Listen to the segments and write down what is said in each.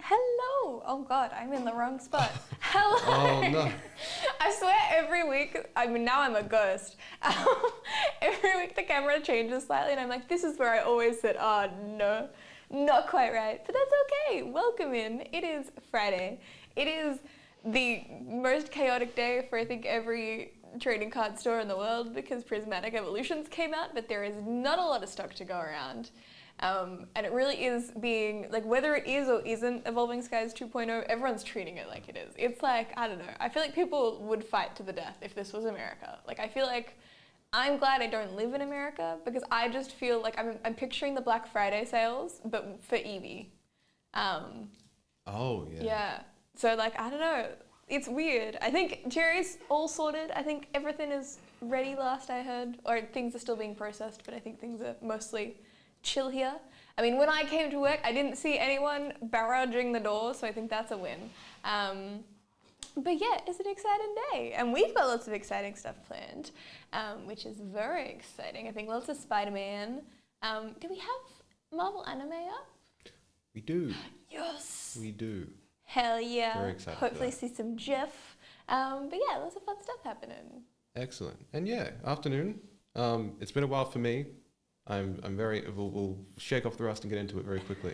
Hello. Oh God, I'm in the wrong spot. Hello. Oh no. I swear every week, I mean now I'm a ghost. Every week the camera changes slightly and I'm like, this is where I always sit. Oh no, not quite right. But that's okay. Welcome in. It is Friday. It is the most chaotic day for I think every trading card store in the world because Prismatic Evolutions came out, but there is not a lot of stock to go around. And it really is being, like, whether it is or isn't Evolving Skies 2.0, everyone's treating it like it is. It's like, I don't know, I feel like people would fight to the death if this was America. Like, I feel like I'm glad I don't live in America because I just feel like I'm picturing the Black Friday sales, but for Eevee. Oh yeah. Yeah. So, like, I don't know. It's weird. I think Jerry's all sorted. I think everything is ready last I heard. Or things are still being processed, but I think things are mostly chill here. I mean, when I came to work, I didn't see anyone barraging the door, so I think that's a win. But yeah, it's an exciting day. And we've got lots of exciting stuff planned, which is very exciting. I think lots of Spider-Man. Do we have Marvel anime up? We do. Yes. We do. Hell yeah. Very excited. Hopefully see some Jeff. But yeah, lots of fun stuff happening. Excellent. And yeah, afternoon. It's been a while for me. I'm very. We'll shake off the rust and get into it very quickly.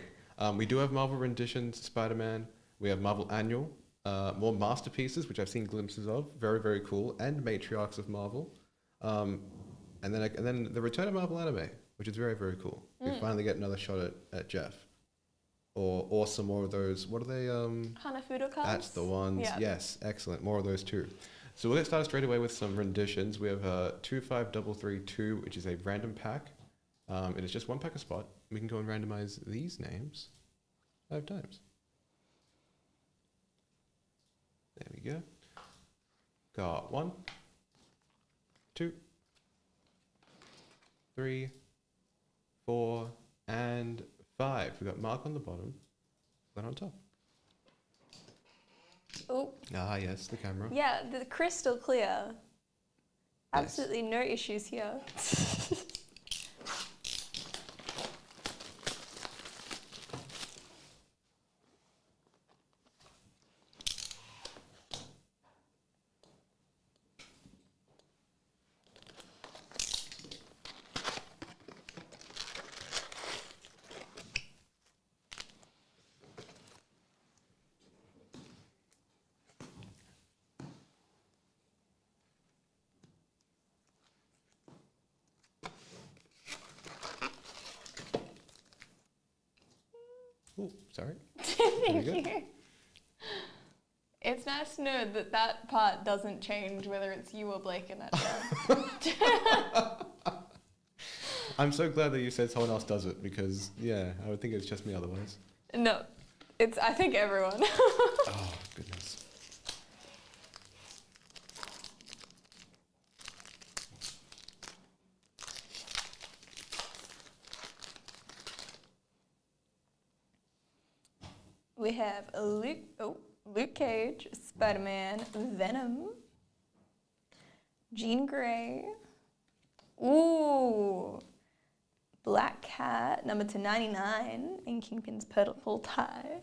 We do have Marvel renditions, Spider-Man. We have Marvel Annual, more masterpieces, which I've seen glimpses of. Very, very cool, and matriarchs of Marvel. And then the return of Marvel anime, which is very, very cool. We finally get another shot at Jeff, or some more of those. What are they? Hanafuda cards. That's the ones. Yeah. Yes, excellent. More of those too. So we'll get started straight away with some renditions. We have 25332, which is a random pack. It is just one pack a spot. We can go and randomize these names 5 times. There we go. Got 1, 2, 3, 4, and 5. We got Mark on the bottom, Glenn on top. Oh. Ah, yes, the camera. Yeah, the crystal clear. Absolutely no issues here. Oh, sorry. Thank you. It's nice to know that that part doesn't change whether it's you or Blake in that show. I'm so glad that you said someone else does it because, yeah, I would think it's just me otherwise. No, it's I think everyone. Oh, goodness. We have Luke Cage, Spider-Man, Venom, Jean Grey, ooh, Black Cat, number 299 in Kingpin's Purple Tie.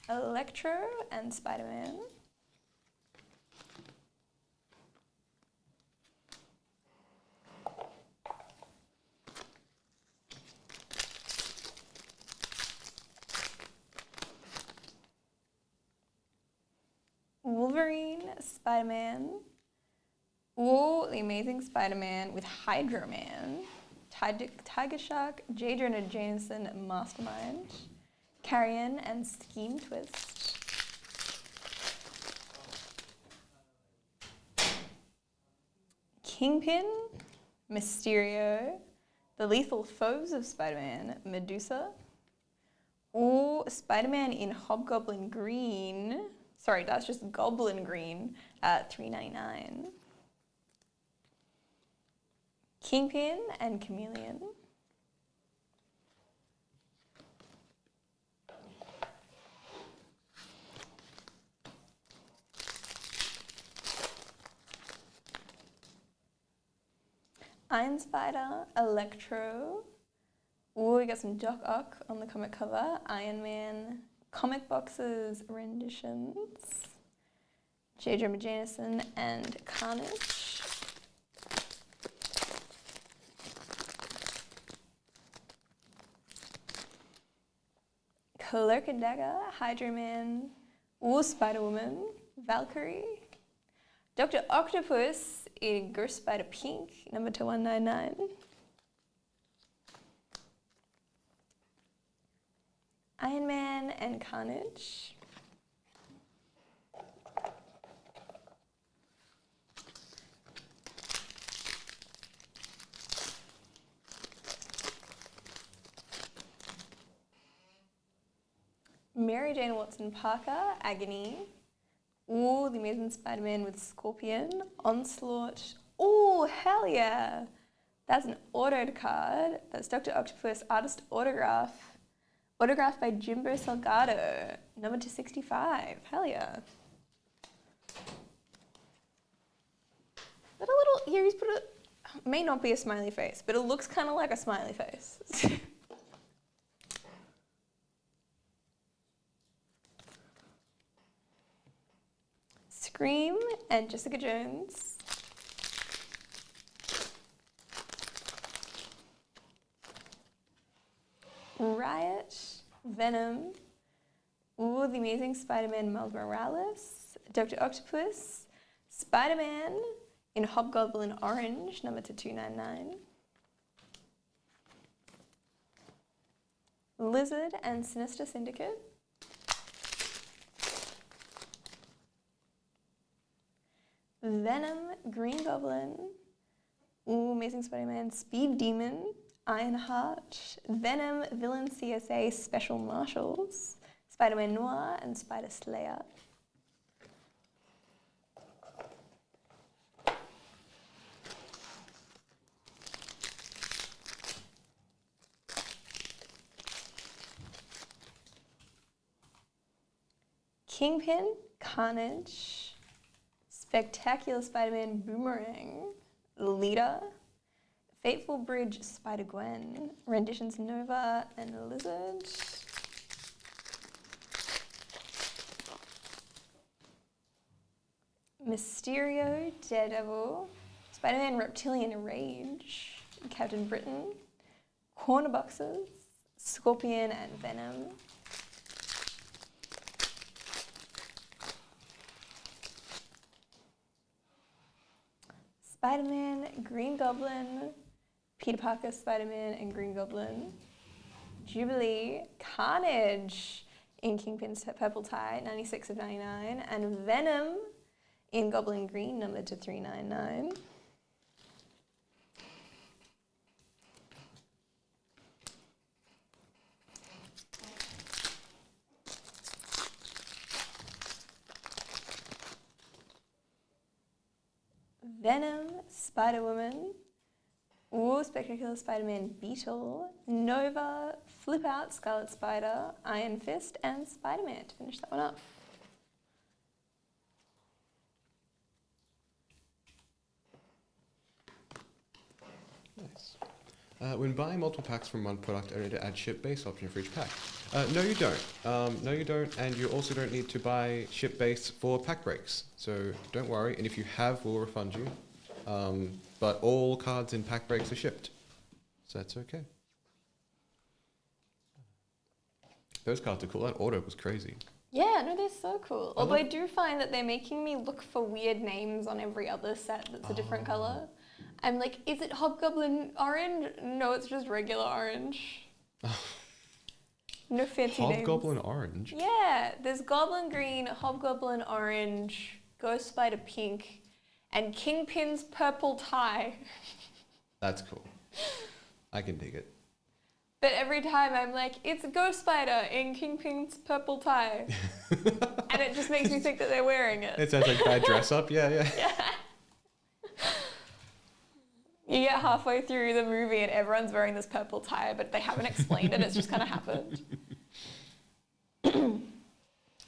Electro and Spider-Man. Wolverine, Spider-Man. Ooh, the Amazing Spider-Man with Hydro Man. Tiger Shark, J. Jonah Jameson, Mastermind. Carrion and Scheme Twist. Kingpin, Mysterio. The Lethal Foes of Spider-Man, Medusa. Ooh, Spider-Man in Hobgoblin Green. Sorry, that's just Goblin Green at $3.99. Kingpin and Chameleon. Iron Spider, Electro. Ooh, we got some Doc Ock on the comic cover. Iron Man, comic boxes, renditions. J. Jonah Jameson and Carnage. Cloak and Dagger, Hydro Man, ooh, Spider-Woman, Valkyrie. Dr. Octopus in Ghost Spider Pink, number 2199. Iron Man and Carnage. Mary Jane Watson Parker, Agony. Ooh, the Amazing Spider-Man with Scorpion, Onslaught. Ooh, hell yeah. That's an autoed card. That's Dr. Octopus Artist Autograph. Autographed by Jimbo Salgado, number 265. Hell yeah. That a little, here he's put a, may not be a smiley face, but it looks kind of like a smiley face. Scream and Jessica Jones. Riot, Venom. Ooh, the Amazing Spider-Man Miles Morales. Dr. Octopus. Spider-Man in Hobgoblin Orange, number 299. Lizard and Sinister Syndicate. Venom, Green Goblin. Ooh, Amazing Spider-Man, Speed Demon, Ironheart, Venom, Villain CSA, Special Marshals, Spider-Man Noir, and Spider Slayer. Kingpin, Carnage, Spectacular Spider-Man Boomerang, Leader, Fateful Bridge Spider-Gwen, Renditions Nova and Lizard. Mysterio, Daredevil, Spider-Man Reptilian Rage, Captain Britain, Corner Boxes, Scorpion and Venom. Spider-Man, Green Goblin, Peter Parker, Spider-Man and Green Goblin. Jubilee, Carnage in Kingpin's Purple Tie, 96 of 99. And Venom in Goblin Green, numbered to 399. Venom, Spider-Woman, ooh, Spectacular Spider-Man Beetle, Nova, Flip Out, Scarlet Spider, Iron Fist, and Spider-Man to finish that one up. Nice. When buying multiple packs from one product, I need to add ship-based option for each pack. No, you don't. No, you don't, and you also don't need to buy ship-based for pack breaks. So don't worry, and if you have, we'll refund you. But all cards in pack breaks are shipped, so that's okay. Those cards are cool. That auto was crazy. Yeah, no, they're so cool. Although I do find that they're making me look for weird names on every other set that's a different colour. I'm like, is it Hobgoblin Orange? No, it's just regular orange. No fancy names. Hobgoblin Orange? Yeah, there's Goblin Green, Hobgoblin Orange, Ghost Spider Pink, and Kingpin's Purple Tie. That's cool. I can dig it. But every time I'm like, it's Ghost Spider in Kingpin's Purple Tie. And it just makes me think that they're wearing it. It sounds like bad dress up, yeah. Yeah. You get halfway through the movie and everyone's wearing this purple tie, but they haven't explained it. It's just kind of happened.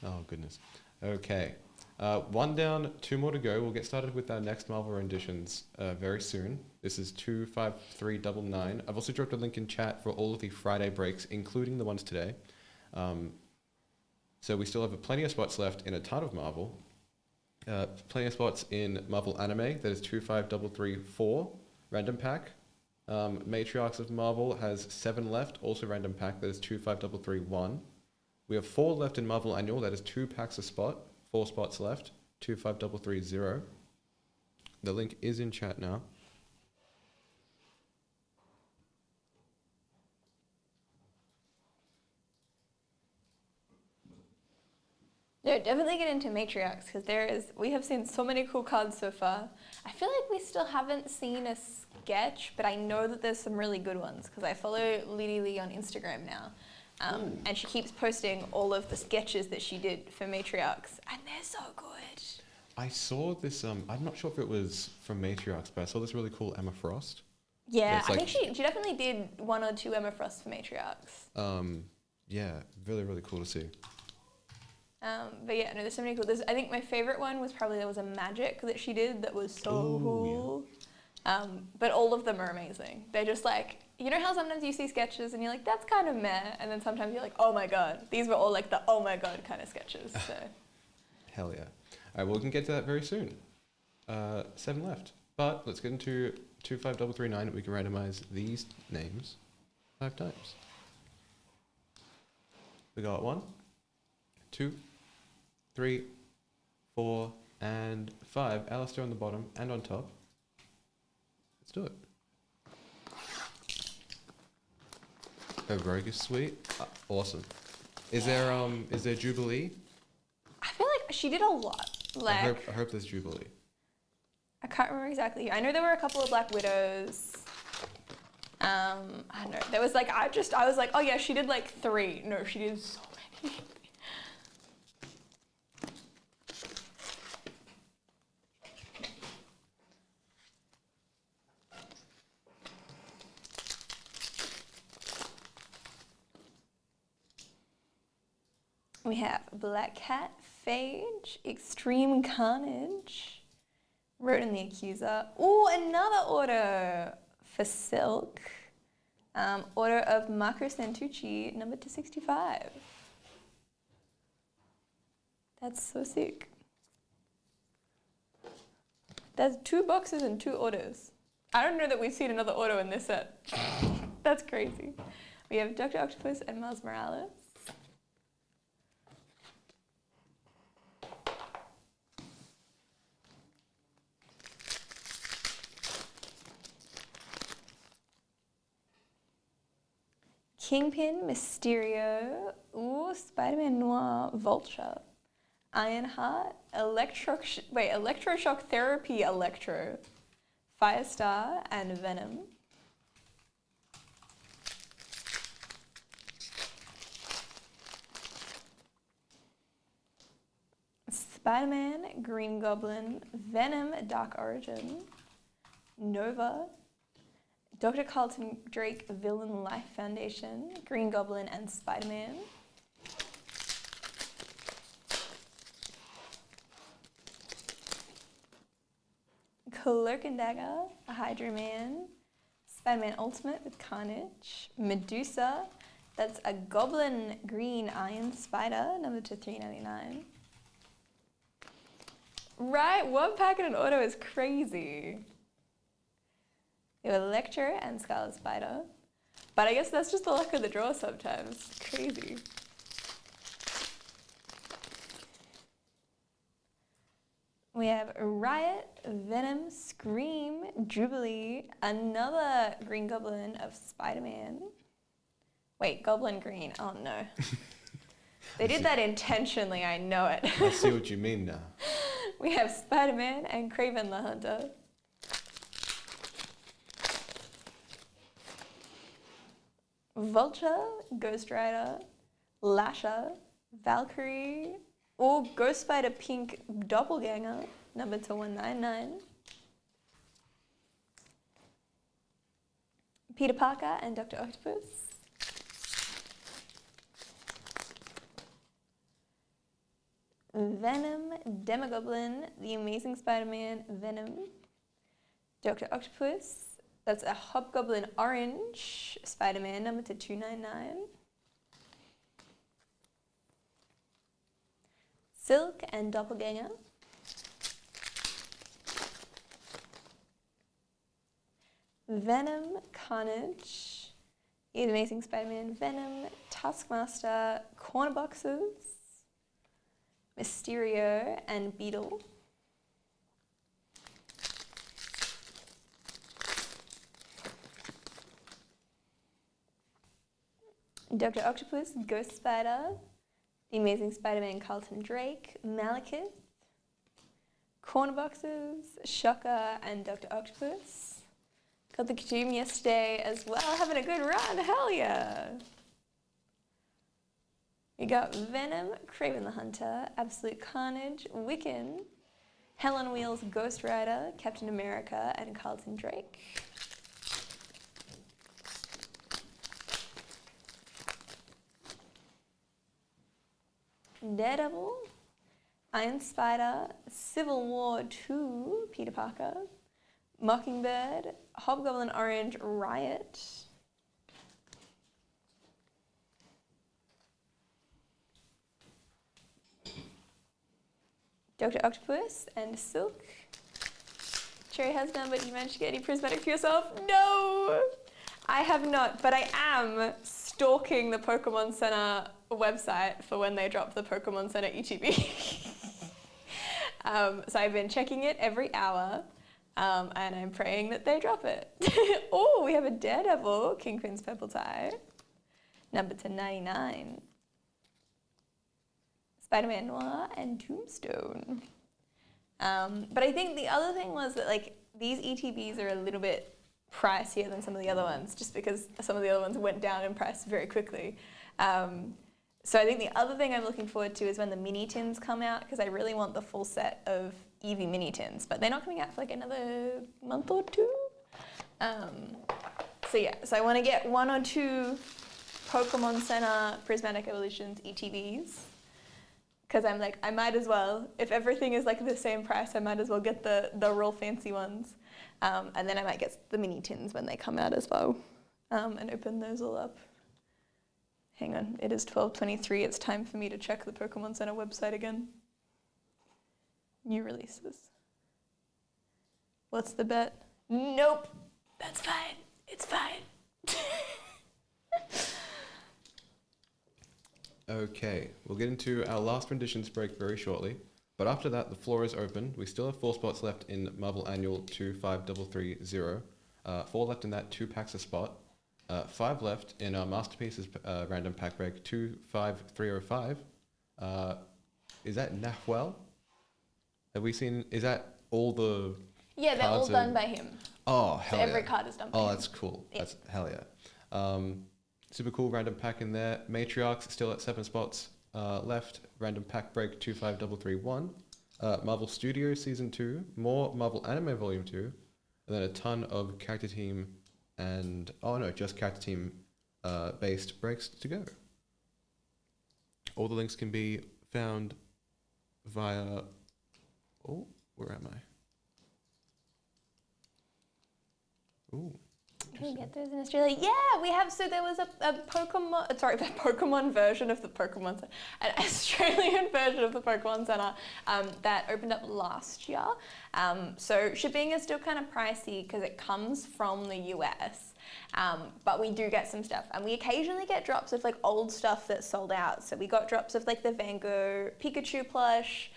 Oh, goodness. Okay. One down, two more to go. We'll get started with our next Marvel renditions very soon. This is 25399. I've also dropped a link in chat for all of the Friday breaks, including the ones today. So we still have plenty of spots left in a ton of Marvel. Plenty of spots in Marvel Anime, that is 25334, random pack. Matriarchs of Marvel has 7 left, also random pack, that is 25331. We have 4 left in Marvel Annual, that is 2 packs a spot, 4 spots left, 25330. The link is in chat now. No, definitely get into Matriarchs because we have seen so many cool cards so far. I feel like we still haven't seen a sketch, but I know that there's some really good ones because I follow Liddy Lee on Instagram now. And she keeps posting all of the sketches that she did for Matriarchs, and they're so good. I saw this, I'm not sure if it was from Matriarchs, but I saw this really cool Emma Frost. Yeah, I think she definitely did 1 or 2 Emma Frost for Matriarchs. Yeah, really, really cool to see. But yeah, no, there's so many cool. I think my favorite one was probably there was a magic that she did that was so cool. Yeah. But all of them are amazing. They're just like, you know how sometimes you see sketches and you're like, that's kind of meh, and then sometimes you're like, oh my god, these were all like the oh my god kind of sketches. So. Hell yeah. All right, well, we can get to that very soon. 7 left. But let's get into 25339. We can randomize these names 5 times. We got 1, 2, 3, 4, and 5. Alistair on the bottom and on top. Let's do it. A Rogus Suite. Awesome. Is there Jubilee? I feel like she did a lot. Like I hope there's Jubilee. I can't remember exactly. I know there were a couple of Black Widows. I don't know. There was like I was like, oh yeah, she did like 3. No, she did so many. We have Black Cat, Phage, Extreme Carnage, Rodin the Accuser. Ooh, another auto for Silk. Auto of Marco Santucci, number 265. That's so sick. There's 2 boxes and 2 autos. I don't know that we've seen another auto in this set. That's crazy. We have Dr. Octopus and Miles Morales. Kingpin, Mysterio, ooh, Spider-Man Noir, Vulture, Ironheart, Electroshock Therapy Electro, Firestar, and Venom. Spider-Man, Green Goblin, Venom, Dark Origin, Nova, Dr. Carlton Drake, Villain Life Foundation, Green Goblin, and Spider-Man. Cloak and Dagger, Hydra Man, Spider-Man Ultimate with Carnage, Medusa, that's a Goblin Green Iron Spider, number 399. Right, 1 pack in an auto is crazy. You have Electro and Scarlet Spider. But I guess that's just the luck of the draw sometimes. Crazy. We have Riot, Venom, Scream, Jubilee, another Green Goblin of Spider-Man. Wait, Goblin Green. Oh no. They did that intentionally, I know it. I see what you mean now. We have Spider-Man and Kraven the Hunter. Vulture, Ghost Rider, Lasher, Valkyrie, or Ghost Spider Pink Doppelganger, number 199. Peter Parker and Dr. Octopus. Venom, Demogoblin, The Amazing Spider-Man, Venom, Dr. Octopus, that's a Hobgoblin Orange Spider-Man, number to 299. Silk and Doppelganger. Venom, Carnage, The Amazing Spider-Man, Venom, Taskmaster, Corner Boxes, Mysterio, and Beetle. Dr. Octopus, Ghost Spider, The Amazing Spider-Man, Carlton Drake, Malekith, Corner Boxes, Shocker, and Dr. Octopus. Got the Kajum yesterday as well, having a good run, hell yeah! We got Venom, Kraven the Hunter, Absolute Carnage, Wiccan, Hell on Wheels, Ghost Rider, Captain America, and Carlton Drake. Daredevil, Iron Spider, Civil War 2, Peter Parker, Mockingbird, Hobgoblin Orange, Riot, Dr. Octopus, and Silk. Cherry has none, but you managed to get any prismatic for yourself? No! I have not, but I am stalking the Pokemon Center website for when they drop the Pokemon Center ETB. So I've been checking it every hour, and I'm praying that they drop it. Oh, we have a Daredevil, Kingpin's Purple Tie, number to 99. Spider-Man Noir and Tombstone. But I think the other thing was that like these ETBs are a little bit pricier than some of the other ones, just because some of the other ones went down in price very quickly. So I think the other thing I'm looking forward to is when the mini tins come out, because I really want the full set of Eevee mini tins, but they're not coming out for like another month or two. So yeah, so I want to get 1 or 2 Pokemon Center Prismatic Evolutions ETBs, because I'm like, I might as well, if everything is like the same price, I might as well get the real fancy ones. And then I might get the mini tins when they come out as well, and open those all up. Hang on, it is 12:23. It's time for me to check the Pokemon Center website again. New releases. What's the bet? Nope. That's fine. It's fine. Okay, we'll get into our last renditions break very shortly. But after that, the floor is open. We still have 4 spots left in Marvel Annual 25330. 4 left in that 2 packs a spot. 5 left in our Masterpieces random pack break 25305. Is that Nahwell? Have we seen? Is that all the? Yeah, they're all done by him. Oh hell so yeah! Every card is done by him. Oh, that's cool. Yeah. That's hell yeah. Super cool random pack in there. Matriarchs still at 7 spots left. Random pack break 25331. Marvel Studios Season 2. More Marvel Anime Volume 2. And then a ton of character team and just character team based breaks to go. All the links can be found via. Oh, where am I? Ooh. Can we get those in Australia? Yeah, we have. So there was a Pokemon version of the Pokemon Center, an Australian version of the Pokemon Center that opened up last year. So shipping is still kind of pricey because it comes from the US. But we do get some stuff, and we occasionally get drops of like old stuff that's sold out. So we got drops of like the Van Gogh Pikachu plush.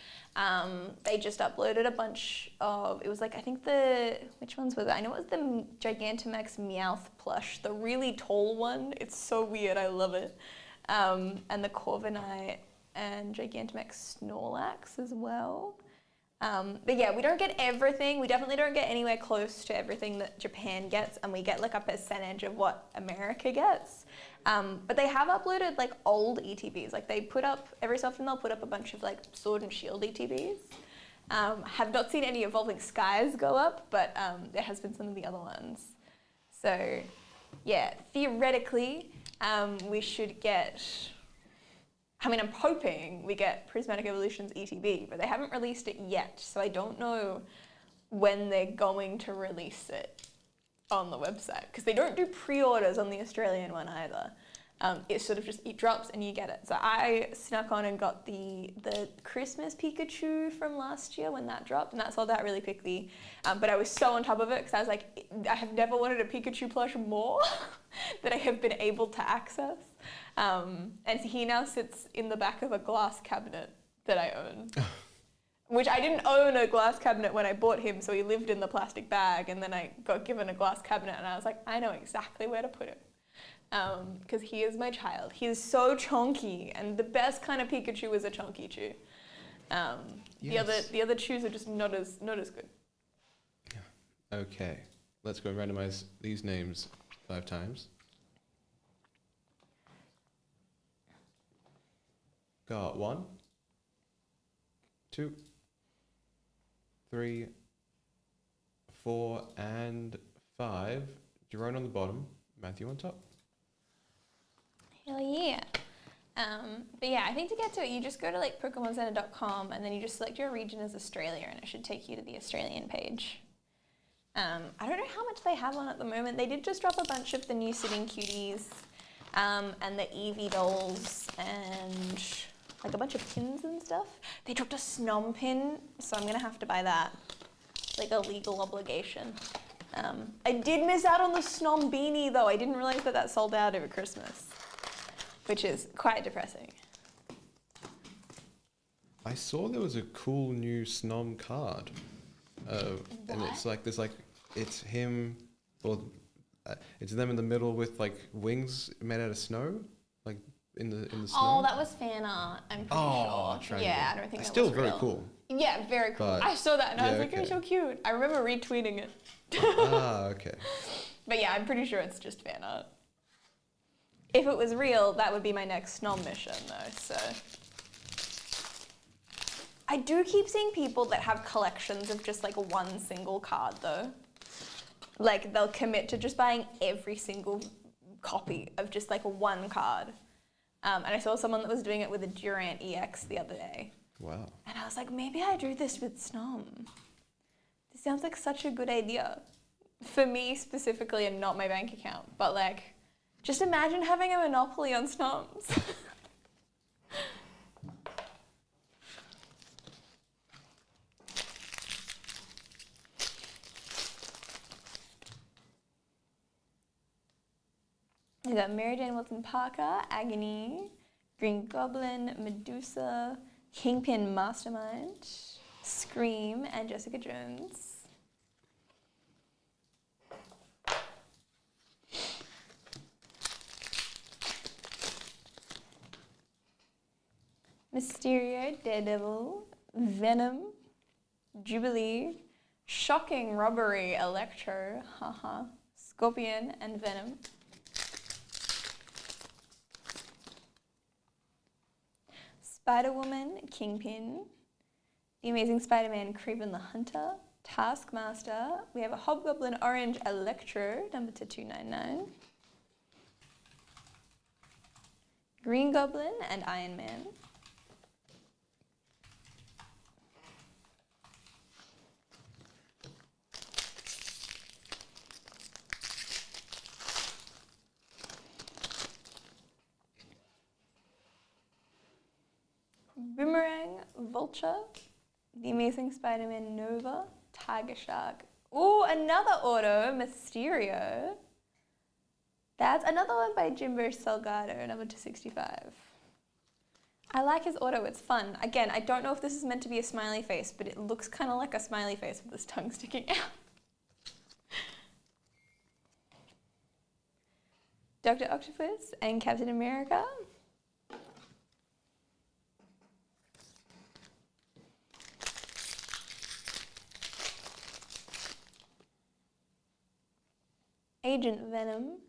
They just uploaded a bunch of, it was like, I think which ones was it? I know it was the Gigantamax Meowth plush, the really tall one. It's so weird, I love it. And the Corviknight and Gigantamax Snorlax as well. But yeah, we don't get everything. We definitely don't get anywhere close to everything that Japan gets, and we get like a percentage of what America gets. But they have uploaded like old ETBs. Like they put up, every so often they'll put up a bunch of like Sword and Shield ETBs. Have not seen any Evolving Skies go up, but there has been some of the other ones. So yeah, theoretically, we should get, I mean, I'm hoping we get Prismatic Evolutions ETB, but they haven't released it yet, so I don't know when they're going to release it on the website, because they don't do pre-orders on the Australian one either. It's sort of just, it drops and you get it. So I snuck on and got the Christmas Pikachu from last year when that dropped, and that sold out really quickly. But I was so on top of it because I was like, I have never wanted a Pikachu plush more that I have been able to access. And he now sits in the back of a glass cabinet that I own. Which I didn't own a glass cabinet when I bought him, so he lived in the plastic bag, and then I got given a glass cabinet and I was like, I know exactly where to put him. Because he is my child. He is so chonky, and the best kind of Pikachu is a chonky chew. Yes. The other chews are just not as good. Okay, let's go and randomize these names 5 times. Got 1, 2, 3, 4, and 5. Jerome on the bottom, Matthew on top. Hell yeah. But yeah, I think to get to it, you just go to like PokemonCenter.com and then you just select your region as Australia, and it should take you to the Australian page. I don't know how much they have on at the moment. They did just drop a bunch of the new Sitting Cuties and the Eevee dolls and like a bunch of pins and stuff. They dropped a Snom pin, so I'm going to have to buy that. It's like a legal obligation. I did miss out on the Snom beanie though. I didn't realize that sold out over Christmas, which is quite depressing. I saw there was a cool new Snom card. And it's like, it's him, or it's them in the middle with like wings made out of snow, like in the snow. Oh, that was fan art, I'm pretty sure. Triangle. Yeah, I don't think that still was very real. cool. Yeah, very cool. But, I saw that and I was like, okay. you're so cute. I remember retweeting it. Okay. But yeah, I'm pretty sure it's just fan art. If it was real, that would be my next Snom mission though, so. I do keep seeing people that have collections of just like one single card though. Like they'll commit to just buying every single copy of just like one card. And I saw someone that was doing it with a Durant EX the other day. Wow. And I was like, maybe I do this with Snom. This sounds like such a good idea. For me specifically and not my bank account. But like, just imagine having a monopoly on Snoms. We got Mary Jane Wilson Parker, Agony, Green Goblin, Medusa, Kingpin Mastermind, Scream, and Jessica Jones. Mysterio, Daredevil, Venom, Jubilee, Shocking Robbery, Electro, Scorpion, and Venom. Spider-Woman, Kingpin, The Amazing Spider-Man, Kraven the Hunter, Taskmaster. We have a Hobgoblin Orange Electro, number to 299. Green Goblin and Iron Man. Boomerang, Vulture, The Amazing Spider-Man Nova, Tiger Shark. Ooh, another auto, Mysterio. That's another one by Jimbo Salgado, number 265. I like his auto, it's fun. Again, I don't know if this is meant to be a smiley face, but it looks kind of like a smiley face with his tongue sticking out. Dr. Octopus and Captain America. Agent Venom,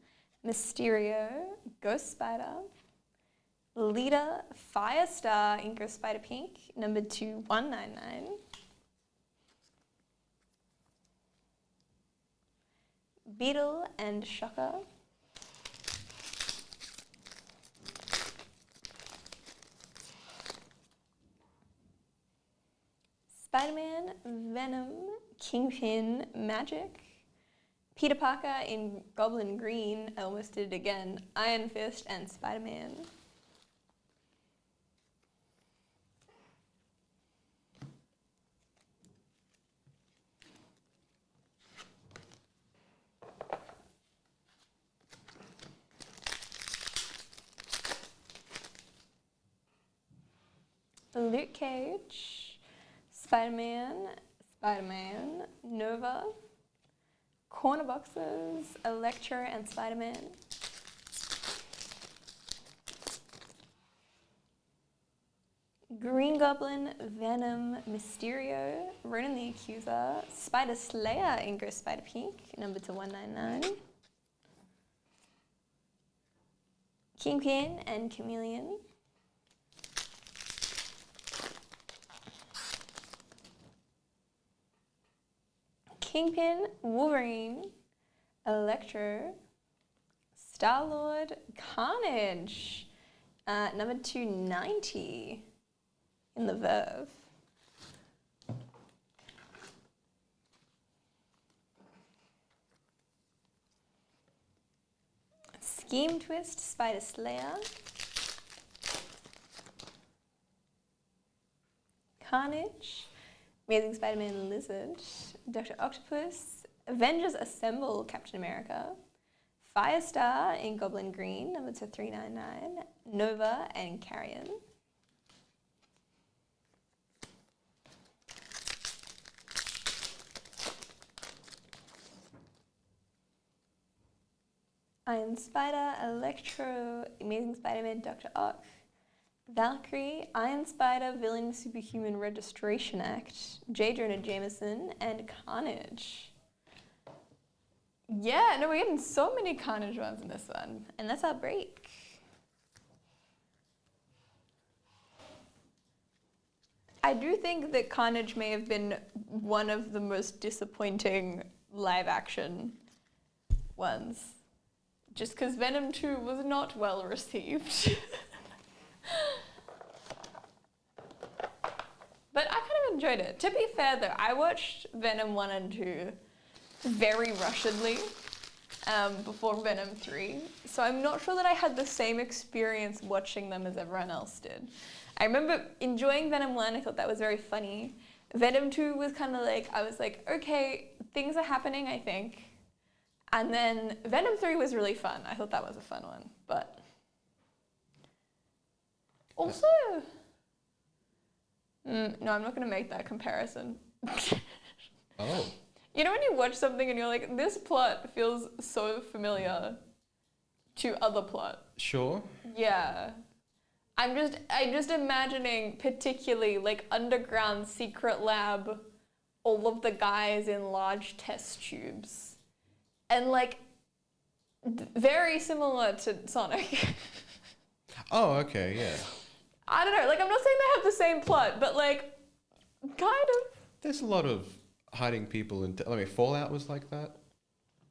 Mysterio, Ghost Spider, Leader, Firestar, Inco Spider Pink, number 2199. Beetle and Shocker. Spider-Man, Venom, Kingpin, Magic, Peter Parker in Goblin Green, I almost did it again, Iron Fist, and Spider-Man. Luke Cage, Spider-Man, Nova, Corner Boxes, Electro, and Spider-Man. Green Goblin, Venom, Mysterio, Ronan the Accuser, Spider-Slayer in Ghost Spider-Pink, number to 199. Kingpin and Chameleon. Kingpin, Wolverine, Electro, Star-Lord, Carnage, number 290 in the Verve. Scheme Twist, Spider-Slayer, Carnage, Amazing Spider-Man Lizard, Dr. Octopus, Avengers Assemble Captain America, Firestar in Goblin Green, number to 399, Nova and Carrion. Iron Spider, Electro, Amazing Spider-Man, Dr. Ock, Valkyrie, Iron Spider, Villain Superhuman Registration Act, J. Jonah Jameson, and Carnage. Yeah, no, we're getting so many Carnage ones in this one, and that's our break. I do think that Carnage may have been one of the most disappointing live action ones. Just because Venom 2 was not well received. But I kind of enjoyed it. To be fair though, I watched Venom 1 and 2 very rushedly before Venom 3. So I'm not sure that I had the same experience watching them as everyone else did. I remember enjoying Venom 1, I thought that was very funny. Venom 2 was kind of like, I was like, okay, things are happening, I think. And then Venom 3 was really fun. I thought that was a fun one, but also, no, I'm not going to make that comparison. Oh. You know when you watch something and you're like, this plot feels so familiar to other plot? Sure. Yeah. I'm just imagining particularly like underground secret lab, all of the guys in large test tubes. And like, very similar to Sonic. Oh, okay, yeah. I don't know, like I'm not saying they have the same plot, but like, kind of. There's a lot of hiding people in... I mean, Fallout was like that.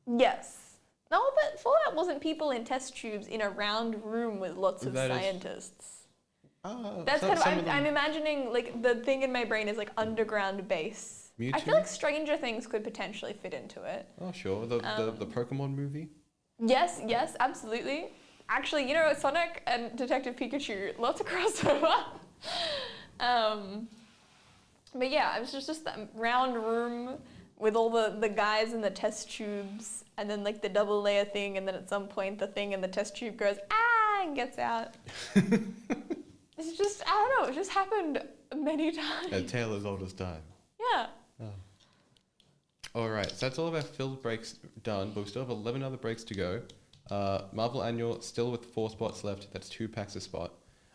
Yes. No, but Fallout wasn't people in test tubes in a round room with lots of That is- scientists. That's That's kind of, I'm imagining, like, the thing in my brain is like underground base. Mewtwo? I feel like Stranger Things could potentially fit into it. Oh, sure. The Pokemon movie? Yes, absolutely. Actually, you know, Sonic and Detective Pikachu, lots of crossover. But yeah, it was just that round room with all the guys in the test tubes, and then like the double layer thing, and then at some point the thing in the test tube goes, ah, and gets out. It's just, I don't know, it just happened many times. A tale as old as time. Yeah. Oh. All right, so that's all of our filled breaks done, but we still have 11 other breaks to go. Marvel Annual, still with 4 spots left. That's 2 packs a spot.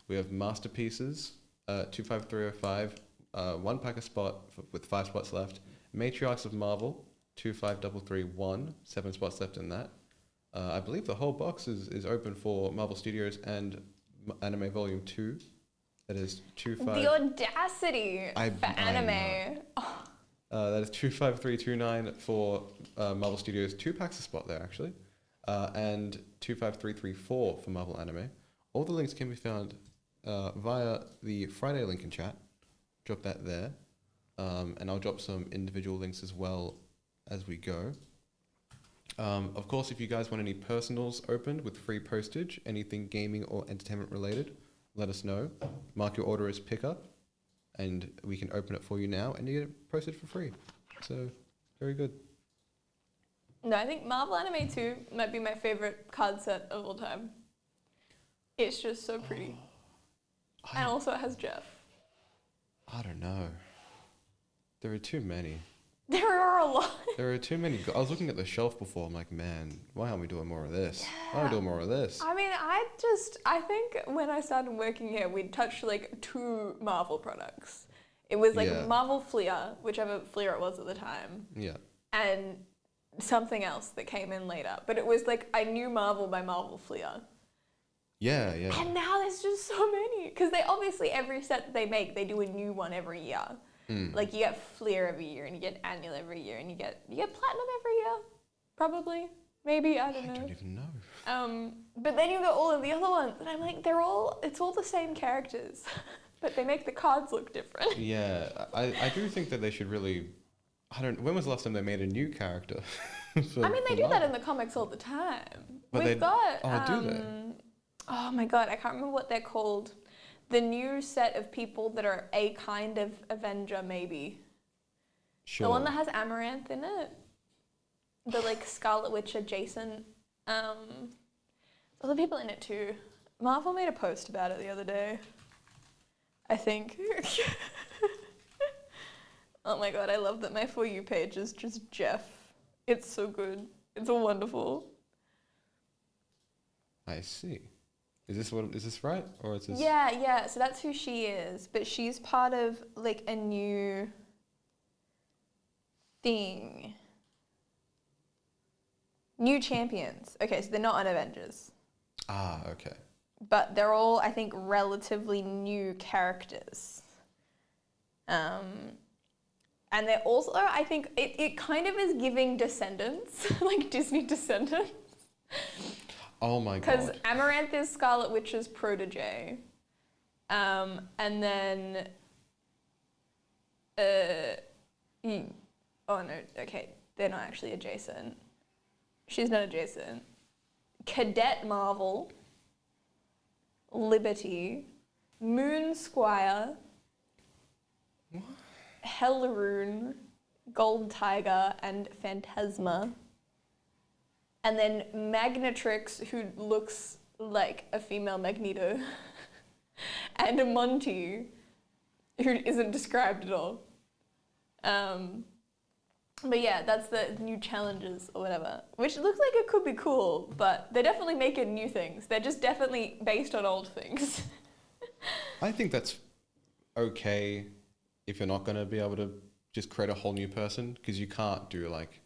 We have Masterpieces, 25305, 1 pack a spot with 5 spots left. Matriarchs of Marvel, 25331, 7 spots left in that. I believe the whole box is open for Marvel Studios and Anime Volume 2. That is 25... The audacity for anime. That is 25329 for Marvel Studios. 2 packs a spot there, actually. And 25334 for Marvel Anime. All the links can be found via the Friday link in chat. Drop that there. and I'll drop some individual links as well as we go. Of course, if you guys want any personals opened with free postage, anything gaming or entertainment related, let us know. Mark your order as pickup, and we can open it for you now, and you get it posted for free. So, very good. No, I think Marvel Anime 2 might be my favorite card set of all time. It's just so pretty. And also it has Jeff. I don't know. There are too many. There are a lot. There are too many. I was looking at the shelf before. I'm like, man, why aren't we doing more of this? Why aren't we doing more of this? I mean, I think when I started working here, we'd touched like 2 Marvel products. It was like Marvel Fleer, whichever Fleer it was at the time. Yeah. And something else that came in later. But it was like, I knew Marvel by Marvel Fleer. Yeah, yeah. And now there's just so many. Because they obviously, every set that they make, they do a new one every year. Like you get Fleer every year, and you get Annual every year, and you get Platinum every year, probably, maybe, I don't know. I don't even know. But then you've got all of the other ones, and I'm like, it's all the same characters, but they make the cards look different. Yeah, I do think that they should really. When was the last time they made a new character? They do that in the comics all the time. But We've got. do they? Oh my god, I can't remember what they're called. The new set of people that are a kind of Avenger, maybe. Sure. The one that has Amaranth in it. The like Scarlet Witch adjacent. Other people in it too. Marvel made a post about it the other day, I think. Oh my god, I love that my For You page is just Jeff. It's so good. It's wonderful. I see. Is this right? Or is this... Yeah, so that's who she is. But she's part of like a new thing. New champions. Okay, so they're not on Avengers. Ah, okay. But they're all, I think, relatively new characters. And they're also, I think, it kind of is giving Descendants, like Disney Descendants. Oh my god. Because Amaranth is Scarlet Witch's protege. And then... oh no, okay, they're not actually adjacent. She's not adjacent. Cadet Marvel, Liberty, Moon Squire, What? Helleroon, Gold Tiger, and Phantasma. And then Magnatrix, who looks like a female Magneto. And Monty, who isn't described at all. But yeah, that's the new challenges or whatever, which looks like it could be cool, but they're definitely making new things. They're just definitely based on old things. I think that's okay if you're not going to be able to just create a whole new person, because you can't do like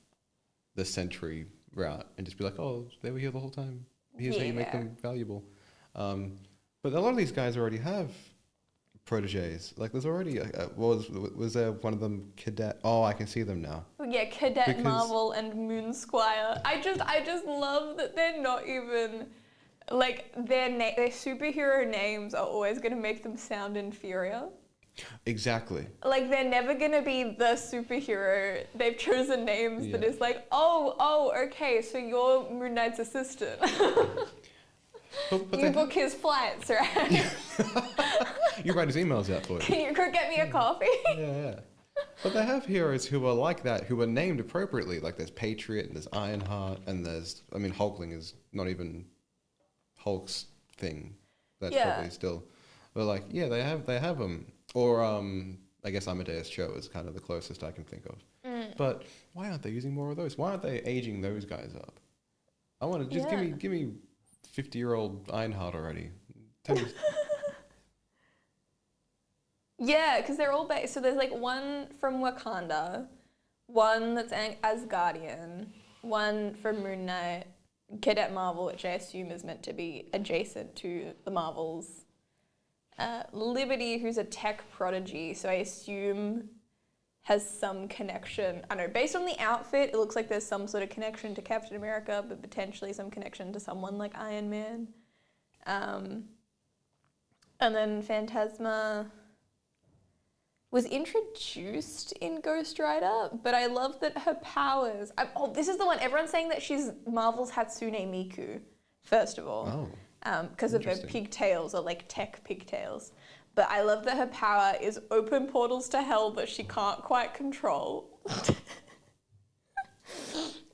the Sentry route and just be like, oh, they were here the whole time. Here's how you make them valuable. But a lot of these guys already have proteges. Like there's already was there one of them Cadet? Oh, I can see them now. Yeah, Cadet Marvel and Moon Squire. I just love that they're not even like their superhero names are always going to make them sound inferior. Exactly. Like they're never going to be the superhero. They've chosen names that is like, oh, okay, so you're Moon Knight's assistant. But you book his flights, right? You write his emails out for you. Can you go get me a coffee? Yeah. But they have heroes who are like that, who are named appropriately. Like there's Patriot and there's Ironheart and there's, Hulkling is not even Hulk's thing. That's probably still, but like, yeah, they have them. Or I guess Amadeus Cho is kind of the closest I can think of. But why aren't they using more of those? Why aren't they aging those guys up? I want to just give me 50-year-old Ironheart already. Yeah, because they're all based. So there's like one from Wakanda, one that's Asgardian, one from Moon Knight, Cadet Marvel, which I assume is meant to be adjacent to the Marvels. Liberty, who's a tech prodigy, so I assume has some connection. I don't know, based on the outfit, it looks like there's some sort of connection to Captain America, but potentially some connection to someone like Iron Man. And then Phantasma was introduced in Ghost Rider, but I love that her powers... this is the one. Everyone's saying that she's Marvel's Hatsune Miku, first of all. Because of her pigtails, or like tech pigtails. But I love that her power is open portals to hell that she can't quite control.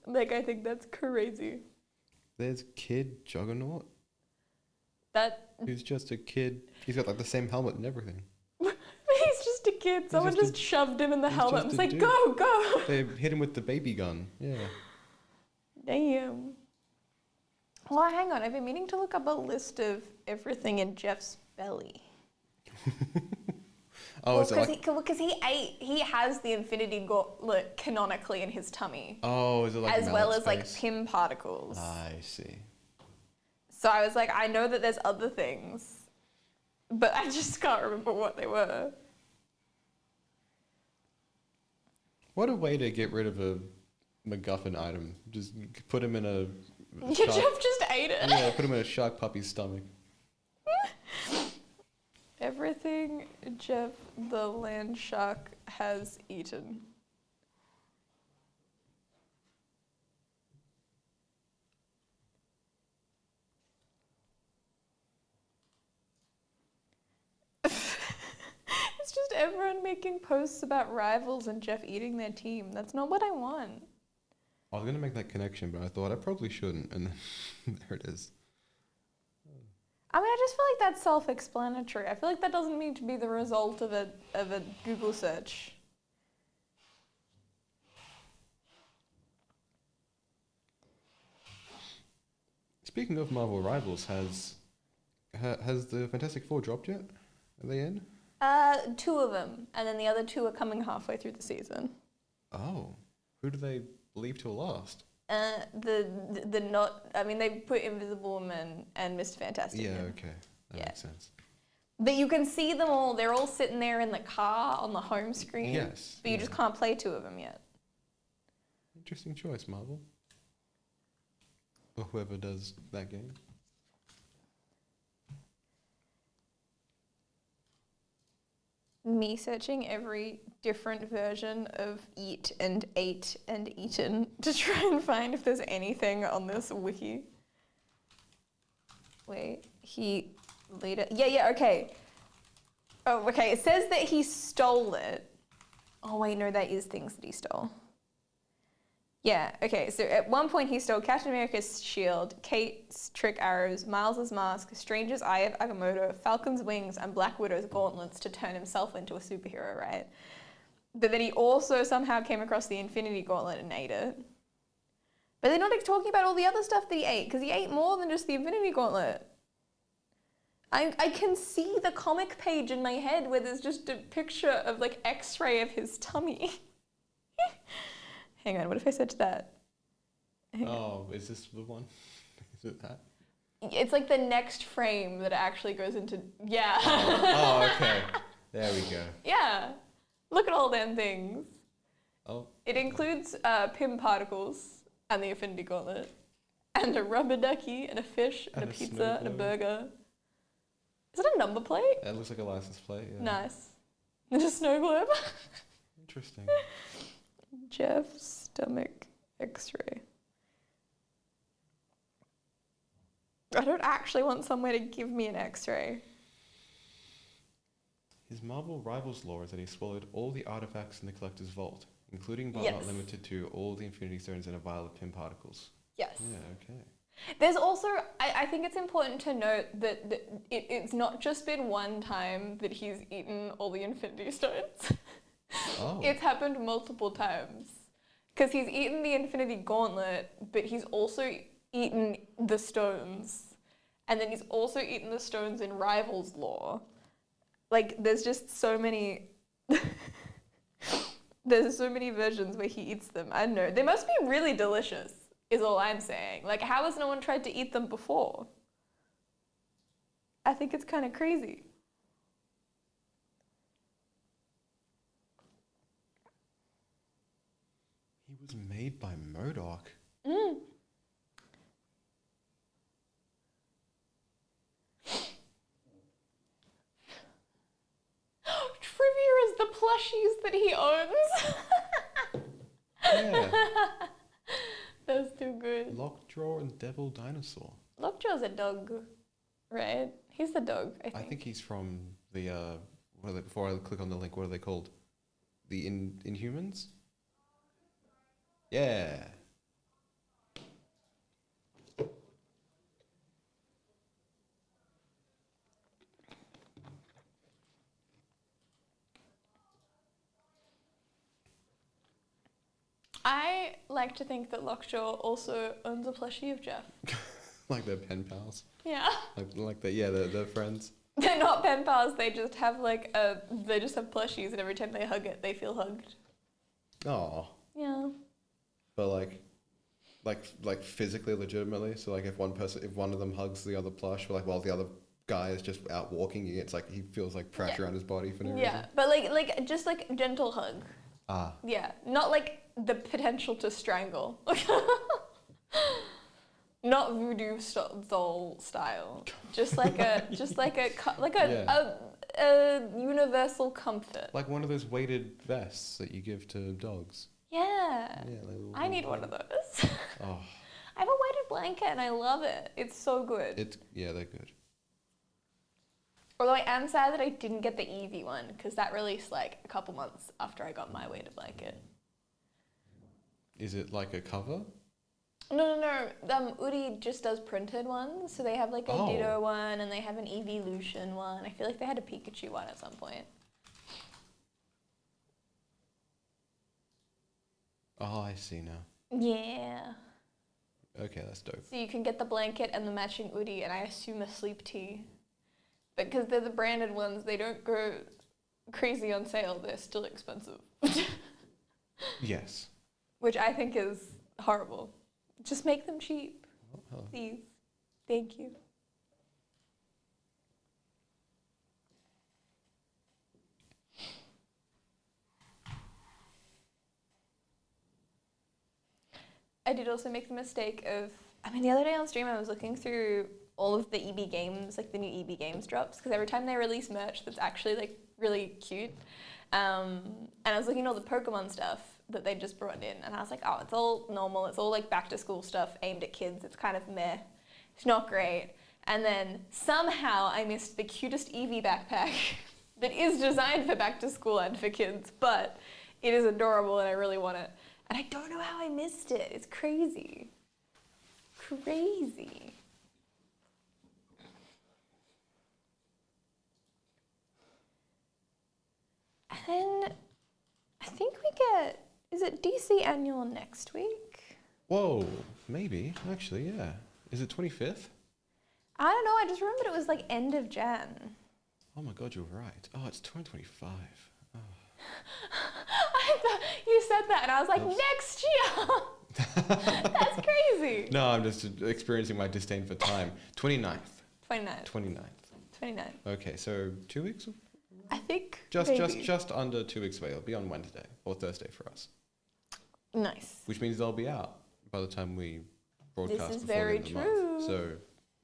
Like, I think that's crazy. There's Kid Juggernaut. He's just a kid. He's got like the same helmet and everything. He's just a kid. Someone just shoved him in the helmet and was like, go, go. They hit him with the baby gun. Yeah. Damn. Well, hang on. I've been meaning to look up a list of everything in Jeff's belly. Because he has the Infinity Gauntlet canonically in his tummy. Oh, is it like as well as like Pym particles? I see. So I was like, I know that there's other things, but I just can't remember what they were. What a way to get rid of a MacGuffin item. Just put him in a Jeff just ate it. Yeah, put him in a shark puppy's stomach. Everything Jeff the land shark has eaten. It's just everyone making posts about rivals and Jeff eating their team. That's not what I want. I was going to make that connection, but I thought I probably shouldn't, and then there it is. I mean, I just feel like that's self-explanatory. I feel like that doesn't need to be the result of a Google search. Speaking of Marvel Rivals, has the Fantastic Four dropped yet? Are they in? 2 of them, and then the other 2 are coming halfway through the season. Oh, who do they leave till last? They put Invisible Woman and Mr. Fantastic. Yeah, okay. That makes sense. But you can see them all. They're all sitting there in the car on the home screen. Yes. But you just can't play 2 of them yet. Interesting choice, Marvel. Or whoever does that game. Me searching every different version of eat and ate and eaten to try and find if there's anything on this wiki. Wait, okay. Oh, okay, it says that he stole it. Oh wait, no, that is things that he stole. Yeah, okay, so at one point he stole Captain America's shield, Kate's trick arrows, Miles's mask, Stranger's eye of Agamotto, Falcon's wings, and Black Widow's gauntlets to turn himself into a superhero, right? But then he also somehow came across the Infinity Gauntlet and ate it. But they're not talking about all the other stuff that he ate, because he ate more than just the Infinity Gauntlet. I can see the comic page in my head where there's just a picture of like X-ray of his tummy. Hang on, what if I search that? Is this the one? Is it that? It's like the next frame that actually goes into, yeah. Okay. There we go. Yeah. Look at all them things. Oh. It includes Pym particles and the Infinity Gauntlet and a rubber ducky and a fish and a pizza and a burger. Is it a number plate? It looks like a license plate, yeah. Nice. And a snow globe. Interesting. Jeff's stomach X-ray. I don't actually want somewhere to give me an X-ray. His Marvel Rivals lore is that he swallowed all the artifacts in the Collector's Vault, including but not limited to all the Infinity Stones and a vial of Pym particles. Yes. Yeah, okay. There's also, I think it's important to note that it's not just been one time that he's eaten all the Infinity Stones. Oh. It's happened multiple times. Because he's eaten the Infinity Gauntlet, but he's also eaten the stones. And then he's also eaten the stones in Rivals lore. Like, there's just so many... There's so many versions where he eats them. I don't know. They must be really delicious, is all I'm saying. Like, how has no one tried to eat them before? I think it's kind of crazy. He was made by MODOK. Trivia is the plush plushies that he owns. Yeah. That's too good. Lockjaw and Devil Dinosaur. Lockjaw's a dog, right? He's the dog, I think. I think he's from the what are they, before I click on the link, what are they called? The Inhumans? Yeah. I like to think that Lockjaw also owns a plushie of Jeff. Like they're pen pals. Yeah. Like that, yeah, they're friends. They're not pen pals, they just have they just have plushies and every time they hug it, they feel hugged. Oh. Yeah. But like physically, legitimately. So like if one of them hugs the other plush, or like while the other guy is just out walking, it's like he feels like pressure on his body for no reason. Yeah, but like just like gentle hug. Ah. Yeah, not like the potential to strangle. Not voodoo doll style. Just like a universal comfort. Like one of those weighted vests that you give to dogs. Yeah. Yeah, I need one of those. Oh. I have a weighted blanket and I love it. It's so good. Yeah, they're good. Although I am sad that I didn't get the Eevee one because that released like a couple months after I got my weighted blanket. Is it like a cover? No. Udi just does printed ones, so they have like a Ditto one and they have an Evolution one. I feel like they had a Pikachu one at some point. Oh, I see now. Yeah. Okay, that's dope. So you can get the blanket and the matching Udi, and I assume a sleep tea. Because they're the branded ones, they don't go crazy on sale. They're still expensive. Yes. Which I think is horrible. Just make them cheap, Oh. please. Thank you. I did also make the mistake of, the other day on stream I was looking through all of the EB games, like the new EB games drops, because every time they release merch that's actually like really cute. And I was looking at all the Pokemon stuff that they just brought in, and I was like, oh, it's all normal, it's all like back to school stuff aimed at kids, it's kind of meh, it's not great. And then somehow I missed the cutest Eevee backpack that is designed for back to school and for kids, but it is adorable and I really want it. And I don't know how I missed it, it's crazy. Crazy. And then I think we get, is it DC Annual next week? Whoa, maybe, actually, yeah. Is it 25th? I don't know, I just remembered it was like end of Jan. Oh my god, you're right. Oh, it's 2025. Oh. I thought you said that and I was like, next year! That's crazy. No, I'm just experiencing my disdain for time. 29th. 29th. 29th. 29th. Okay, so 2 weeks? I think Just under 2 weeks away. It'll be on Wednesday or Thursday for us. Nice. Which means they'll be out by the time we broadcast. This is before very the end of the true. month. So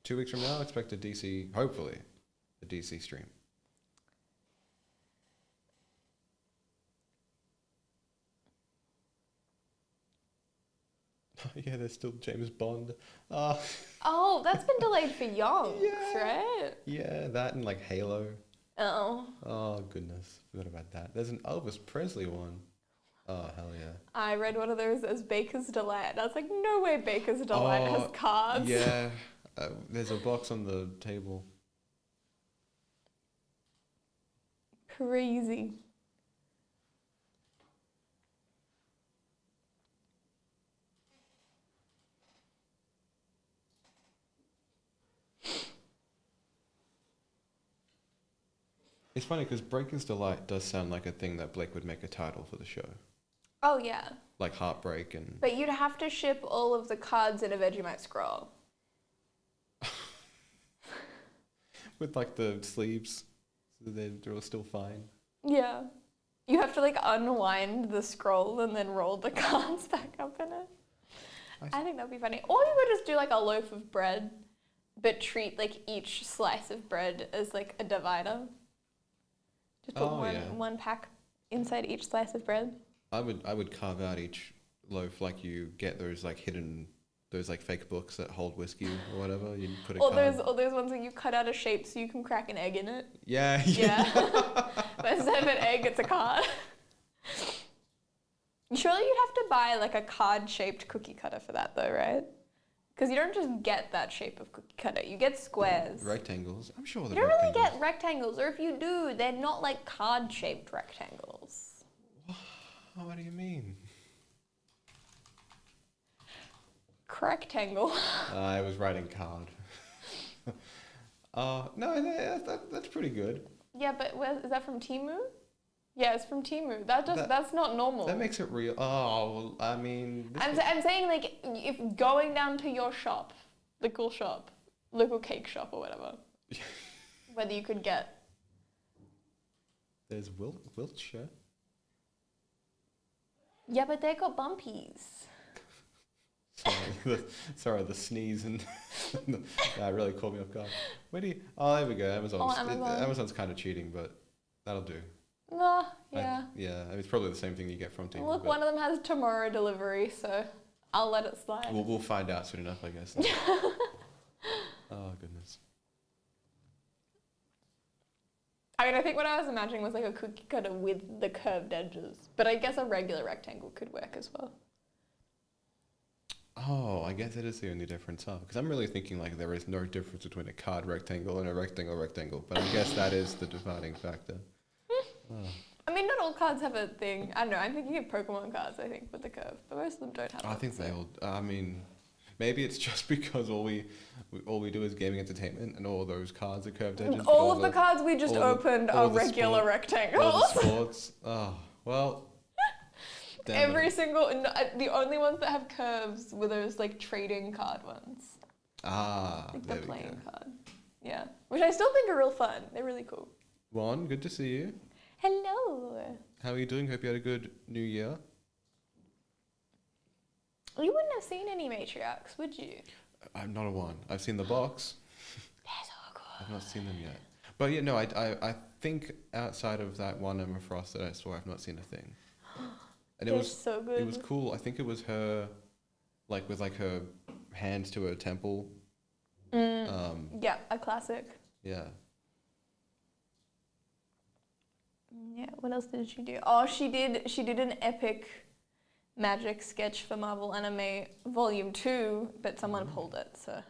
2 weeks from now, expect a DC, hopefully, a DC stream. Yeah, there's still James Bond. Oh, that's been delayed for Yonks, Yeah. right? Yeah, that and like Halo. Oh. Oh, goodness. Forgot about that. There's an Elvis Presley one. Oh, hell yeah. I read one of those as Baker's Delight. And I was like, no way Baker's Delight has cards. Yeah. There's a box on the table. Crazy. It's funny because Breaker's Delight does sound like a thing that Blake would make a title for the show. Oh, yeah. Like Heartbreak and... But you'd have to ship all of the cards in a Vegemite scroll. With like the sleeves, so they're all still fine. Yeah. You have to like unwind the scroll and then roll the cards back up in it. I think that'd be funny. Or you could just do like a loaf of bread, but treat like each slice of bread as like a divider. Just put one pack inside each slice of bread? I would carve out each loaf like you get those like hidden, those like fake books that hold whiskey or whatever. You put a Or card. those ones that you cut out a shape so you can crack an egg in it. Yeah. Yeah. But instead of an egg, it's a card. Surely you'd have to buy like a card-shaped cookie cutter for that though, right? Because you don't just get that shape of cookie cutter. You get squares. Rectangles. I'm sure You they're don't really rectangles. get rectangles, or if you do, they're not like card-shaped rectangles. What do you mean? Rectangle. I was writing card. No, that's pretty good. Yeah, but is that from Temu? Yeah, it's from Temu. That's not normal. That makes it real. Oh, well, I mean. I'm saying like if going down to your shop, local cake shop or whatever, whether you could get. There's Wiltshire. Yeah, but they got bumpies. Sorry, the sneeze and that really caught me off guard. Where do you? Oh, there we go. Amazon's kind of cheating, but that'll do. No, yeah. Yeah, I mean, it's probably the same thing you get from Temu. Look, one of them has tomorrow delivery, so I'll let it slide. We'll find out soon enough, I guess. Oh goodness. I mean, I think what I was imagining was like a cookie cutter with the curved edges, but I guess a regular rectangle could work as well. Oh, I guess that is the only difference, huh? Because I'm really thinking like there is no difference between a card rectangle and a rectangle, but I guess that is the dividing factor. Oh. I mean, not all cards have a thing. I don't know. I'm thinking of Pokemon cards, I think, with the curve, but most of them don't have I that, think so. they all. I mean, maybe it's just because all we do is gaming entertainment, and all those cards are curved edges. but All of the cards we just all the- opened all are the regular sport- rectangles. All the sports. Oh well. Damn Every it. single, the only ones that have curves were those like trading card ones, There like the we go. playing card. Yeah, which I still think are real fun. They're really cool. Juan, good to see you. Hello. How are you doing? Hope you had a good New Year. You wouldn't have seen any matriarchs, would you? I'm not a one. I've seen the box. They're so cool. I've not seen them yet. But yeah, no, I think outside of that one Emma Frost that I saw, I've not seen a thing. And They're so good. it was cool. I think it was her, like with like her hands to her temple. Yeah, a classic. Yeah. Yeah, what else did she do? Oh, she did an epic magic sketch for Marvel Anime Volume 2, but someone pulled it, so.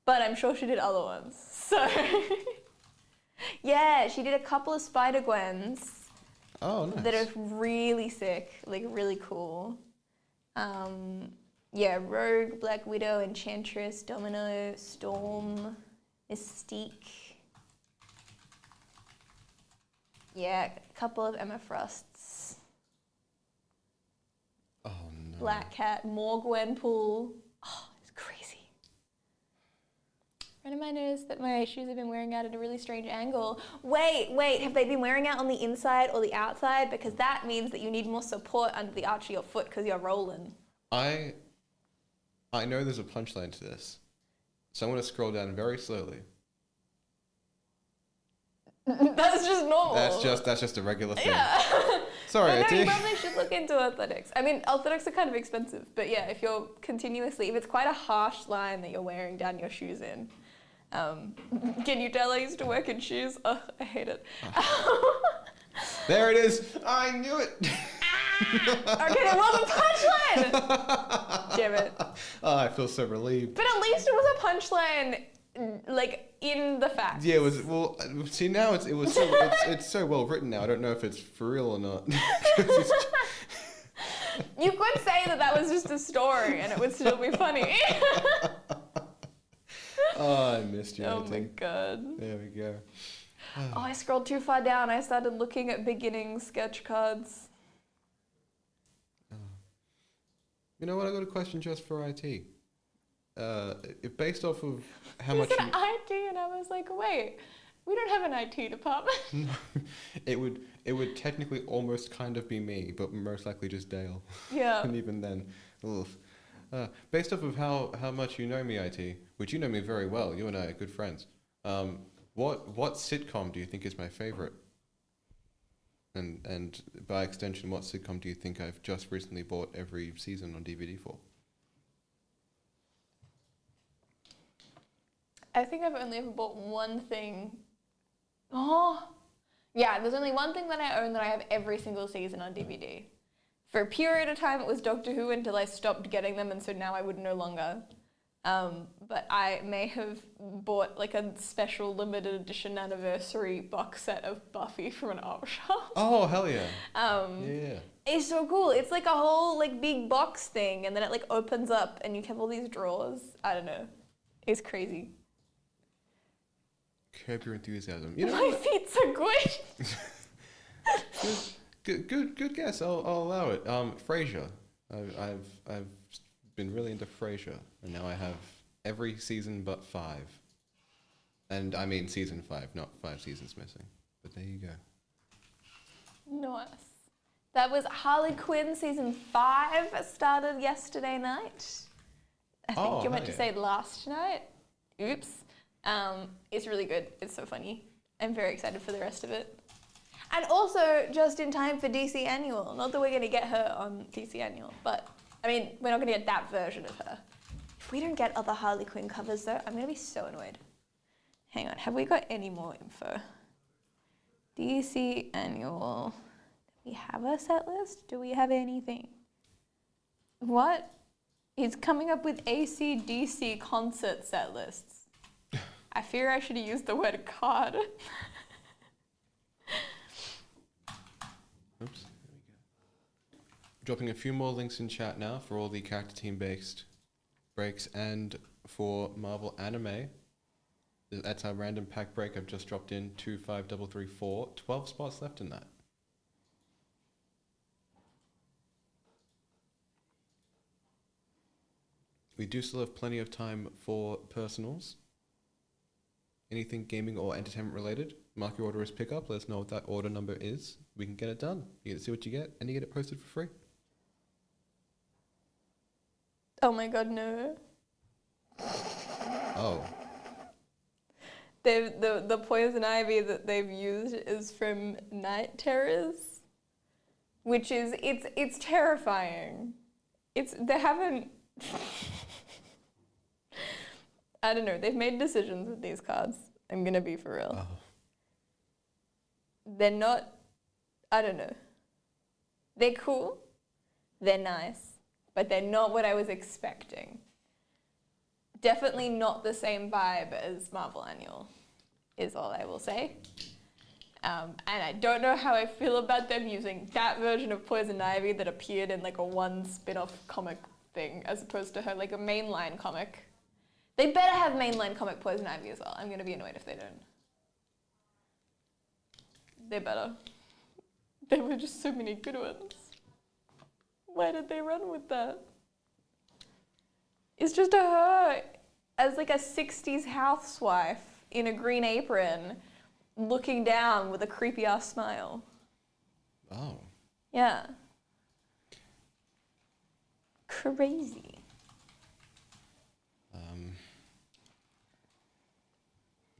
But I'm sure she did other ones, so. Yeah, she did a couple of Spider-Gwens Oh, nice. that are really sick, like really cool. Yeah, Rogue, Black Widow, Enchantress, Domino, Storm, Mystique. Yeah, a couple of Emma Frosts. Oh no. Black Cat, more Gwenpool. Oh, it's crazy. Friend of mine noticed that my shoes have been wearing out at a really strange angle. Wait, have they been wearing out on the inside or the outside? Because that means that you need more support under the arch of your foot because you're rolling. I know there's a punchline to this. So I'm going to scroll down very slowly. That's just normal. That's just a regular thing. Yeah. Sorry, I know, you Ati. probably should look into athletics. I mean, athletics are kind of expensive, but yeah, if you're continuously, if it's quite a harsh line that you're wearing down your shoes in, can you tell I used to work in shoes? Oh, I hate it. There it is. I knew it. Okay, there was a punchline! Damn it. Oh, I feel so relieved. But at least it was a punchline, like, in the facts. Yeah, it was. Well, see now it's so well written now. I don't know if it's for real or not. You could say that was just a story and it would still be funny. Oh, I missed you. Oh I my think. god. There we go. Oh, I scrolled too far down. I started looking at beginning sketch cards. You know what? I got a question just for IT. If based off of how You much said IT and I was like, wait, we don't have an IT department. it would technically almost kind of be me, but most likely just Dale. Yeah. And even then, oof. Based off of how much you know me, IT, which you know me very well, you and I are good friends. What sitcom do you think is my favorite? And by extension, what sitcom do you think I've just recently bought every season on DVD for? I think I've only ever bought one thing. Oh, yeah, there's only one thing that I own that I have every single season on DVD. For a period of time, it was Doctor Who until I stopped getting them, and so now I would no longer. But I may have bought like a special limited edition anniversary box set of Buffy from an art shop. Oh, hell yeah. Yeah. It's so cool. It's like a whole like big box thing, and then it like opens up, and you have all these drawers. I don't know. It's crazy. Curb Your Enthusiasm. You know, My feet so good. good guess. I'll allow it. Frasier. I've been really into Frasier, and now I have every season but 5. And I mean season 5, not 5 seasons missing. But there you go. Nice. That was Harley Quinn season 5. Started yesterday night. I think you meant to say last night. Oops. It's really good. It's so funny. I'm very excited for the rest of it. And also, just in time for DC Annual. Not that we're going to get her on DC Annual, but, I mean, we're not going to get that version of her. If we don't get other Harley Quinn covers, though, I'm going to be so annoyed. Hang on, have we got any more info? DC Annual. Do we have a set list? Do we have anything? What? He's coming up with AC/DC concert set lists. I fear I should have used the word card. Oops. There we go. Dropping a few more links in chat now for all the character team based breaks and for Marvel anime. That's our random pack break. I've just dropped in 25334. 12 spots left in that. We do still have plenty of time for personals. Anything gaming or entertainment related, mark your order as pickup. Let us know what that order number is. We can get it done. You get to see what you get, and you get it posted for free. Oh my god, no. Oh. The poison ivy that they've used is from Night Terrors, which is it's terrifying. They haven't. I don't know. They've made decisions with these cards. I'm gonna be for real. Oh. They're not. I don't know. They're cool. They're nice, but they're not what I was expecting. Definitely not the same vibe as Marvel Annual, is all I will say. And I don't know how I feel about them using that version of Poison Ivy that appeared in like a one spin-off comic thing as opposed to her like a mainline comic. They better have mainline comic Poison Ivy as well. I'm going to be annoyed if they don't. They better. There were just so many good ones. Why did they run with that? It's just her as like a 60s housewife in a green apron looking down with a creepy ass smile. Oh. Yeah. Crazy.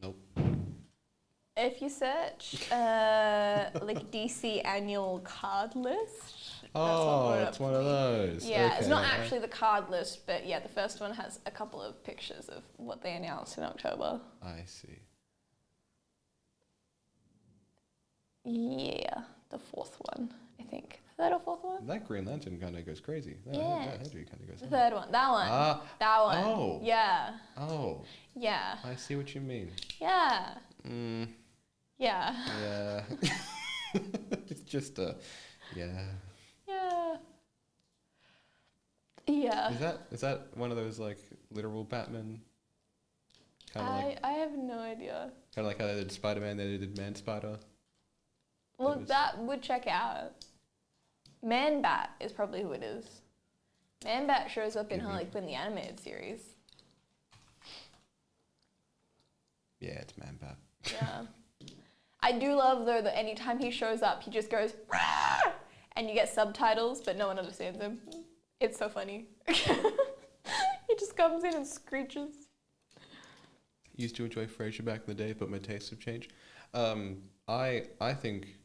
Nope. If you search like DC annual card list. Oh, it's one of those. Yeah, okay. It's not actually the card list, but yeah, the first one has a couple of pictures of what they announced in October. I see. Yeah, the fourth one, I think. Is that a fourth one? That Green Lantern kind of goes crazy. That Henry kind of goes. The third one. That one. That one. Oh. Yeah. Oh. Yeah. I see what you mean. Yeah. Yeah. Yeah. It's just a. Yeah. Yeah. Yeah. Is that one of those like literal Batman? Kind of like. I have no idea. Kind of like how they did Spider-Man, they did Man Spider. Look, that would check out. Man Bat is probably who it is. Man Bat shows up in Harley Quinn, the animated series. Yeah, it's Man Bat. Yeah. I do love, though, that anytime he shows up, he just goes, "Rah!" And you get subtitles, but no one understands him. It's so funny. He just comes in and screeches. Used to enjoy Frasier back in the day, but my tastes have changed. I think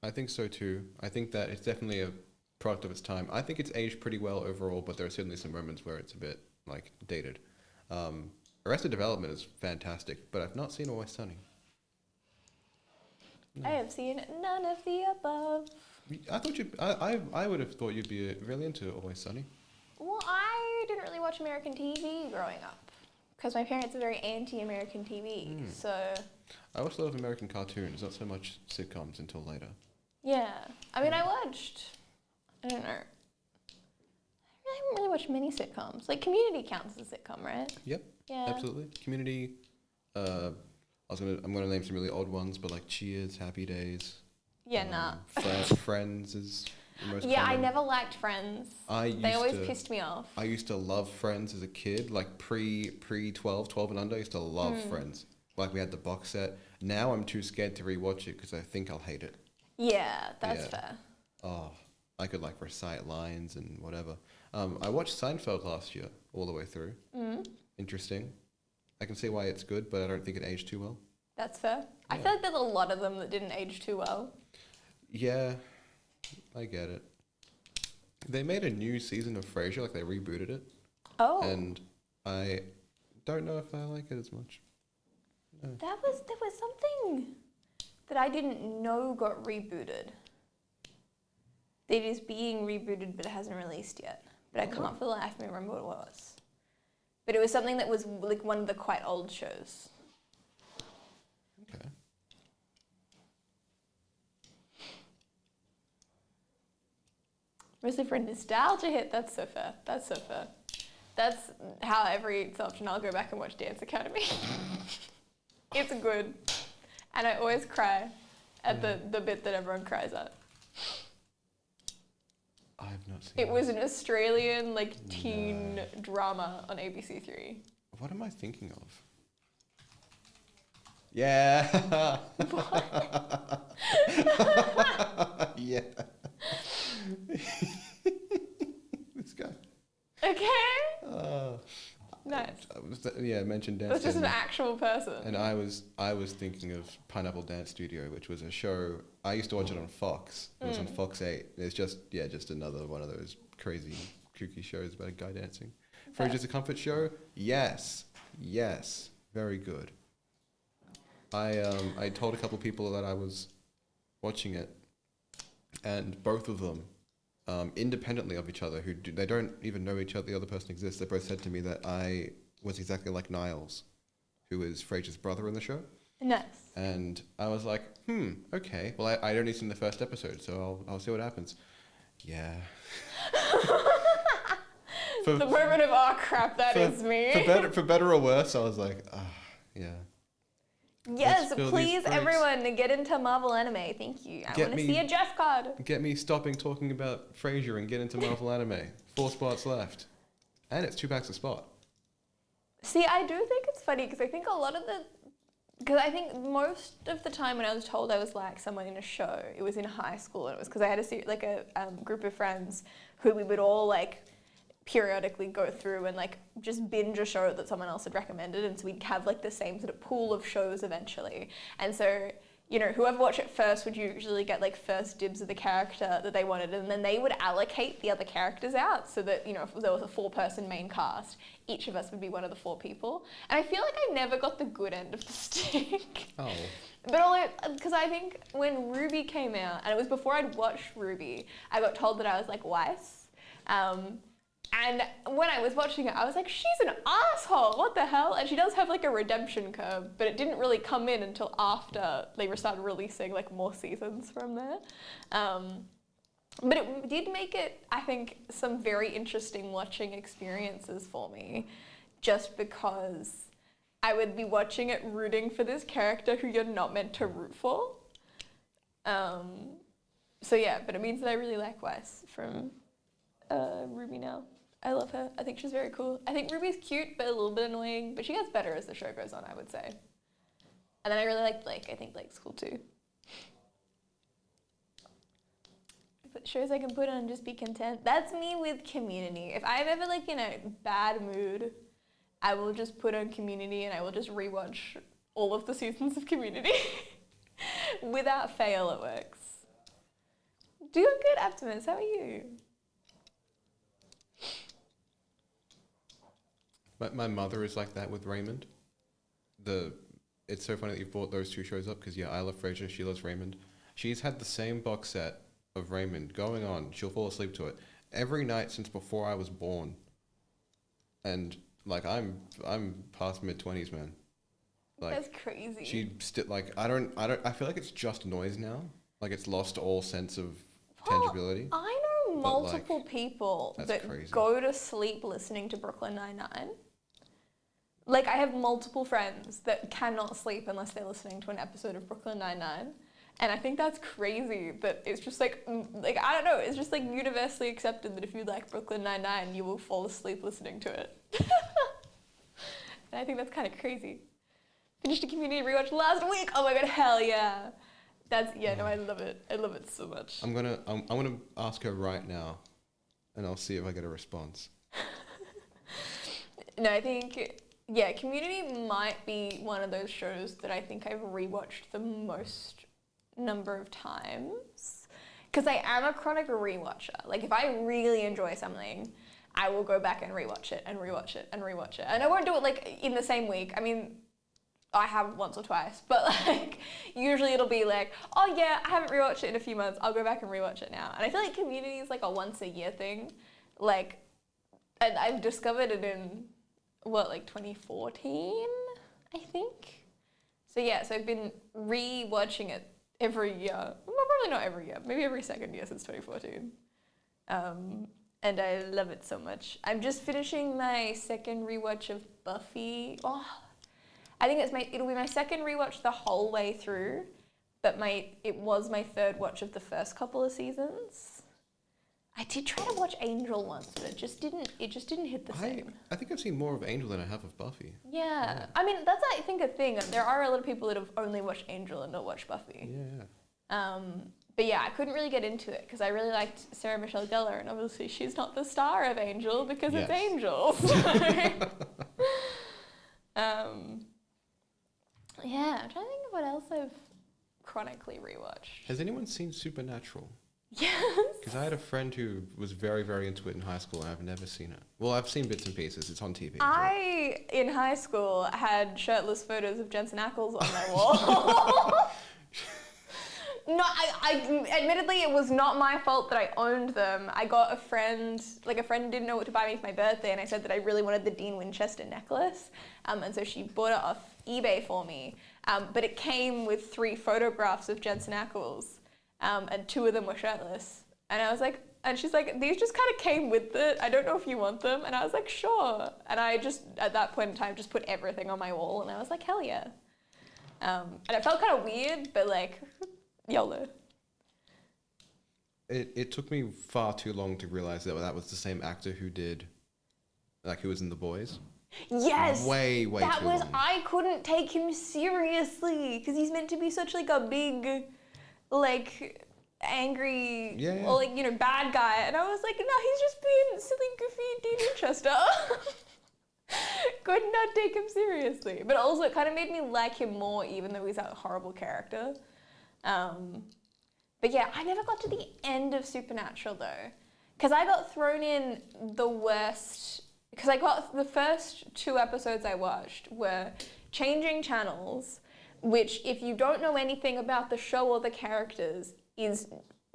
I think so too. I think that it's definitely a product of its time. I think it's aged pretty well overall, but there are certainly some moments where it's a bit like dated. Arrested Development is fantastic, but I've not seen Always Sunny. I have seen none of the above. I thought I would have thought you'd be really into Always Sunny. Well, I didn't really watch American TV growing up because my parents are very anti-American TV. So I watched a lot of American cartoons, not so much sitcoms until later. yeah, I mean, I don't know. I haven't really watched many sitcoms. Like Community counts as a sitcom, right? Yep. Yeah. Absolutely. Community. I'm gonna name some really odd ones, but like Cheers, Happy Days. Yeah, nah. Friends is the most Yeah, common. I never liked Friends. They always pissed me off. I used to love Friends as a kid, like pre 12 and under. I used to love Friends. Like we had the box set. Now I'm too scared to rewatch it because I think I'll hate it. Yeah, that's fair. Oh, I could like recite lines and whatever. I watched Seinfeld last year all the way through. Interesting. I can see why it's good, but I don't think it aged too well. That's fair. I feel like there's a lot of them that didn't age too well. Yeah, I get it. They made a new season of Frasier, like they rebooted it. Oh. And I don't know if I like it as much. No. There was something that I didn't know got rebooted. That is being rebooted but it hasn't released yet. But I can't for the life of me remember what it was. But it was something that was like one of the quite old shows. Okay. Mostly for a nostalgia hit. That's so fair. That's so fair. That's how every so often I'll go back and watch Dance Academy. It's good. And I always cry at the bit that everyone cries at. I have not seen It was an Australian like teen drama on ABC3. What am I thinking of? Yeah. Yeah. This guy. Okay. Nice. I mentioned Dance. That's just an Academy. actual person. And I was thinking of Pineapple Dance Studio, which was a show I used to watch it on Fox. It was on Fox 8. It's just another one of those crazy kooky shows about a guy dancing. Frasier's a comfort show? Yes, very good. I told a couple of people that I was watching it, and both of them, independently of each other, they don't even know each other, the other person exists. They both said to me that I was exactly like Niles, who is Frasier's brother in the show. Nice. And I was like, okay. Well, I'd only seen the first episode, so I'll see what happens. Yeah. The moment of, oh crap, that is me. For better or worse, I was like, yeah. Yes, Let's fill please, these breaks. everyone, get into Marvel anime. Thank you. I want to see a Jeff card. Get me stopping talking about Frasier and get into Marvel anime. 4 spots left. And it's 2 packs a spot. See, I do think it's funny because I think I think most of the time when I was told I was like someone in a show, it was in high school, and it was because I had a group of friends who we would all like periodically go through and like just binge a show that someone else had recommended, and so we'd have like the same sort of pool of shows eventually. And so, you know, whoever watched it first would usually get like first dibs of the character that they wanted, and then they would allocate the other characters out so that, you know, if there was a 4-person main cast, each of us would be one of the 4 people. And I feel like I never got the good end of the stick. Oh. But because I think when Ruby came out, and it was before I'd watched Ruby, I got told that I was like Weiss. And when I was watching it, I was like, she's an asshole, what the hell? And she does have like a redemption curve, but it didn't really come in until after they started releasing like more seasons from there. But it did make it, I think, some very interesting watching experiences for me, just because I would be watching it rooting for this character who you're not meant to root for. So yeah, but it means that I really like Weiss from Ruby now. I love her. I think she's very cool. I think Ruby's cute, but a little bit annoying, but she gets better as the show goes on, I would say. And then I really like Blake. I think Blake's cool too. But shows I can put on and just be content. That's me with Community. If I'm ever like in a bad mood, I will just put on Community and I will just rewatch all of the seasons of Community. Without fail, it works. Doing good, Optimus. How are you? My mother is like that with Raymond. It's so funny that you've brought those two shows up because, yeah, I love Frasier, she loves Raymond. She's had the same box set of Raymond going on. She'll fall asleep to it every night since before I was born. And like I'm past mid-20s, man. Like That's crazy. she still like I feel like it's just noise now. Like it's lost all sense of tangibility. I know But, multiple people that's that crazy. go to sleep listening to Brooklyn Nine-Nine. Like, I have multiple friends that cannot sleep unless they're listening to an episode of Brooklyn Nine-Nine. And I think that's crazy that it's just like, I don't know, it's just like universally accepted that if you like Brooklyn Nine-Nine, you will fall asleep listening to it. And I think that's kind of crazy. Finished a Community rewatch last week. Oh my god, hell yeah. No, I love it. I love it so much. I'm gonna ask her right now, and I'll see if I get a response. No, I think, yeah, Community might be one of those shows that I think I've rewatched the most number of times. Because I am a chronic rewatcher. Like, if I really enjoy something, I will go back and rewatch it and rewatch it and rewatch it. And I won't do it, like, in the same week. I mean, I have once or twice, but like usually it'll be like, oh yeah, I haven't rewatched it in a few months, I'll go back and rewatch it now. And I feel like Community is like a once a year thing. Like, and I've discovered it in, like 2014, I think? So yeah, so I've been re-watching it every year. Well, probably not every year, maybe every second year since 2014. And I love it so much. I'm just finishing my second rewatch of Buffy. Oh, I think it'll be my second rewatch the whole way through, but it was my third watch of the first couple of seasons. I did try to watch Angel once, but it just didn't hit the same. I think I've seen more of Angel than I have of Buffy. Yeah. I mean, that's, I think, a thing. There are a lot of people that have only watched Angel and not watched Buffy. Yeah. But yeah, I couldn't really get into it because I really liked Sarah Michelle Gellar, and obviously she's not the star of Angel because it's Angel. So, yeah, I'm trying to think of what else I've chronically rewatched. Has anyone seen Supernatural? Yes. Because I had a friend who was very, very into it in high school, and I've never seen it. Well, I've seen bits and pieces. It's on TV. In high school, had shirtless photos of Jensen Ackles on my wall. No, I admittedly, it was not my fault that I owned them. I got a friend didn't know what to buy me for my birthday, and I said that I really wanted the Dean Winchester necklace. And so she bought it off eBay for me. But it came with 3 photographs of Jensen Ackles, and 2 of them were shirtless. And I was like, and she's like, these just kind of came with it. I don't know if you want them. And I was like, sure. And I just, at that point in time, just put everything on my wall, and I was like, hell yeah. And it felt kind of weird, but like, YOLO. It took me far too long to realize that was the same actor who was in The Boys. Yes! Way too long. I couldn't take him seriously, because he's meant to be such like a big, like, angry, or like, bad guy. And I was like, no, he's just being silly, goofy Dean Winchester. Could not take him seriously. But also it kind of made me like him more, even though he's a horrible character. But yeah, I never got to the end of Supernatural though, because I got thrown in the worst, because I got the first 2 episodes I watched were changing channels, which if you don't know anything about the show or the characters is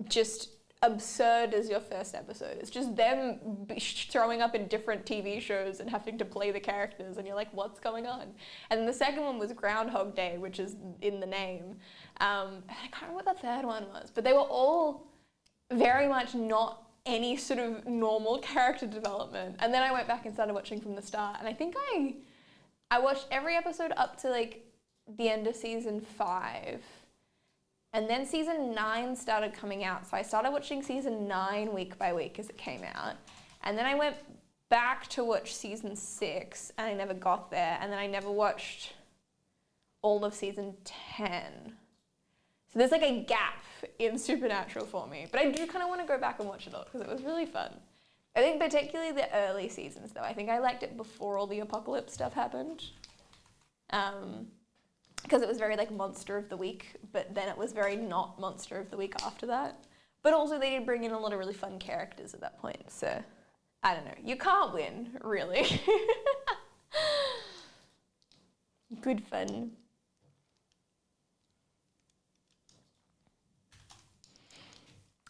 just absurd as your first episode. It's just them throwing up in different TV shows and having to play the characters, and you're like, what's going on? And then the second one was Groundhog Day, which is in the name. I can't remember what the third one was, but they were all very much not any sort of normal character development. And then I went back and started watching from the start, and I think I watched every episode up to like the end of season 5. And then season 9 started coming out, so I started watching season 9 week by week as it came out. And then I went back to watch season 6, and I never got there. And then I never watched all of season 10. So there's like a gap in Supernatural for me. But I do kind of want to go back and watch it all, because it was really fun. I think particularly the early seasons, though. I think I liked it before all the apocalypse stuff happened. Because it was very like monster of the week, but then it was very not monster of the week after that. But also they did bring in a lot of really fun characters at that point, so I don't know. You can't win, really. Good fun.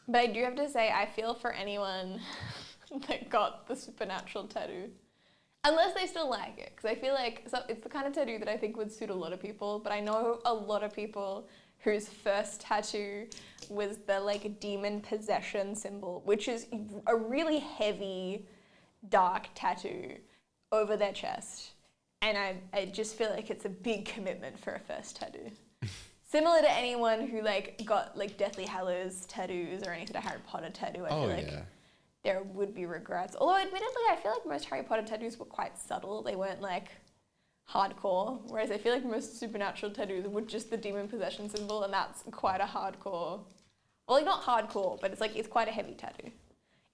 But I do have to say, I feel for anyone that got the supernatural tattoo. Unless they still like it, because I feel like it's the kind of tattoo that I think would suit a lot of people, but I know a lot of people whose first tattoo was the like demon possession symbol, which is a really heavy, dark tattoo over their chest. And I just feel like it's a big commitment for a first tattoo. Similar to anyone who like got like Deathly Hallows tattoos or any sort of Harry Potter tattoo, I feel like there would be regrets. Although admittedly, I feel like most Harry Potter tattoos were quite subtle. They weren't like hardcore. Whereas I feel like most supernatural tattoos were just the demon possession symbol, and that's quite a hardcore. Well, like not hardcore, but it's quite a heavy tattoo.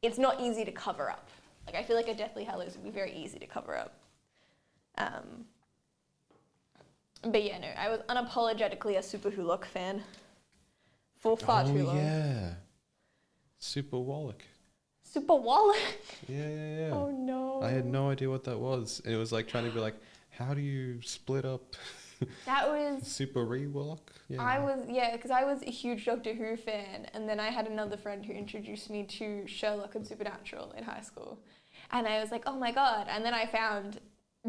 It's not easy to cover up. Like I feel like a Deathly Hallows would be very easy to cover up. But yeah, no, I was unapologetically a Super Hulk fan for far too long. Oh yeah, Super Wallach. Super Wallach? Yeah. Oh no. I had no idea what that was. And it was like trying to be like, how do you split up that was Super Wallach? Yeah. Because I was a huge Doctor Who fan, and then I had another friend who introduced me to Sherlock and Supernatural in high school. And I was like, oh my god. And then I found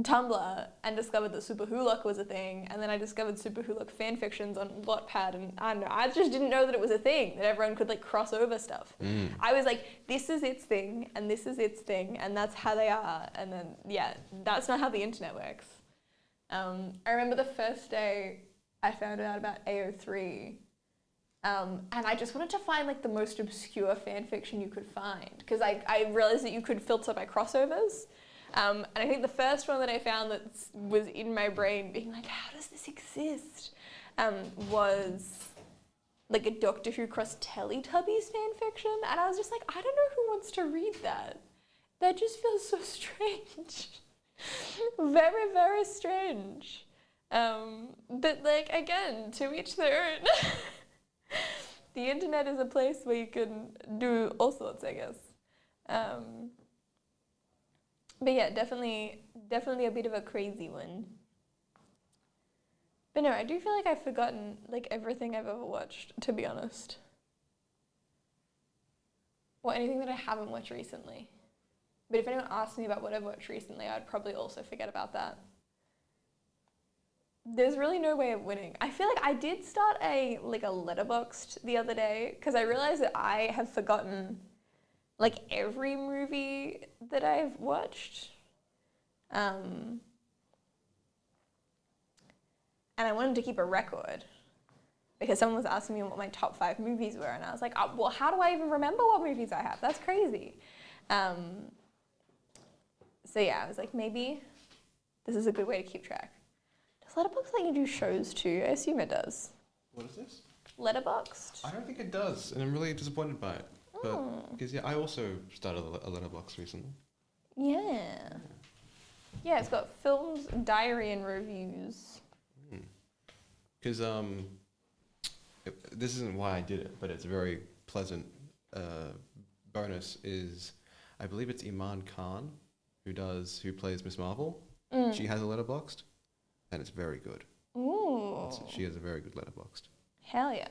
Tumblr and discovered that Super Hulk was a thing, and then I discovered Super Hulk fan fictions on Wattpad, and I don't know, I just didn't know that it was a thing, that everyone could like cross over stuff. I was like, this is its thing, and this is its thing, and that's how they are, and then yeah, that's not how the internet works. I remember the first day I found out about AO3, and I just wanted to find like the most obscure fan fiction you could find, because I realized that you could filter by crossovers. And I think the first one that I found that was in my brain being like, how does this exist? Was like a Doctor Who cross Teletubbies fan fiction. And I was just like, I don't know who wants to read that. That just feels so strange. Very, very strange. But like, again, to each their own. The internet is a place where you can do all sorts, I guess. But yeah, definitely a bit of a crazy one. But no, I do feel like I've forgotten like everything I've ever watched, to be honest. Or anything that I haven't watched recently. But if anyone asks me about what I've watched recently, I'd probably also forget about that. There's really no way of winning. I feel like I did start a Letterboxd the other day, because I realized that I have forgotten like every movie that I've watched. And I wanted to keep a record because someone was asking me what my top 5 movies were, and I was like, oh, well, how do I even remember what movies I have? That's crazy. So yeah, I was like, maybe this is a good way to keep track. Does Letterboxd let you do shows too? I assume it does. What is this? Letterboxd? I don't think it does, and I'm really disappointed by it. But because I also started a Letterboxd recently. Yeah, it's got films, diary, and reviews. Because this isn't why I did it, but it's a very pleasant bonus. Is I believe it's Iman Khan who plays Miss Marvel. She has a Letterboxd, and it's very good. Ooh. She has a very good Letterboxd. Hell yeah.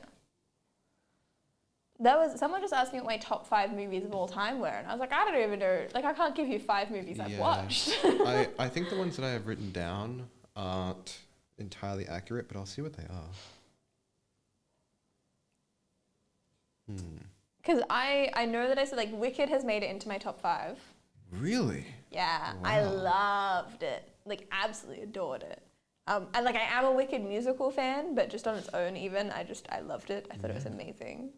Someone just asked me what my top 5 movies of all time were, and I was like, I don't even know. Like, I can't give you 5 movies I've watched. I think the ones that I have written down aren't entirely accurate, but I'll see what they are. Because I know that I said, like, Wicked has made it into my top 5. Really? Yeah, Wow. I loved it. Like, absolutely adored it. And, like, I am a Wicked musical fan, but just on its own even, I loved it. I thought it was amazing.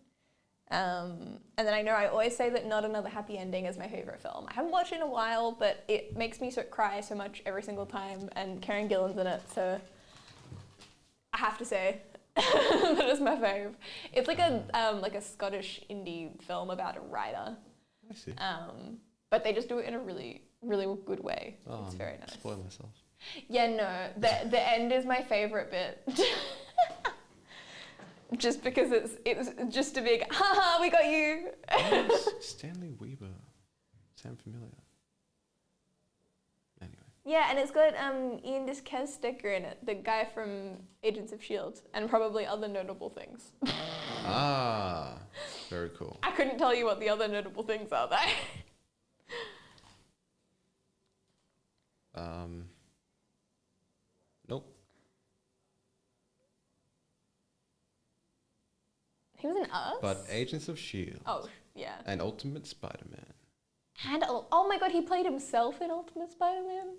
And then I know I always say that Not Another Happy Ending is my favorite film. I haven't watched it in a while, but it makes me cry so much every single time, and Karen Gillan's in it, so I have to say that is my fave. It's like a Scottish indie film about a writer. I see. But they just do it in a really, really good way. Oh, it's very nice. Spoil myself. Yeah, no, the end is my favorite bit. just because it was just a big, haha, we got you. Stanley Weaver. Sound familiar? Anyway. Yeah, and it's got Ian Dickstetter in it, the guy from Agents of S.H.I.E.L.D., and probably other notable things. Ah, very cool. I couldn't tell you what the other notable things are, though. Nope. He was in Us? But Agents of S.H.I.E.L.D. Oh, yeah. And Ultimate Spider-Man. And, oh my god, he played himself in Ultimate Spider-Man?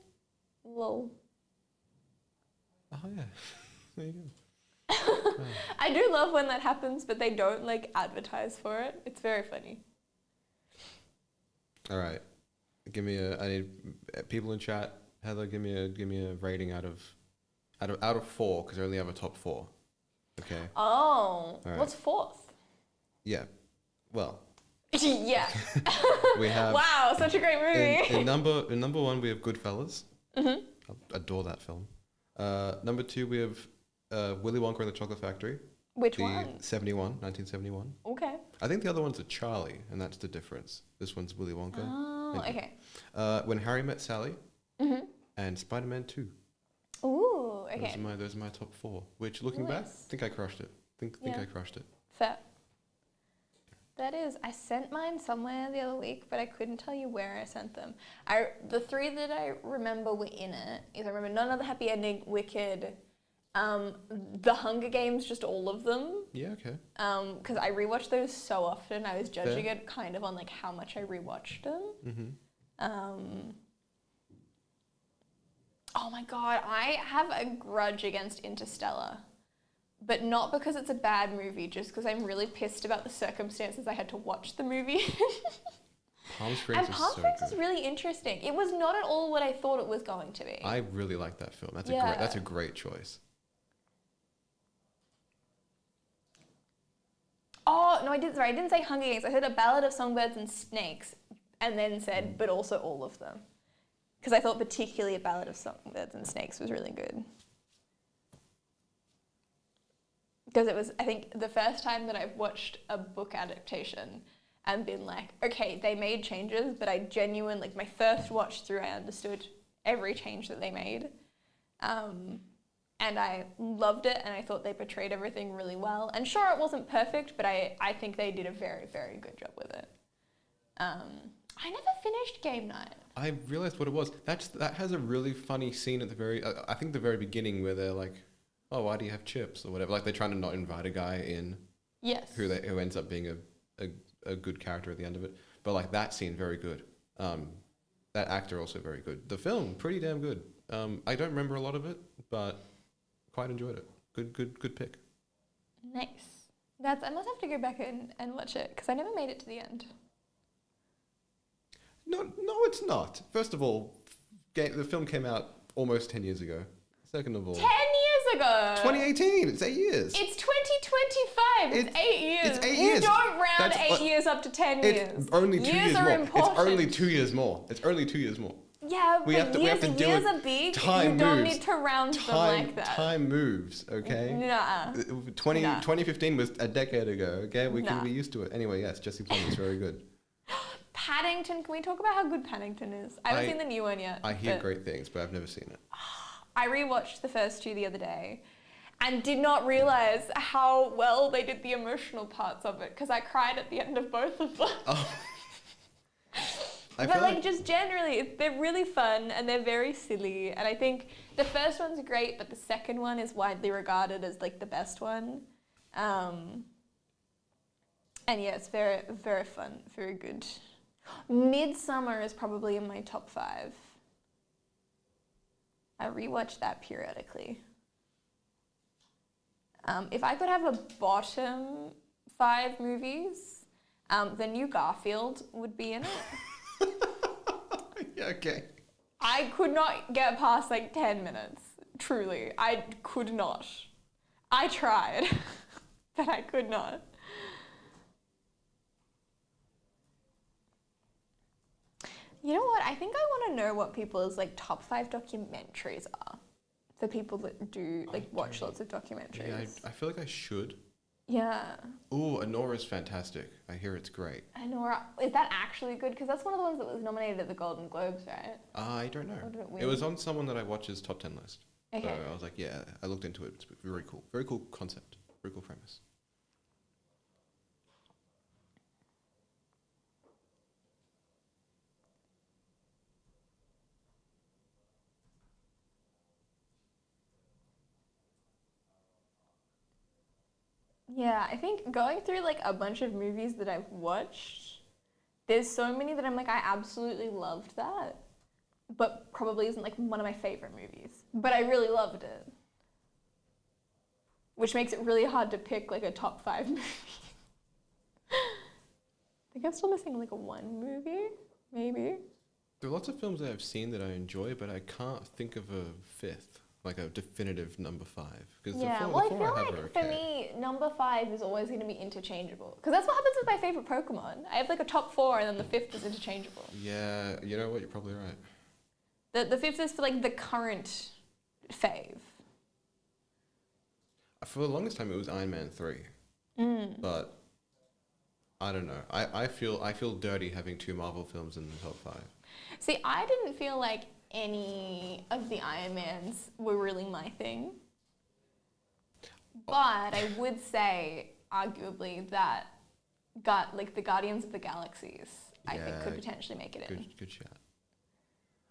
Lol. Oh, yeah. There you go. I do love when that happens, but they don't, like, advertise for it. It's very funny. All right. I need people in chat. Heather, give me a rating out of 4, because I only have a top 4. Okay. Oh, right. What's fourth? Yeah. Well. Yeah. We have. Wow, such a great movie. In number 1, we have Goodfellas. Mm-hmm. I adore that film. Number 2, we have Willy Wonka and the Chocolate Factory. Which one? 1971. Okay. I think the other one's a Charlie, and that's the difference. This one's Willy Wonka. Oh, okay. When Harry Met Sally. Mm-hmm. And Spider-Man 2. Ooh, okay. Those are my top 4. Which, looking back, I think I crushed it. Think I crushed it. Fair. That is, I sent mine somewhere the other week, but I couldn't tell you where I sent them. The 3 that I remember were in it is I remember None Other Happy Ending, Wicked, The Hunger Games, just all of them. Yeah, okay. Because I rewatched those so often, I was judging it kind of on like how much I rewatched them. Mm-hmm. Oh my god, I have a grudge against Interstellar. But not because it's a bad movie, just because I'm really pissed about the circumstances I had to watch the movie. Palm Springs is really interesting. It was not at all what I thought it was going to be. I really like that film. That's a great choice. Oh, no, I didn't say Hunger Games. I said A Ballad of Songbirds and Snakes, and then said, but also all of them. Because I thought particularly A Ballad of Songbirds and Snakes was really good. Because it was, I think, the first time that I've watched a book adaptation and been like, okay, they made changes, but I genuinely, like my first watch through, I understood every change that they made. And I loved it, and I thought they portrayed everything really well. And sure, it wasn't perfect, but I think they did a very, very good job with it. I never finished Game Night. I realized what it was. That has a really funny scene at the very, I think the very beginning, where they're like, oh, why do you have chips or whatever? Like they're trying to not invite a guy in. Yes. Who ends up being a good character at the end of it. But like that scene, very good. That actor also very good. The film, pretty damn good. I don't remember a lot of it, but quite enjoyed it. Good pick. Nice. I must have to go back and watch it because I never made it to the end. No, it's not. First of all, the film came out almost 10 years ago. Second of all, 10 years ago. 2018. It's 8 years. It's 2025. It's 8 years. It's 8 years. You don't round 8 years up to 10 years. It's only 2 years more. Important. It's only 2 years more. It's only 2 years more. Yeah, we have to years are big. Time you don't moves. need to round them like that. Time moves, okay? Nah. 2015 was a decade ago, okay? We can be used to it. Anyway, yes, Jesse Plemons, very good. Paddington, can we talk about how good Paddington is? I haven't seen the new one yet. I hear great things, but I've never seen it. I rewatched the first 2 the other day and did not realize how well they did the emotional parts of it because I cried at the end of both of them. Oh. But like just generally, they're really fun and they're very silly. And I think the first one's great, but the second one is widely regarded as like the best one. And yeah, it's very, very fun, very good. Midsummer is probably in my top 5. I rewatch that periodically. If I could have a bottom 5 movies, the new Garfield would be in it. Yeah, okay. I could not get past like 10 minutes. Truly, I could not. I tried, but I could not. You know what? I think I want to know what people's like top 5 documentaries are. For people that do like watch lots of documentaries. Yeah, I feel like I should. Yeah. Ooh, Anora's fantastic. I hear it's great. Anora, is that actually good? Because that's one of the ones that was nominated at the Golden Globes, right? I don't know. Or did it win? It was on someone that I watch's top 10 list. Okay. So I was like, yeah, I looked into it. It's very cool. Very cool concept. Very cool premise. Yeah, I think going through like a bunch of movies that I've watched, there's so many that I'm like, I absolutely loved that, but probably isn't like one of my favorite movies. But I really loved it, which makes it really hard to pick like a top 5 movie. I think I'm still missing like a one movie, maybe. There are lots of films that I've seen that I enjoy, but I can't think of a fifth, like a definitive number 5. Because Yeah, the well, I four feel I have like are for okay. me, number 5 is always going to be interchangeable. Because that's what happens with my favorite Pokemon. I have like a top 4 and then the 5th is interchangeable. Yeah, you know what? You're probably right. The 5th is for like the current fave. For the longest time, it was Iron Man 3. But I don't know. I feel dirty having 2 Marvel films in the top 5. See, I didn't feel like any of the Iron Mans were really my thing. But I would say, arguably, that like the Guardians of the Galaxies, I think Yeah, could potentially make it in. Good chat.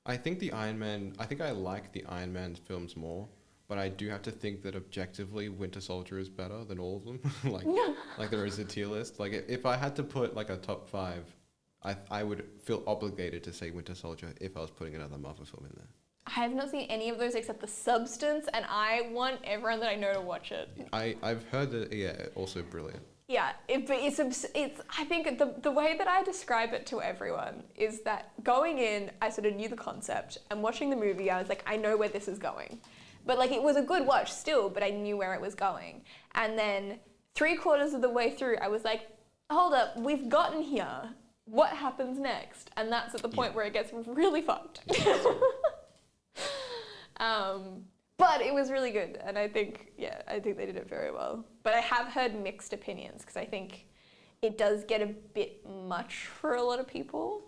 I think I like the Iron Man films more, but I do have to think that objectively Winter Soldier is better than all of them. like there is a tier list. Like if I had to put like a top 5, I would feel obligated to say Winter Soldier if I was putting another Marvel film in there. I have not seen any of those except The Substance, and I want everyone that I know to watch it. I've heard that, yeah, also brilliant. Yeah, but it's. I think the way that I describe it to everyone is that going in, I sort of knew the concept, and watching the movie, I was like, I know where this is going. But like, it was a good watch still, but I knew where it was going. And then 3/4 of the way through, I was like, hold up, we've gotten here. What happens next? And that's at the point where it gets really fucked. But it was really good, and I think they did it very well. But I have heard mixed opinions, because I think it does get a bit much for a lot of people.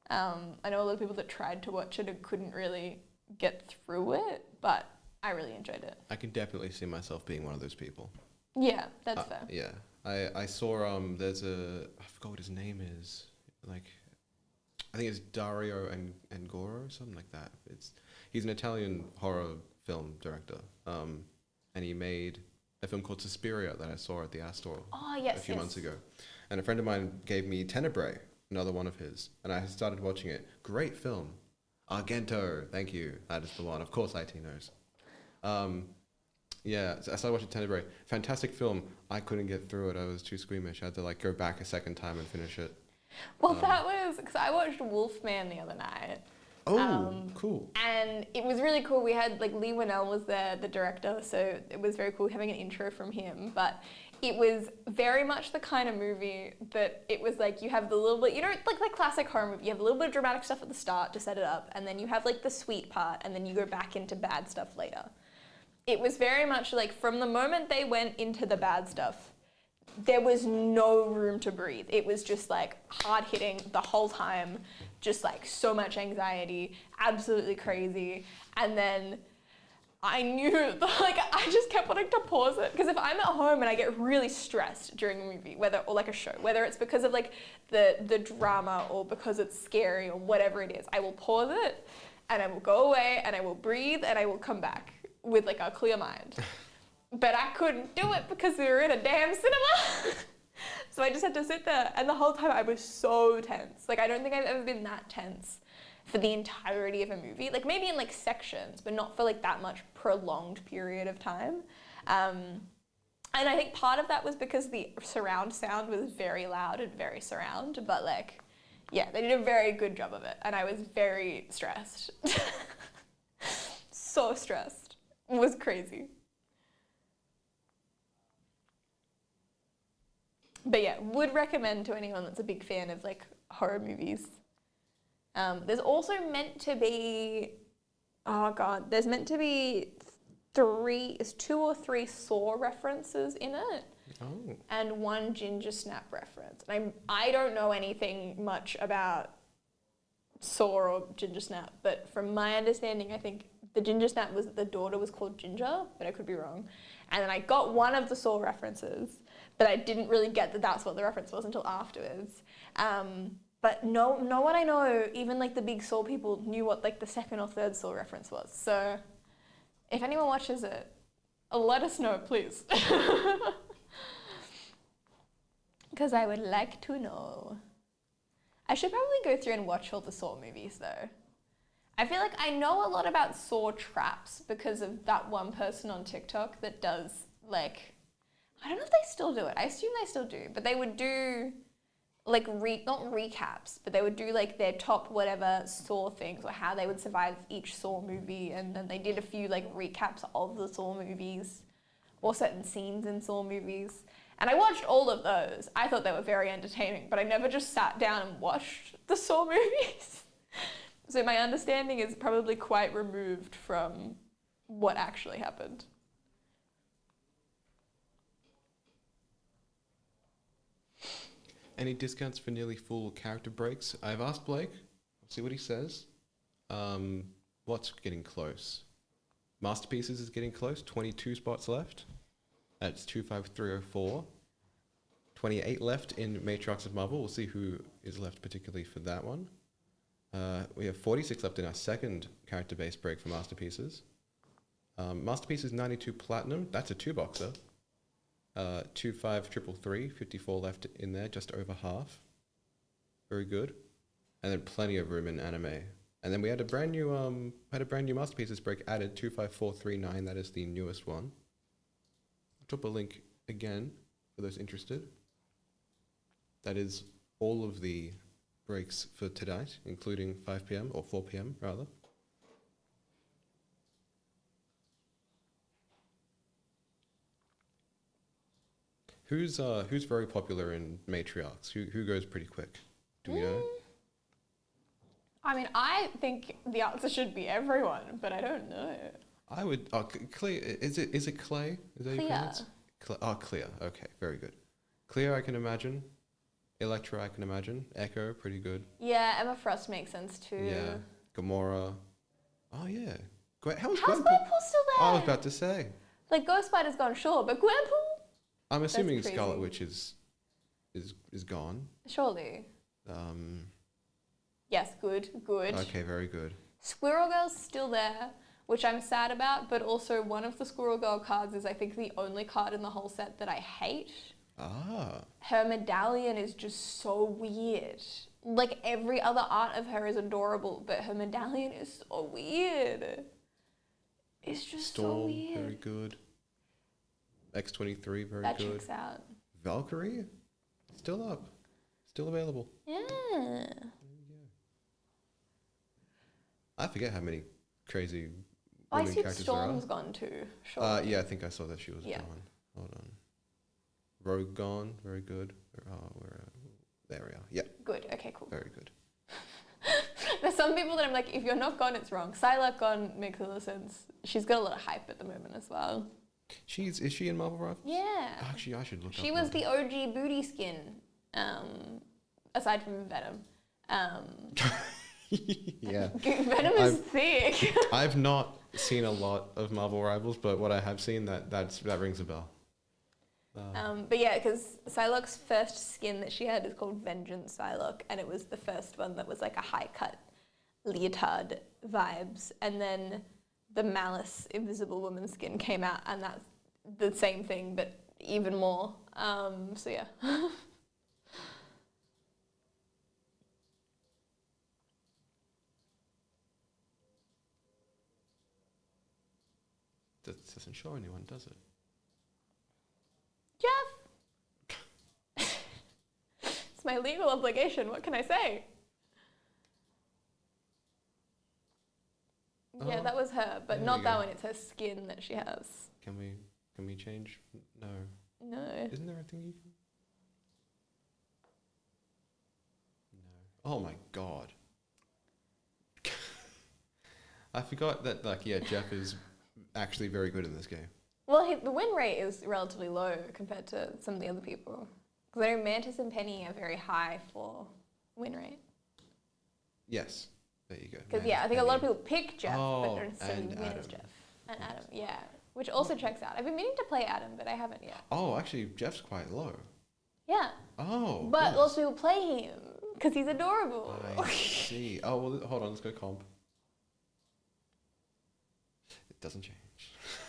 I know a lot of people that tried to watch it and couldn't really get through it, but I really enjoyed it. I can definitely see myself being one of those people. Yeah, that's fair. Yeah. I saw there's I forgot what his name is. Like I think it's Dario Angora or something like that. He's an Italian horror film director. And he made a film called Suspiria that I saw at the Astor a few months ago. And a friend of mine gave me Tenebrae, another one of his, and I started watching it. Great film. Argento, thank you. That is the one. Of course IT knows. Yeah, so I started watching Tenebrae. Fantastic film. I couldn't get through it. I was too squeamish. I had to like go back a second time and finish it. Well, that was because I watched Wolfman the other night. Oh, cool. And it was really cool. We had like Lee Winnell was there, the director, so it was very cool having an intro from him. But it was very much the kind of movie that it was like you have the little bit, like classic horror movie, you have a little bit of dramatic stuff at the start to set it up, and then you have like the sweet part, and then you go back into bad stuff later. It was very much like from the moment they went into the bad stuff, there was no room to breathe. It was just like hard hitting the whole time, just like so much anxiety, absolutely crazy. And then I knew, like, I just kept wanting to pause it. Because if I'm at home and I get really stressed during a movie, or like a show, whether it's because of like the drama or because it's scary or whatever it is, I will pause it and I will go away and I will breathe and I will come back with like a clear mind. But I couldn't do it because we were in a damn cinema. So I just had to sit there, and the whole time I was so tense. Like, I don't think I've ever been that tense for the entirety of a movie. Like, maybe in like sections, but not for like that much prolonged period of time. And I think part of that was because the surround sound was very loud and very surround, but like, yeah, they did a very good job of it, and I was very stressed. So stressed. It was crazy. But yeah, would recommend to anyone that's a big fan of like horror movies. There's also meant to be, there's meant to be two or three Saw references in it. Oh. And one Ginger Snap reference. And I don't know anything much about Saw or Ginger Snap, but from my understanding, I think the Ginger Snap was the daughter was called Ginger, but I could be wrong. And then I got one of the Saw references, but I didn't really get that that's what the reference was until afterwards. But no one I know, even like the big Saw people, knew what like the second or third Saw reference was. So if anyone watches it, let us know, please. Because I would like to know. I should probably go through and watch all the Saw movies though. I feel like I know a lot about Saw traps because of that one person on TikTok that does like, I don't know if they still do it. I assume they still do, but they would do like not recaps, but they would do like their top whatever Saw things or how they would survive each Saw movie, and then they did a few like recaps of the Saw movies or certain scenes in Saw movies. And I watched all of those. I thought they were very entertaining, but I never just sat down and watched the Saw movies. So my understanding is probably quite removed from what actually happened. Any discounts for nearly full character breaks? I've asked Blake. We'll see what he says. What's getting close? Masterpieces is getting close. 22 spots left. That's 25304. 28 left in Matrix of Marvel. We'll see who is left particularly for that one. We have 46 left in our second character-based break for Masterpieces. Masterpieces 92 Platinum. That's a two-boxer. 25333. 54 left in there, just over half. Very good. And then plenty of room in anime. And then we had a brand new Masterpieces break added, 25439. That is the newest one. Drop a link again for those interested. That is all of the breaks for tonight, including 5 p.m. or 4 p.m. rather. Who's very popular in Matriarchs? Who goes pretty quick? Do we know? I mean, I think the answer should be everyone, but I don't know. I would. Clear. Is it Clay? Is that Clear. your pronounce? Clear. Okay, very good. Clear, I can imagine. Electra, I can imagine. Echo, pretty good. Yeah, Emma Frost makes sense too. Yeah. Gamora. Oh yeah. How's Gwenpool still there? I was about to say. Like Ghost Spider's gone, sure, but Gwenpool? I'm assuming crazy. Scarlet Witch is gone. Surely. Yes, good. Okay, very good. Squirrel Girl's still there, which I'm sad about, but also one of the Squirrel Girl cards is I think the only card in the whole set that I hate. Ah. Her medallion is just so weird. Like every other art of her is adorable, but her medallion is so weird. It's just Storm, so weird. very good. X-23, very good. That checks out. Valkyrie, still up, still available. Yeah. I forget how many crazy I women see characters there are. Storm's gone too. Sure. Yeah, I think I saw that she was Yeah. gone. Hold on. Rogue gone, very good. There we are. Yeah, Good. Okay, cool. very good. There's some people that I'm like, if you're not gone, it's wrong. Psylocke gone makes a lot of sense. She's got a lot of hype at the moment as well. Is she in Marvel Rivals? Yeah. Actually, I should look up. She was the OG booty skin, aside from Venom. Yeah. Venom is thick. I've not seen a lot of Marvel Rivals, but what I have seen, that rings a bell. But yeah, because Psylocke's first skin that she had is called Vengeance Psylocke, and it was the first one that was like a high-cut leotard vibes. And then the Malice Invisible Woman skin came out, and that's the same thing, but even more. So yeah. That doesn't show anyone, does it? Jeff! It's my legal obligation. What can I say? Yeah, that was her, but There not we that go. one. It's her skin that she has. Can we change? No. No. Isn't there a thing you can? No. Oh my god. I forgot that, Jeff is actually very good in this game. Well, the win rate is relatively low compared to some of the other people. Because I know Mantis and Penny are very high for win rate. Yes, there you go. Because I think a lot of people pick Jeff, but Oh, don't necessarily and win as Adam. Jeff. And Adam, yeah. Which also checks out. I've been meaning to play Adam, but I haven't yet. Oh, actually, Jeff's quite low. Yeah. Oh, But goodness. lots of people play him because he's adorable. I see. Oh, well, hold on, let's go comp. It doesn't change.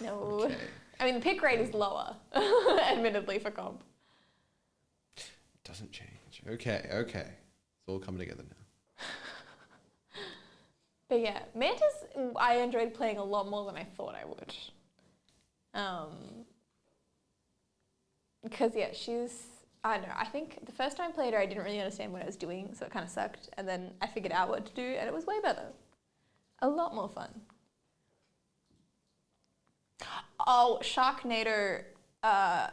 No. Okay. I mean, the pick rate is lower, admittedly, for comp. Doesn't change. Okay. It's all coming together now. But yeah, Mantis, I enjoyed playing a lot more than I thought I would. Because I don't know, I think the first time I played her, I didn't really understand what I was doing, so it kind of sucked. And then I figured out what to do, and it was way better. A lot more fun. Oh, Sharknado, I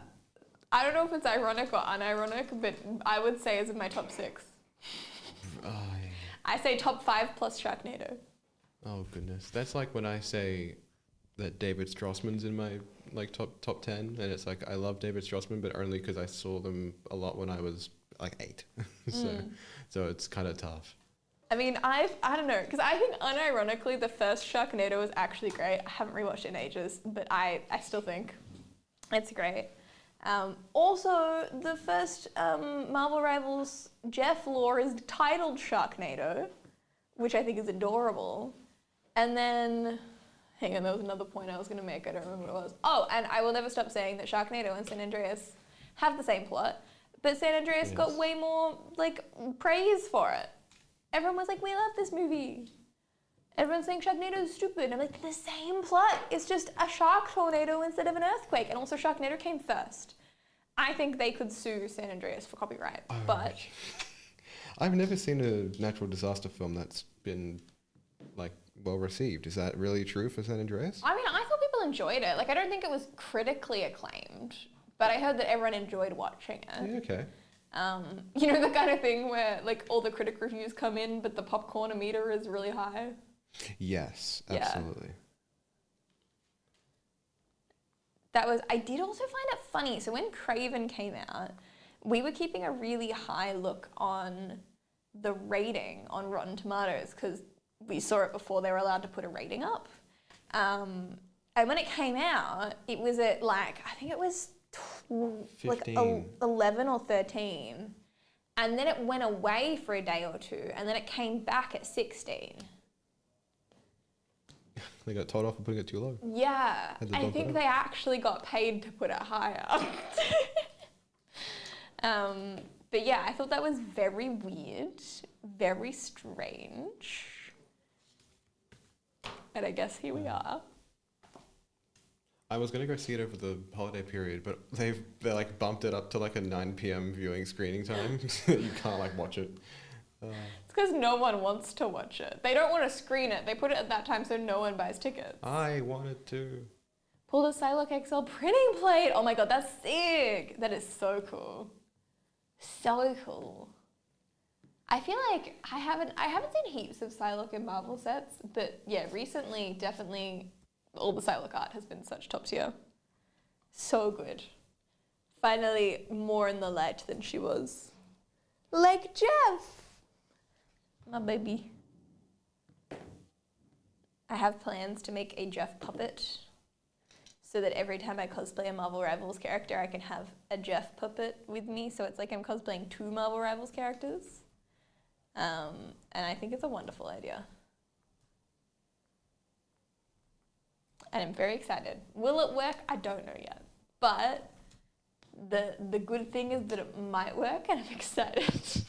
don't know if it's ironic or unironic, but I would say is in my top 6. I say top 5 plus Sharknado. Oh goodness, that's like when I say that David Strassman's in my like top 10, and it's like I love David Strassman, but only because I saw them a lot when I was like 8. So it's kind of tough. I mean, I don't know, because I think unironically the first Sharknado was actually great. I haven't rewatched it in ages, but I still think it's great. Also, the first Marvel Rivals Jeff lore is titled Sharknado, which I think is adorable. And then, hang on, there was another point I was going to make. I don't remember what it was. Oh, and I will never stop saying that Sharknado and San Andreas have the same plot, but San Andreas got way more like praise for it. Everyone was like, we love this movie. Everyone's saying Sharknado is stupid. I'm like, the same plot. It's just a shark tornado instead of an earthquake. And also Sharknado came first. I think they could sue San Andreas for copyright, but... I've never seen a natural disaster film that's been like well received. Is that really true for San Andreas? I mean, I thought people enjoyed it. Like, I don't think it was critically acclaimed, but I heard that everyone enjoyed watching it. Yeah, okay. You know, the kind of thing where like all the critic reviews come in, but the popcorn meter is really high. Yes, Yeah. absolutely. I did also find it funny. So when Craven came out, we were keeping a really high look on the rating on Rotten Tomatoes because we saw it before they were allowed to put a rating up. And when it came out, it was at like, I think it was like 11 or 13. And then it went away for a day or two, and then it came back at 16. They got told off for putting it too low. Yeah, Had to I bump it think up. they actually got paid to put it higher. But yeah, I thought that was very weird, very strange. And I guess here we are. I was gonna go see it over the holiday period, but they like bumped it up to like a 9 p.m. viewing screening time, so you can't like watch it. It's because no one wants to watch it. They don't want to screen it. They put it at that time so no one buys tickets. I wanted to. Pull the Psylocke XL printing plate. Oh my god, that's sick. That is so cool. So cool. I feel like I haven't seen heaps of Psylocke in Marvel sets, but yeah, recently definitely all the Psylocke art has been such top tier. So good. Finally more in the light than she was. Like Jeff. My baby. I have plans to make a Jeff puppet so that every time I cosplay a Marvel Rivals character, I can have a Jeff puppet with me. So it's like I'm cosplaying 2 Marvel Rivals characters. And I think it's a wonderful idea. And I'm very excited. Will it work? I don't know yet. But the good thing is that it might work, and I'm excited.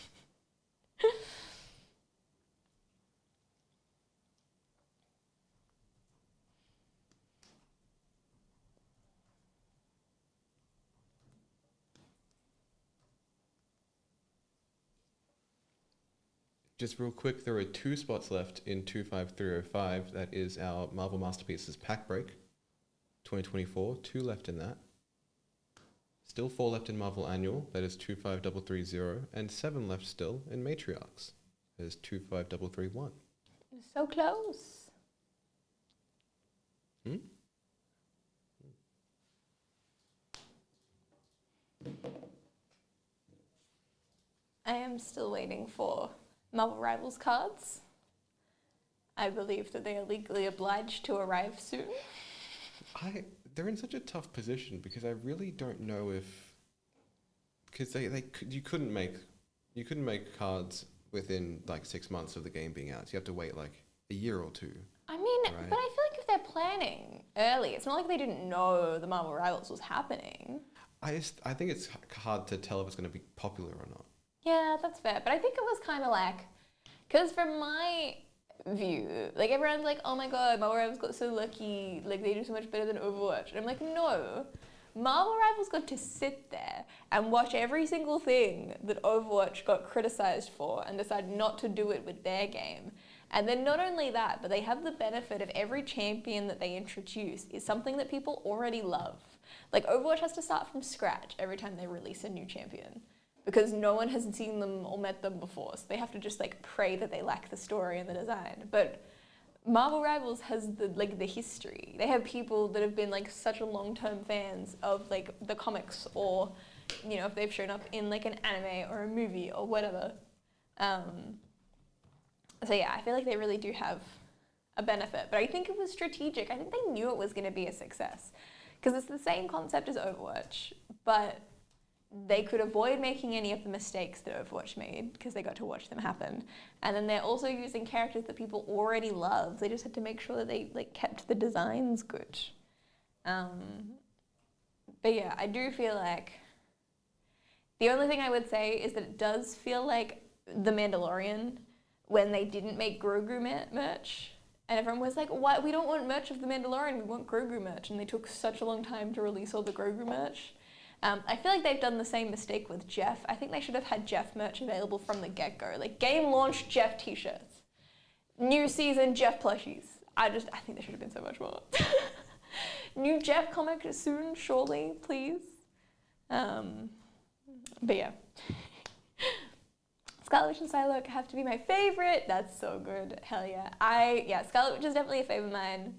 Just real quick, there are 2 spots left in 25305. That is our Marvel Masterpieces Pack Break 2024. 2 left in that. Still 4 left in Marvel Annual. That is 25330. And 7 left still in Matriarchs. That is 25331. So close. I am still waiting for Marvel Rivals cards. I believe that they are legally obliged to arrive soon. They're in such a tough position because I really don't know if, because you couldn't make cards within like 6 months of the game being out. So you have to wait like a year or two. I mean, Right. but I feel like if they're planning early, it's not like they didn't know the Marvel Rivals was happening. I think it's hard to tell if it's going to be popular or not. Yeah, that's fair. But I think it was kind of like, because from my view, like everyone's like, oh my god, Marvel Rivals got so lucky, like they do so much better than Overwatch. And I'm like, no. Marvel Rivals got to sit there and watch every single thing that Overwatch got criticized for and decide not to do it with their game. And then not only that, but they have the benefit of every champion that they introduce is something that people already love. Like Overwatch has to start from scratch every time they release a new champion because no one has seen them or met them before. So they have to just like pray that they like the story and the design. But Marvel Rivals has the history. They have people that have been like such a long-term fans of like the comics or, you know, if they've shown up in like an anime or a movie or whatever. So yeah, I feel like they really do have a benefit, but I think it was strategic. I think they knew it was going to be a success because it's the same concept as Overwatch, but they could avoid making any of the mistakes that Overwatch made because they got to watch them happen. And then they're also using characters that people already love. They just had to make sure that they like kept the designs good. But yeah, I do feel like the only thing I would say is that it does feel like The Mandalorian when they didn't make Grogu merch. And everyone was like, "Why? We don't want merch of The Mandalorian, we want Grogu merch." And they took such a long time to release all the Grogu merch. I feel like they've done the same mistake with Jeff. I think they should have had Jeff merch available from the get-go. Like, game launch Jeff t-shirts. New season Jeff plushies. I think there should have been so much more. New Jeff comic soon, surely, please. But yeah. Scarlet Witch and Psylocke have to be my favorite. That's so good. Hell yeah. Scarlet Witch is definitely a favorite of mine.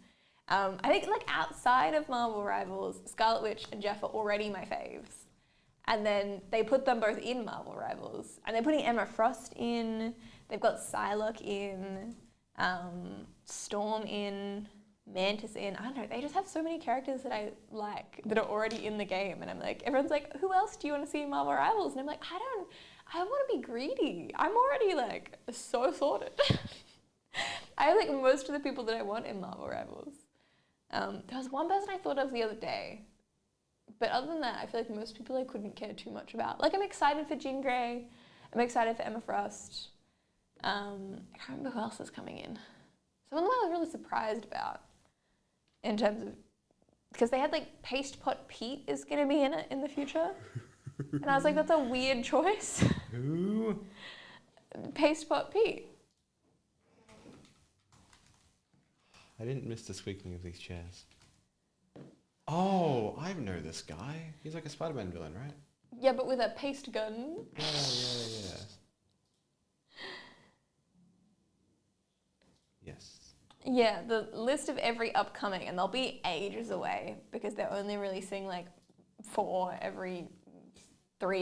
I think like outside of Marvel Rivals, Scarlet Witch and Jeff are already my faves. And then they put them both in Marvel Rivals. And they're putting Emma Frost in. They've got Psylocke in. Storm in. Mantis in. I don't know. They just have so many characters that I like that are already in the game. And I'm like, everyone's like, who else do you want to see in Marvel Rivals? And I'm like, I want to be greedy. I'm already like so sorted. I have like most of the people that I want in Marvel Rivals. There was one person I thought of the other day, but other than that, I feel like most people I couldn't care too much about. Like I'm excited for Jean Grey. I'm excited for Emma Frost. I can't remember who else is coming in. Someone that I was really surprised about in terms of, because they had like Paste Pot Pete is going to be in it in the future. And I was like, that's a weird choice. Who? Paste Pot Pete. I didn't miss the squeaking of these chairs. Oh, I know this guy. He's like a Spider-Man villain, right? Yeah, but with a paste gun. Yeah. Yes. Yeah, the list of every upcoming, and they'll be ages away because they're only releasing like 4 every 4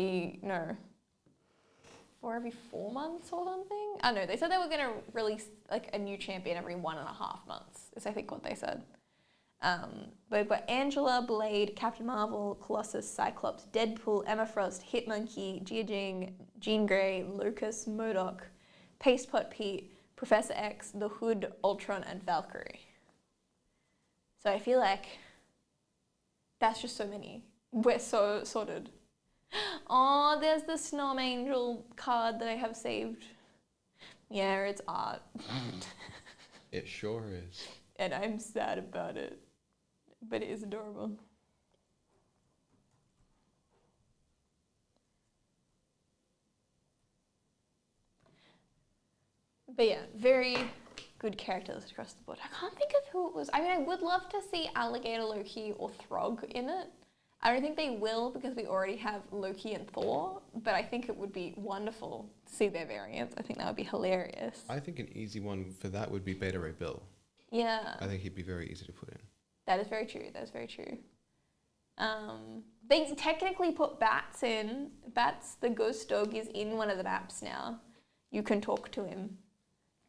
months or something. I don't know. They said they were going to release like a new champion every 1.5 months, is I think what they said. But we've got Angela, Blade, Captain Marvel, Colossus, Cyclops, Deadpool, Emma Frost, Hitmonkey, Jia Jean Grey, Lucas, MODOK, Paste Pot Pete, Professor X, The Hood, Ultron, and Valkyrie. So I feel like that's just so many. We're so sorted. Oh, there's the Snom Angel card that I have saved. Yeah, it's art. It sure is. And I'm sad about it. But it is adorable. But yeah, very good characters across the board. I can't think of who it was. I mean, I would love to see Alligator Loki or Throg in it. I don't think they will because we already have Loki and Thor, but I think it would be wonderful to see their variants. I think that would be hilarious. I think an easy one for that would be Beta Ray Bill. Yeah. I think he'd be very easy to put in. That is very true. That is very true. They technically put Bats in. Bats, the ghost dog, is in one of the maps now. You can talk to him.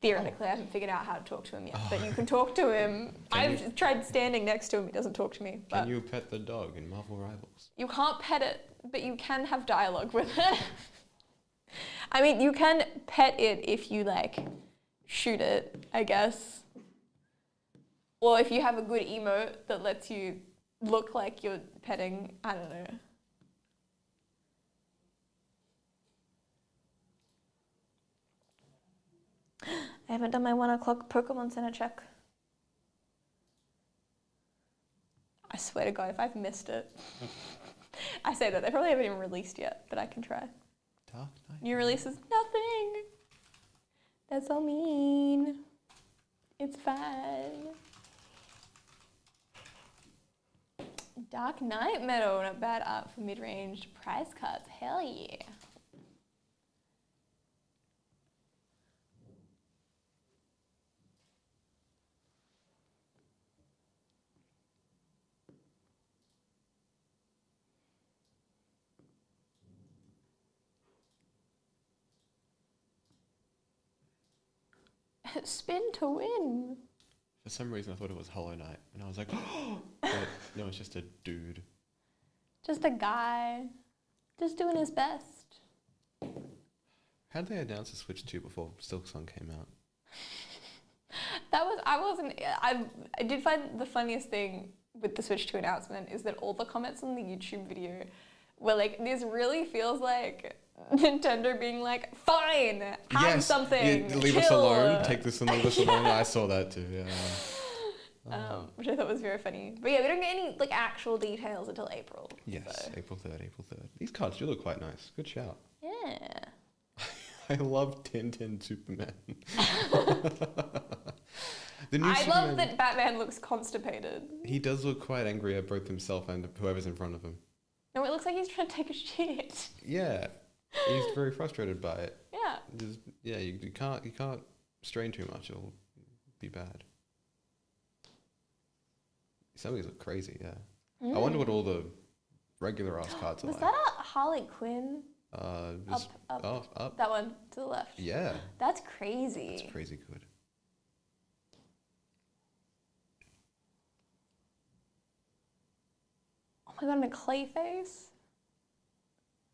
Theoretically, I haven't figured out how to talk to him yet, but you can talk to him. I've tried standing next to him, he doesn't talk to me. Can you pet the dog in Marvel Rivals? You can't pet it, but you can have dialogue with it. I mean, you can pet it if you, like, shoot it, I guess. Or if you have a good emote that lets you look like you're petting, I don't know. I haven't done my 1 o'clock Pokemon Center check. I swear to God, if I've missed it. I say that, they probably haven't even released yet, but I can try. Dark Knight. New releases, nothing. That's all mean. It's fine. Dark Knight Meadow, not bad art for mid-range prize cards. Hell yeah. Spin to win. For some reason, I thought it was Hollow Knight, and I was like, oh! But no, it's just a dude. Just a guy, just doing his best. How did they announce the Switch 2 before Silksong came out? I did find the funniest thing with the Switch 2 announcement is that all the comments on the YouTube video were like, this really feels like Nintendo being like, fine, have something, leave us alone, take this and leave us alone. I saw that too, yeah. Which I thought was very funny. But yeah, we don't get any like actual details until April. Yes, so. April 3rd. These cards do look quite nice. Good shout. Yeah. I love Tintin Superman. I love that Batman looks constipated. He does look quite angry at both himself and whoever's in front of him. No, it looks like he's trying to take a shit. Yeah. He's very frustrated by it. Yeah. You can't strain too much, it'll be bad. Some of these look crazy, yeah. I wonder what all the regular ass cards are Was like. that a Harley Quinn? Up. That one to the left. Yeah. That's crazy. It's crazy good. Oh my God, and a Clayface?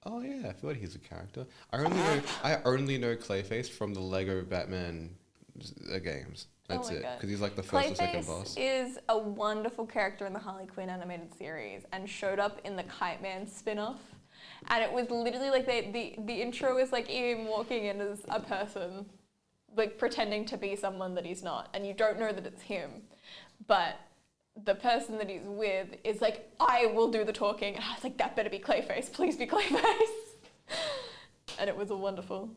Oh yeah, I feel like he's a character. I only know Clayface from the Lego Batman games. That's it, because he's like the first or second boss. Clayface is a wonderful character in the Harley Quinn animated series and showed up in the Kite Man spin-off. And it was literally like the intro is like him walking in as a person, like pretending to be someone that he's not, and you don't know that it's him. But the person that he's with is like, I will do the talking. And I was like, that better be Clayface. Please be Clayface. And it was a wonderful.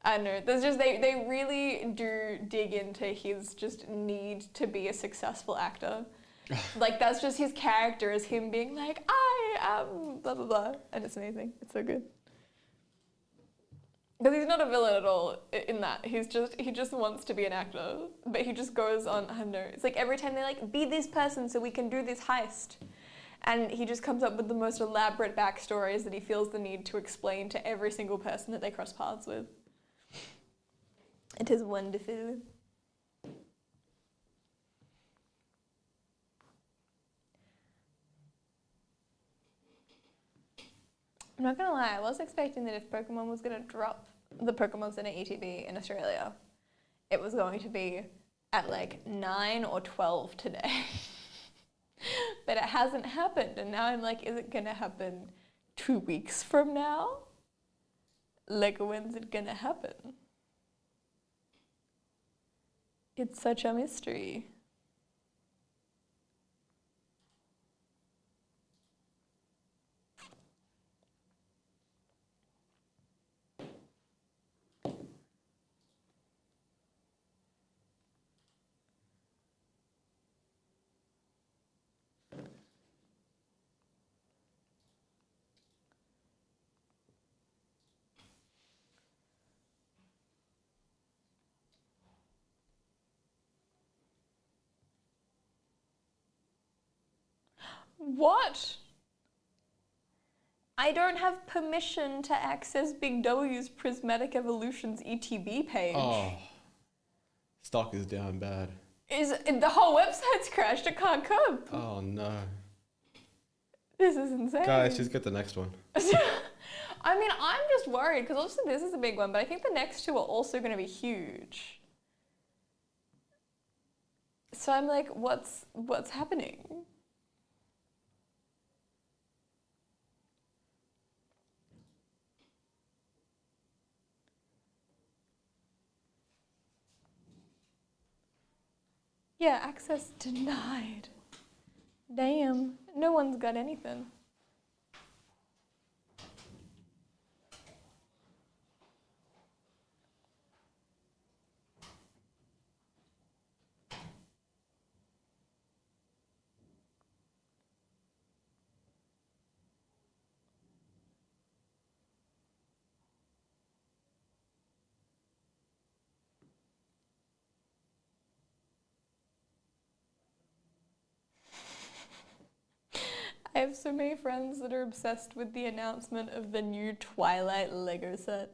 I don't know. There's just, they really do dig into his just need to be a successful actor. Like, that's just his character, is him being like, I am blah, blah, blah. And it's amazing. It's so good. Because he's not a villain at all in that. He just wants to be an actor. But he just goes on, I don't know. It's like every time they're like, be this person so we can do this heist. And he just comes up with the most elaborate backstories that he feels the need to explain to every single person that they cross paths with. It is wonderful. I'm not gonna lie, I was expecting that if Pokemon was gonna drop the Pokemon Center ETB in Australia, it was going to be at like 9 or 12 today. But it hasn't happened, and now I'm like, is it gonna happen 2 weeks from now? Like, when's it gonna happen? It's such a mystery. What? I don't have permission to access Big W's Prismatic Evolutions ETB page. Oh, stock is down bad. The whole website's crashed, it can't cope. Oh no. This is insane. Guys, just get the next one. I mean, I'm just worried because obviously this is a big one, but I think the next two are also going to be huge. So I'm like, what's happening? Yeah, access denied. Damn, no one's got anything. I have so many friends that are obsessed with the announcement of the new Twilight Lego set.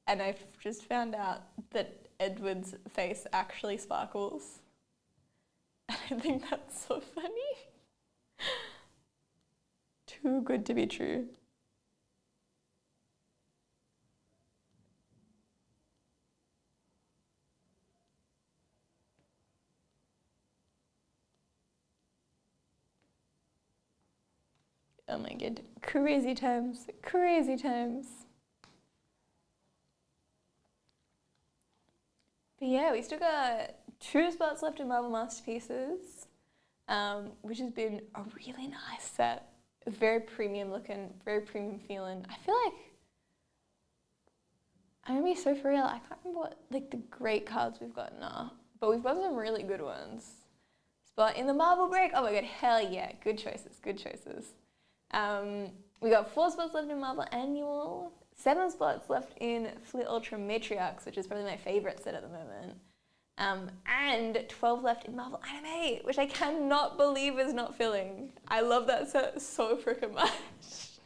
And I've just found out that Edward's face actually sparkles. And I think that's so funny. Too good to be true. Oh my god, crazy times, crazy times. But yeah, we still got 2 spots left in Marvel Masterpieces, which has been a really nice set. Very premium looking, very premium feeling. I feel like, I'm gonna be so for real, I can't remember what like the great cards we've got now, but we've got some really good ones. Spot in the Marvel break, oh my god, hell yeah, good choices, good choices. We got 4 spots left in Marvel Annual, 7 spots left in Fleet Ultra Matriarchs, which is probably my favourite set at the moment, and 12 left in Marvel Anime, which I cannot believe is not filling. I love that set so freaking much.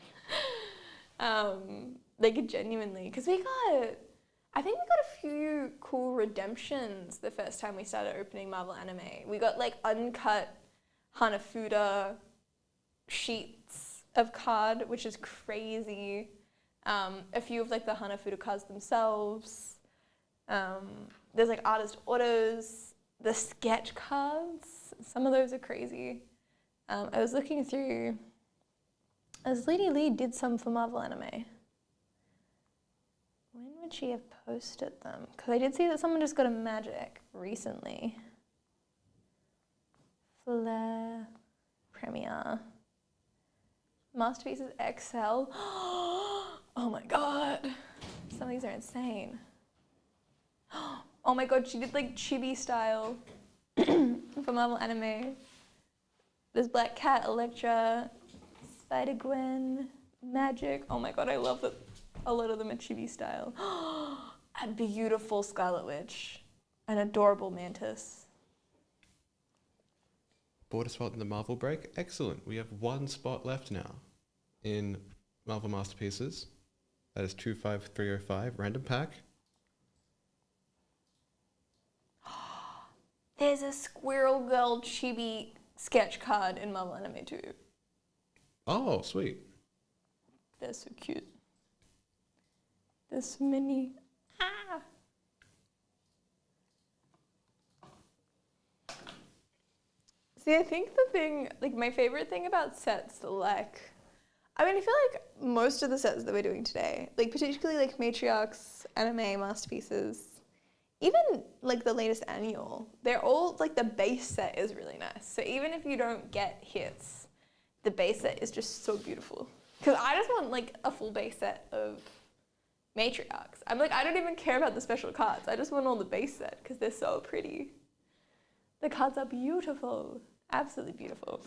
Like genuinely, because I think we got a few cool redemptions the first time we started opening Marvel Anime. We got like uncut Hanafuda sheets of card, which is crazy. A few of like the Hanafuda cards themselves. There's like artist autos, the sketch cards. Some of those are crazy. I was looking through, as Lady Lee did some for Marvel Anime. When would she have posted them? Because I did see that someone just got a magic recently. Flare, Premiere. Masterpieces XL. Oh my god. Some of these are insane. Oh my god, she did like chibi style for Marvel Anime. There's Black Cat, Elektra, Spider-Gwen, Magic. Oh my god, I love that a lot of them are chibi style. A beautiful Scarlet Witch. An adorable Mantis. Border spot in the Marvel break. Excellent. We have 1 spot left now in Marvel Masterpieces. That is 25305. Random pack. There's a Squirrel Girl chibi sketch card in Marvel Anime too. Oh, sweet. They're so cute. There's so many. Ah! See, I think the thing, like my favorite thing about sets, like, I mean, I feel like most of the sets that we're doing today, like particularly like Matriarchs, Anime, Masterpieces, even like the latest annual, they're all like the base set is really nice. So even if you don't get hits, the base set is just so beautiful. Because I just want like a full base set of Matriarchs. I'm like, I don't even care about the special cards. I just want all the base set because they're so pretty. The cards are beautiful. Absolutely beautiful.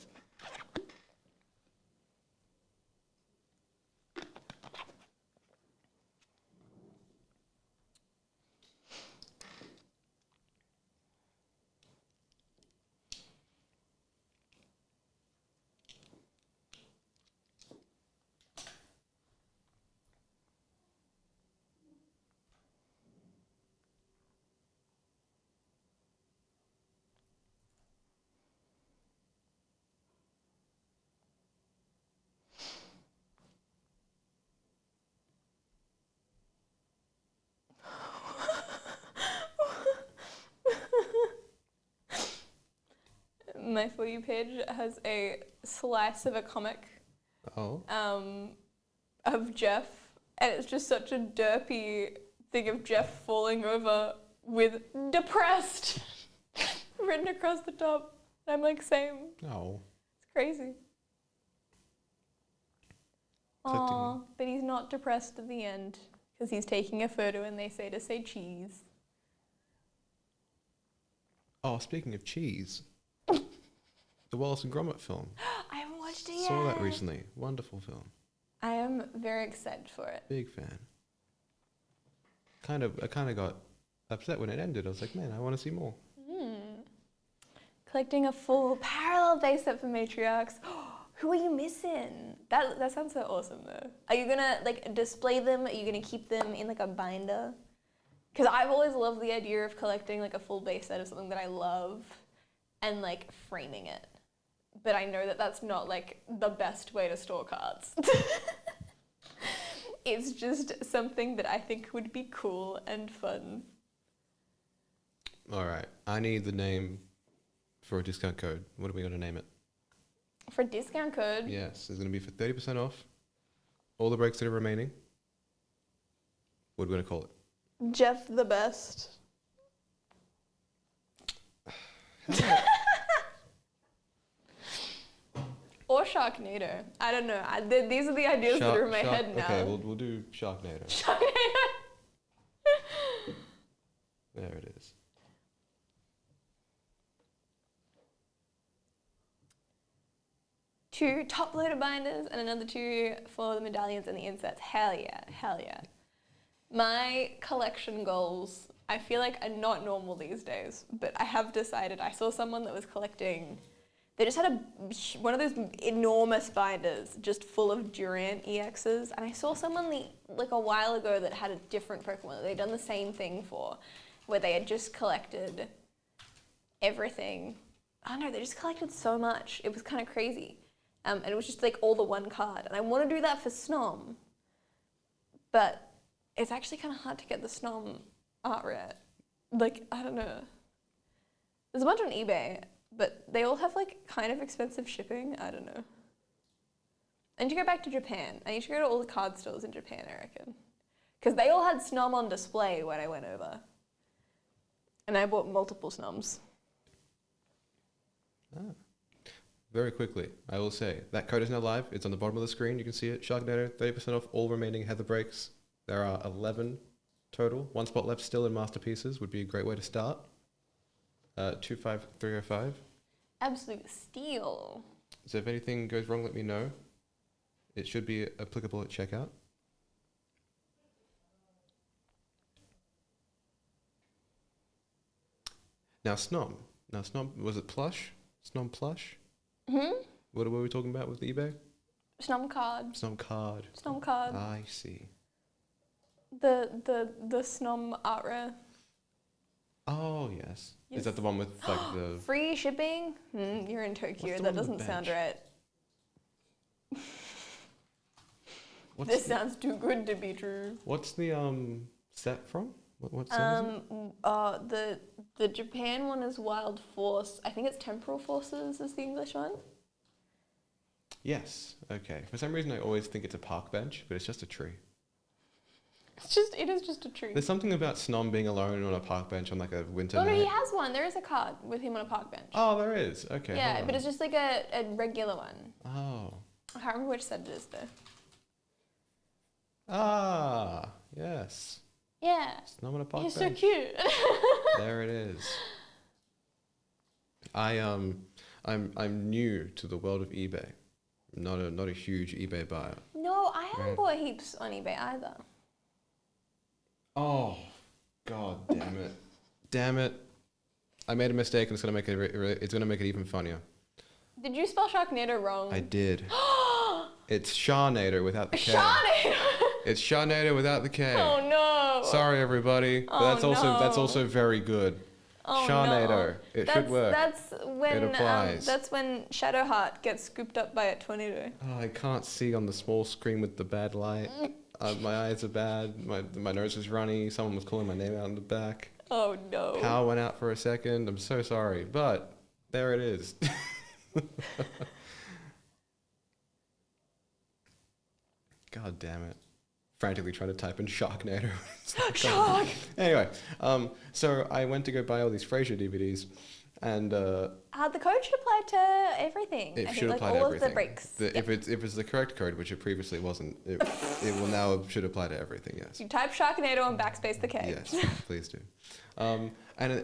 my For You page has a slice of a comic Oh. of Jeff, and it's just such a derpy thing of Jeff falling over with depressed written across the top. I'm like, same. Oh. It's crazy. Aw, but he's not depressed at the end because he's taking a photo and they say to say cheese. Oh, speaking of cheese, the Wallace and Gromit film. I haven't watched it yet. Saw that recently. Wonderful film. I am very excited for it. Big fan. I kind of got upset when it ended. I was like, man, I want to see more. Collecting a full parallel base set for matriarchs. Who are you missing? That sounds so awesome though. Are you gonna like display them? Are you gonna keep them in like a binder? Because I've always loved the idea of collecting like a full base set of something that I love and like framing it. But I know that that's not like the best way to store cards. It's just something that I think would be cool and fun. All right. I need the name for a discount code. What are we going to name it? For discount code? Yes. It's going to be for 30% off. All the breaks that are remaining. What are we going to call it? Jeff the Best. Or Sharknado. I don't know. These are the ideas that are in my head now. Okay, we'll do Sharknado. Sharknado. There it is. Two top-loader binders and another two for the medallions and the inserts. Hell yeah, hell yeah. My collection goals, I feel like, are not normal these days, but I have decided. I saw someone that was collecting, they just had one of those enormous binders just full of Durant EXs, and I saw someone like a while ago that had a different Pokemon that they'd done the same thing for, where they had just collected everything. Oh no, they just collected so much. It was kind of crazy. And it was just like all the one card. And I want to do that for Snom, but it's actually kind of hard to get the Snom art rare. Like, I don't know. There's a bunch on eBay, but they all have like kind of expensive shipping. I don't know. I need to go back to Japan. I need to go to all the card stores in Japan, I reckon. Because they all had Snom on display when I went over. And I bought multiple Snoms. Ah. Very quickly, I will say, that code is now live. It's on the bottom of the screen. You can see it. Sharknado, 30% off all remaining Heather breaks. There are 11 total. One spot left still in Masterpieces would be a great way to start. 25305. Absolute steal. So if anything goes wrong, let me know. It should be applicable at checkout. Now Snom, was it plush? Snom plush? What were we talking about with eBay? Snom card. Snom card. Snom card. I see. The Snom art rare. Oh yes. Yes. Is that the one with like the Free shipping? You're in Tokyo. That doesn't sound right. This sounds too good to be true. What's the set from? What set is it? The Japan one is Wild Force. I think it's Temporal Forces is the English one. Yes. Okay. For some reason, I always think it's a park bench, but it's just a tree. It is just a tree. There's something about Snom being alone on a park bench on like a winter Oh no, night. he has one. There is a card with him on a park bench. Oh, there is. Okay. Yeah, but it's just like a regular one. Oh. I can't remember which set it is though. Ah, yes. Yeah. Snom on a park He's bench. so cute. There it is. I'm new to the world of eBay. I'm not a huge eBay buyer. No, I haven't bought heaps on eBay either. Oh, god damn it. Damn it. I made a mistake and it's going to make it even funnier. Did you spell Sharknado wrong? I did. It's Sharknado without the K. Sharknado! It's Sharknado without the K. Oh no. Sorry everybody, but that's also very good. Oh, Sharknado. no. It should work. That's when It applies. that's when Shadowheart gets scooped up by a tornado. Oh, I can't see on the small screen with the bad light. My eyes are bad. My nose is runny. Someone was calling my name out in the back. Oh no. Power went out for a second. I'm so sorry, but There it is. God damn it. Frantically trying to type in Sharknado. Shark! Anyway, so I went to go buy all these Frasier DVDs, and The code should apply to everything. it I should think, apply like, to all everything. of the breaks. If it's the correct code, which it previously wasn't, it will now should apply to everything. Yes. You type Sharknado and backspace the K. Yes, please do. And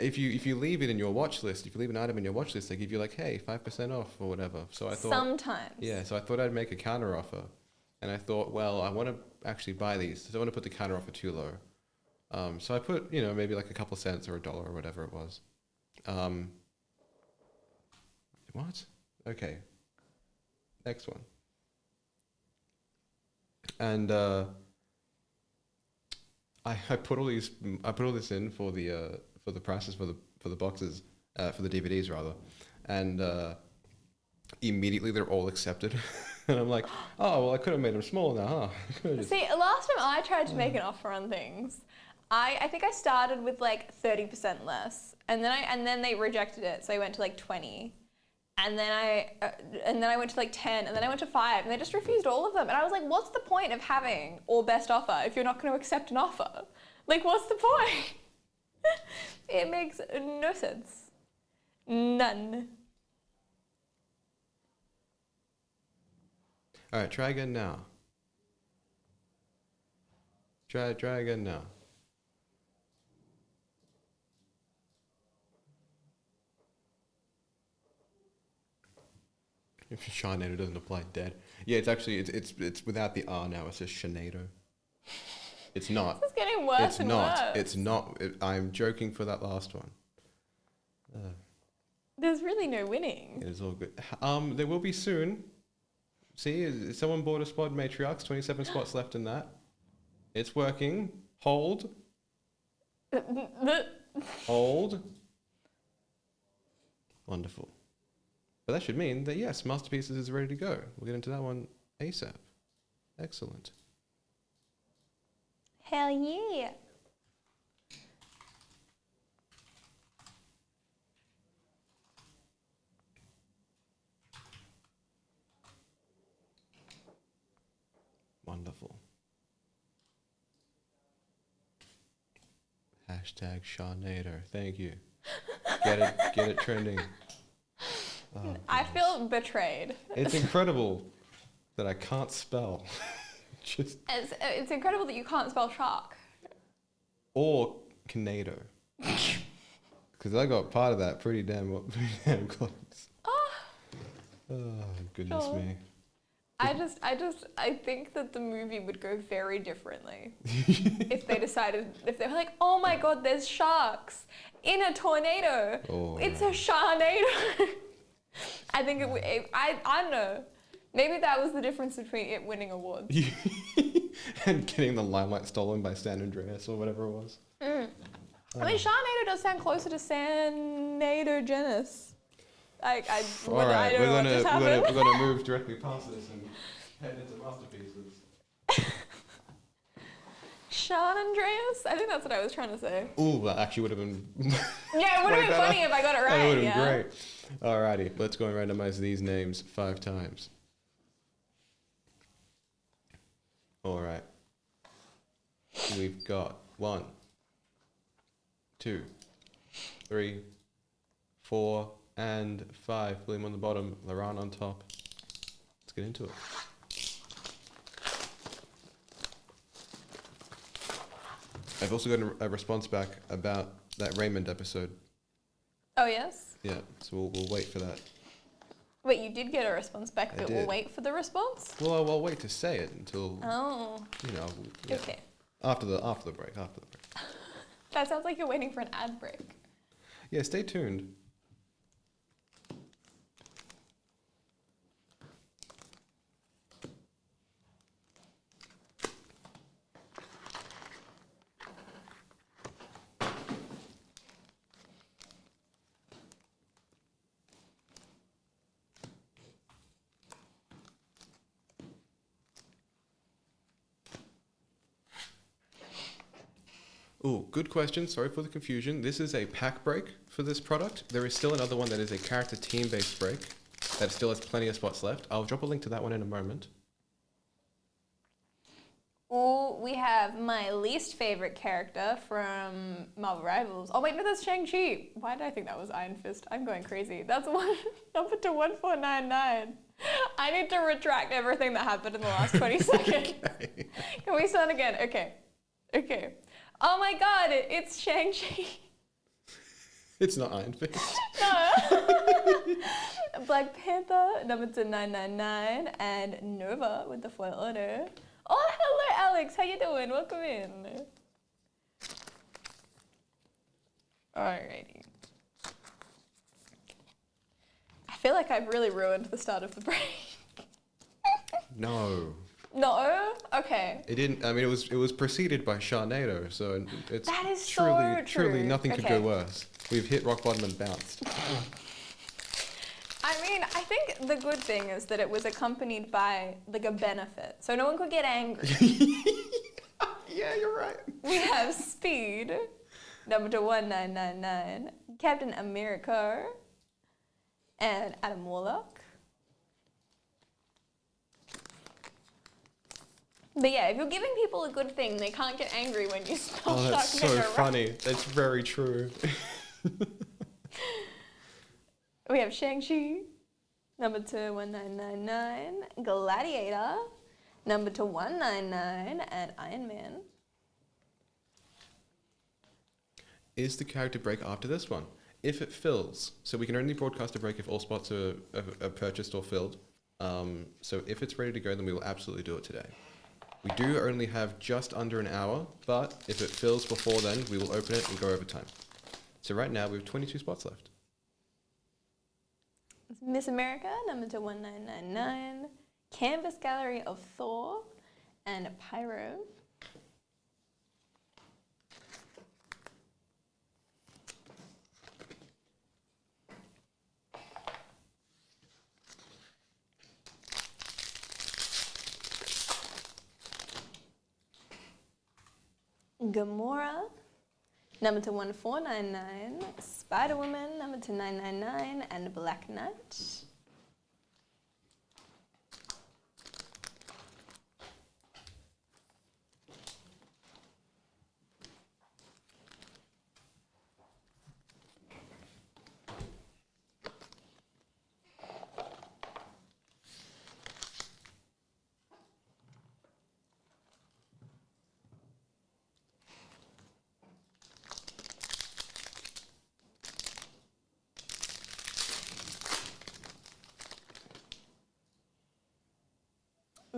if you leave it in your watch list, if you leave an item in your watch list, they give you like, hey, 5% off or whatever. So I thought, Sometimes. yeah, so I thought I'd make a counter offer, and I thought, well, I want to actually buy these, so I don't want to put the counter offer too low. So I put, maybe like a couple cents or $1 or whatever it was. What? Okay. Next one. And I put all this in for the prices for the boxes for the DVDs rather, and immediately they're all accepted. And I'm like, oh well, I could have made them smaller now, huh? See, last time I tried to make an offer on things, I think I started with like 30% less, and then they rejected it, so I went to like 20, and then I went to like 10, and then I went to 5, and they just refused all of them, and I was like, what's the point of having all best offer if you're not going to accept an offer? Like, what's the point? It makes no sense. None. All right, try again now. Try again now. If Sharknado doesn't apply, dead. Yeah, it's actually it's without the R now. It's just Sharknado. It's not. This is getting worse and worse. It's not. I'm joking for that last one. There's really no winning. It is all good. There will be soon. See, someone bought a spot Matriarchs. 27 spots left in that. It's working. Hold. Hold. Wonderful. But that should mean that, yes, Masterpieces is ready to go. We'll get into that one ASAP. Excellent. Hell yeah. Wonderful. Hashtag Sharknado. Thank you. Get it trending. Oh, I feel betrayed. it's incredible that I can't spell. Just It's incredible that you can't spell shark. or Canado. Because I got part of that pretty damn close. Oh, goodness Sure. me. I think that the movie would go very differently if they were like, oh my god, there's sharks in a tornado. Oh. It's a Sharknado. I think I don't know. Maybe that was the difference between it winning awards. And getting the limelight stolen by San Andreas or whatever it was. I mean, Sharknado does sound closer to San Genus. All right, I don't know what just happened. we're gonna move directly past this and head into Masterpieces. Sean Andreas? I think that's what I was trying to say. Ooh, that actually would have been. Yeah, it would have been funny if I got it right. That would have yeah. been great. Alrighty, let's go and randomize these names 5 times. Alright. We've got 1, 2, 3, 4, and 5. William on the bottom, Laurent on top. Let's get into it. I've also gotten a response back about that Raymond episode. Oh, yes? Yeah, so we'll wait for that. Wait, you did get a response back, I but did. we'll wait for the response? Well, I'll wait to say it until, Oh. yeah, Okay. after the break. That sounds like you're waiting for an ad break. Yeah, stay tuned. Oh, good question. Sorry for the confusion. This is a pack break for this product. There is still another one that is a character team-based break that still has plenty of spots left. I'll drop a link to that one in a moment. Oh, we have my least favorite character from Marvel Rivals. Oh wait, no, that's Shang-Chi. Why did I think that was Iron Fist? I'm going crazy. That's number to 1499. I need to retract everything that happened in the last 20 seconds. Okay. Can we start again? Okay. Oh my god, it's Shang-Chi. It's not Iron Fist. No. Black Panther, number to 999, and Nova with the foil order. Oh, hello, Alex. How you doing? Welcome in. Alrighty. I feel like I've really ruined the start of the break. No. No? Okay. It didn't. I mean, it was preceded by Sharknado, so it's That is truly so true. nothing could go worse. We've hit rock bottom and bounced. I mean, I think the good thing is that it was accompanied by like a benefit, so no one could get angry. Yeah, you're right. We have Speed, number to 1999, Captain America, and Adam Warlock. But yeah, if you're giving people a good thing, they can't get angry when you spell Oh, that's so Sharknado funny. right. That's very true. We have Shang-Chi, number to 1999, Gladiator, number to 199, and Iron Man. Is the character break after this one? If it fills, so we can only broadcast a break if all spots are purchased or filled. So if it's ready to go, then we will absolutely do it today. We do only have just under an hour, but if it fills before then, we will open it and go over time. So right now we have 22 spots left. Miss America, number to 1999, Canvas Gallery of Thor, and Pyro. Gamora, number to 1499, Spider-Woman, number to 999, and Black Knight.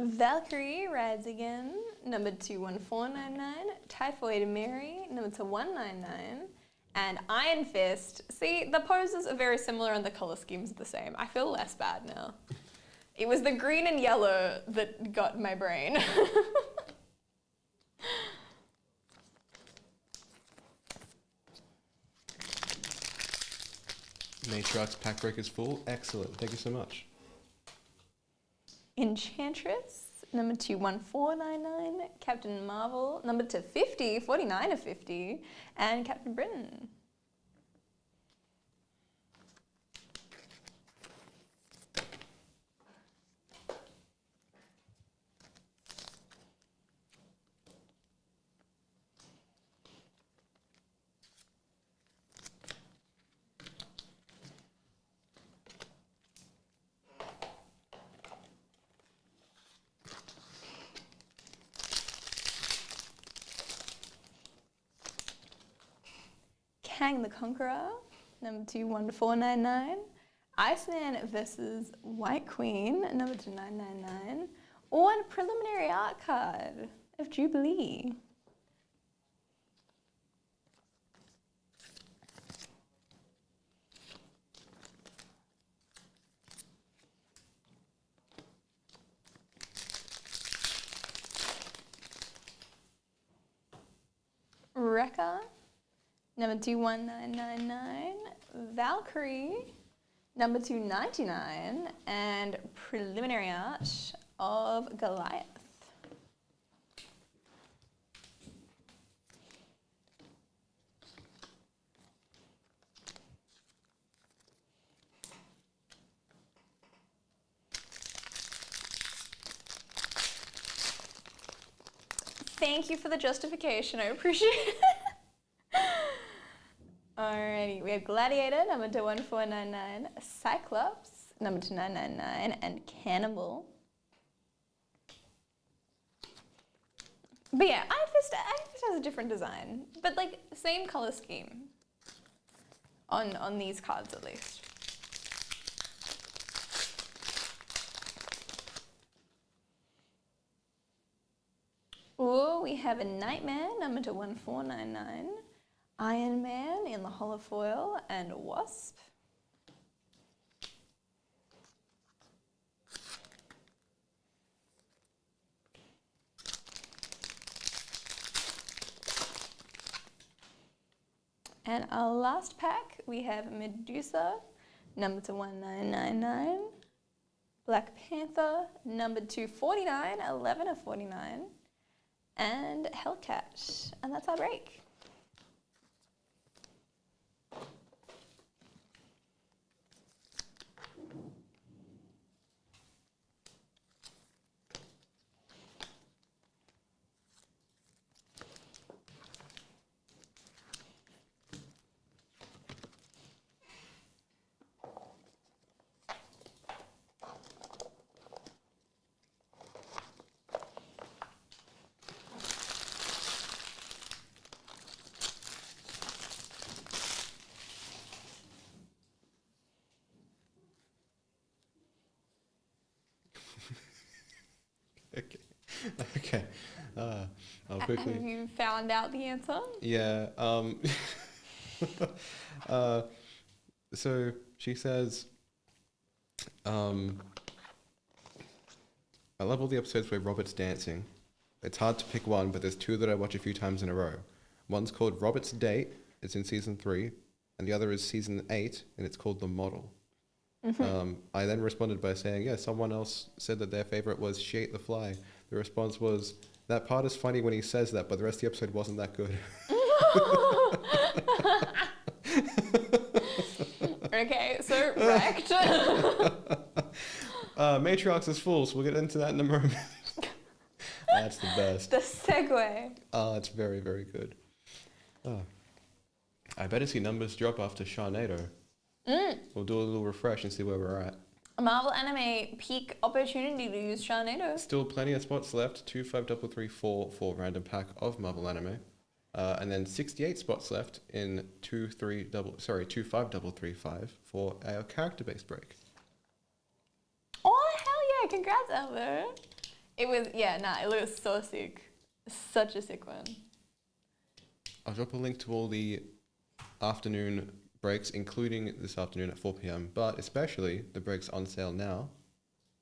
Valkyrie rides again, number to 1499, Typhoid Mary, number to 199, and Iron Fist. See, the poses are very similar and the color schemes are the same. I feel less bad now. It was the green and yellow that got my brain. Matriarch's pack break is full. Excellent. Thank you so much. Enchantress, number to 1499, Captain Marvel, number to 50, 49 of 50, and Captain Britain. Kang the Conqueror, number to 1499, Iceman versus White Queen, number to 999, or a preliminary art card of Jubilee. Wrecker, number 21999, Valkyrie, number 299, and preliminary art of Goliath. Thank you for the justification. I appreciate it. Alrighty, we have Gladiator, number to 1499, Cyclops, number to 999, and Cannibal. But yeah, Iron Fist has a different design, but like same color scheme on these cards at least. Ooh, we have a Nightman, number to 1499, Iron Man in the holofoil, and Wasp. And our last pack, we have Medusa, number to 1999, Black Panther, number 249, 11 of 49, and Hellcat. And that's our break. Okay. I'll quickly. Have you found out the answer? Yeah. So she says, I love all the episodes where Robert's dancing. It's hard to pick one, but there's two that I watch a few times in a row. One's called Robert's Date. It's in season 3, and the other is season 8, and it's called The Model. Mm-hmm. I then responded by saying, yeah, someone else said that their favorite was She Ate the Fly. The response was, that part is funny when he says that, but the rest of the episode wasn't that good. Okay, so wrecked. Matriarchs is full, so we'll get into that in a moment. That's the best. The segue. It's very, very good. I better see numbers drop after Sharknado. We'll do a little refresh and see where we're at. Marvel Anime peak opportunity to use Sharknado. Still plenty of spots left. 25334 for random pack of Marvel Anime. And then 68 spots left in 25335 for our character-based break. Oh, hell yeah. Congrats, Albert. It was so sick. Such a sick one. I'll drop a link to all the afternoon breaks, including this afternoon at 4 p.m, but especially the breaks on sale now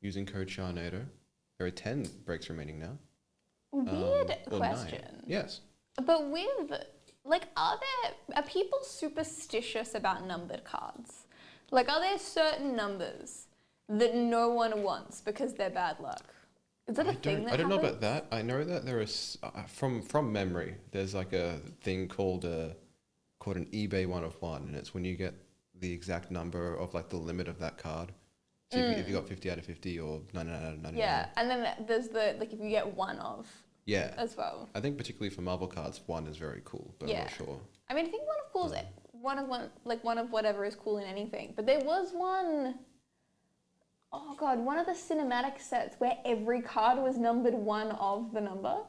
using code SHARNADO. There are 10 breaks remaining now. Weird question. 9. Yes. But are people superstitious about numbered cards? Like, are there certain numbers that no one wants because they're bad luck? Is that a thing that I don't know happens? about that. I know that there is, from memory, there's like a thing called an eBay 1 of 1, and it's when you get the exact number of like the limit of that card. So if you got 50 out of 50 or 99 out of 99. Yeah, and then there's the, like, if you get 1 of as well. I think particularly for Marvel cards, 1 is very cool, but I'm not sure. I mean, I think 1 of cool is one of whatever is cool in anything. But there was one of the cinematic sets where every card was numbered 1 of the number.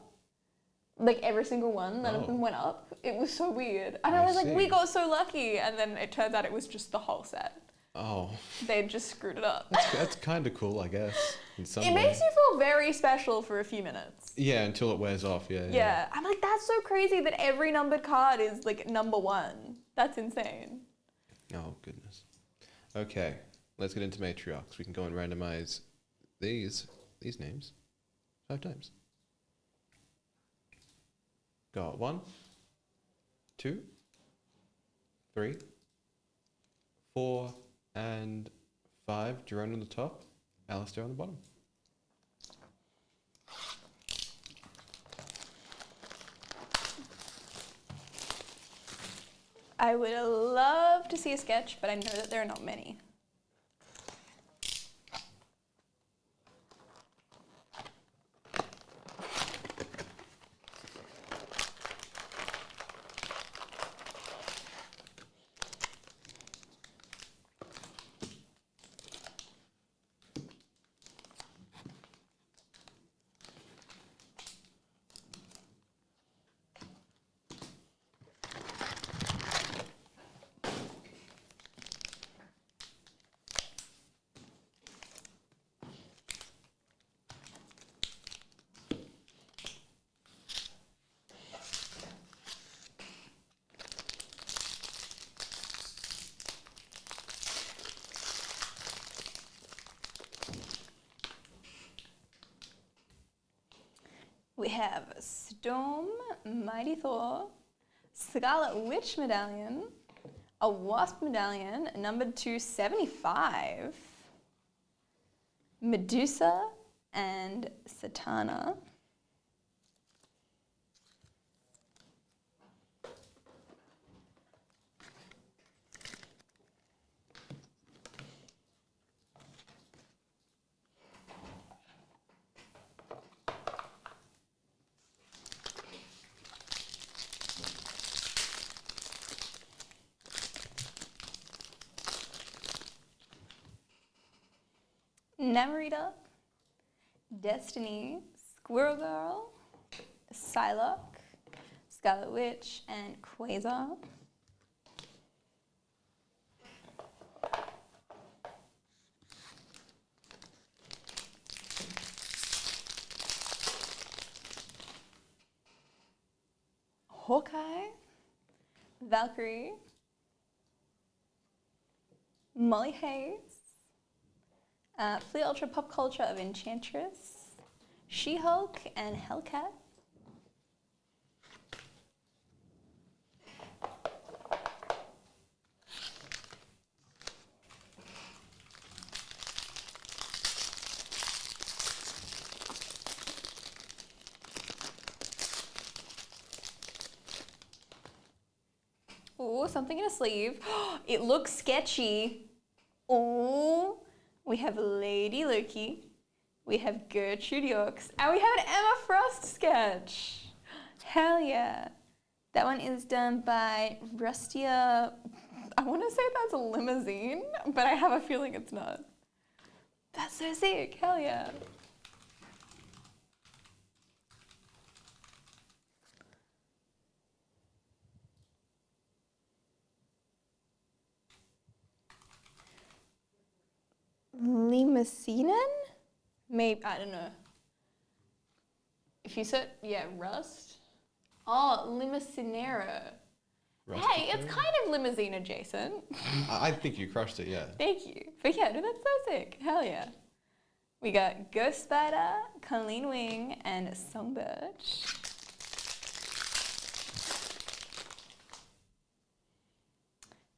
Like, every single one, none of them went up. It was so weird. And I was like, we got so lucky. And then it turns out it was just the whole set. Oh. They just screwed it up. That's kind of cool, I guess. In some way. Makes you feel very special for a few minutes. Yeah, until it wears off, Yeah. I'm like, that's so crazy that every numbered card is, like, number 1. That's insane. Oh, goodness. Okay, let's get into Matriarchs. We can go and randomize these names 5 times. Got 1, 2, 3, 4, and 5. Jerome on the top, Alistair on the bottom. I would love to see a sketch, but I know that there are not many. We have Storm, Mighty Thor, Scarlet Witch medallion, a Wasp medallion, numbered to 75, Medusa, and Satana. Namorita, Destiny, Squirrel Girl, Psylocke, Scarlet Witch, and Quasar. Hawkeye, Valkyrie, Molly Hayes, Flea Ultra Pop Culture of Enchantress, She-Hulk, and Hellcat. Ooh, something in a sleeve. It looks sketchy. Ooh, we have Lady Loki, we have Gertrude Yorks, and we have an Emma Frost sketch. Hell yeah. That one is done by Rustia. I want to say that's a limousine, but I have a feeling it's not. That's so sick. Hell yeah. Limousinan? Maybe, I don't know. If you said, yeah, Rust. Oh, Limousinero. Hey, it's kind of limousine adjacent. I think you crushed it, yeah. Thank you. But yeah, no, that's so sick. Hell yeah. We got Ghost Spider, Colleen Wing, and Songbird.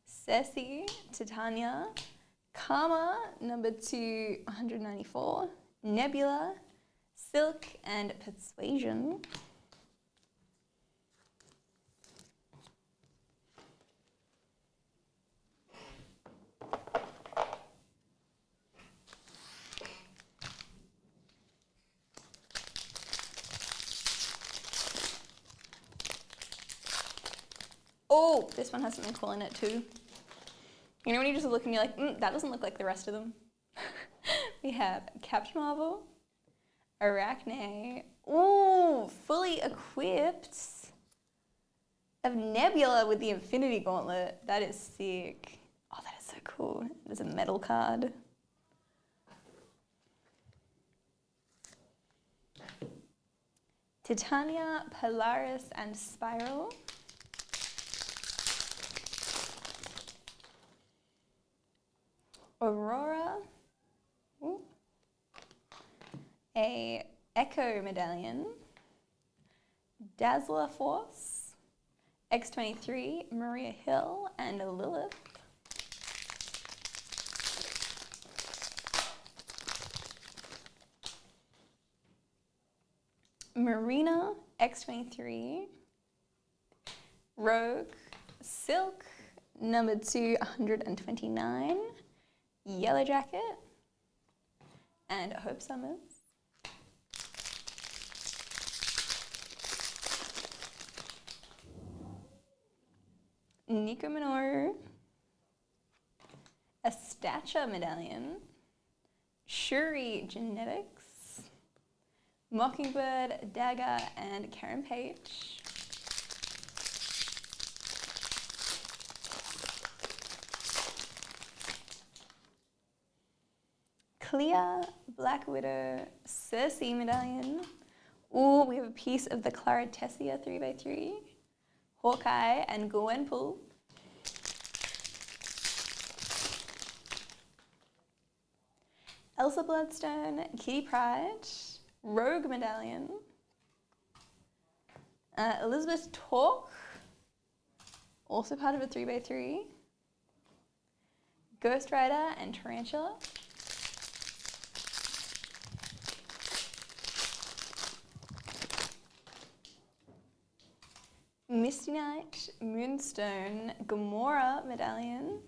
Cersei, Titania, Karma, number 294, Nebula, Silk, and Persuasion. Oh, this one has something cool in it too. You know when you just look and you're like, that doesn't look like the rest of them. We have Captain Marvel, Arachne, ooh, fully equipped of Nebula with the Infinity Gauntlet. That is sick. Oh, that is so cool. There's a metal card. Titania, Polaris, and Spiral. Aurora, ooh. A Echo Medallion, Dazzler Force, X-23, Maria Hill, and Lilith. Marina, X-23, Rogue, Silk, number 229, Yellow Jacket, and Hope Summers. Nico Minoru, a Stature Medallion, Shuri Genetics, Mockingbird, Dagger, and Karen Page. Clea, Black Widow, Cersei Medallion. Ooh, we have a piece of the Clara Tessia 3x3, Hawkeye, and Gwenpool. Elsa Bloodstone, Kitty Pryde, Rogue Medallion, Elizabeth Talk, also part of a 3x3. Ghost Rider and Tarantula. Misty Knight, Moonstone, Gamora medallion,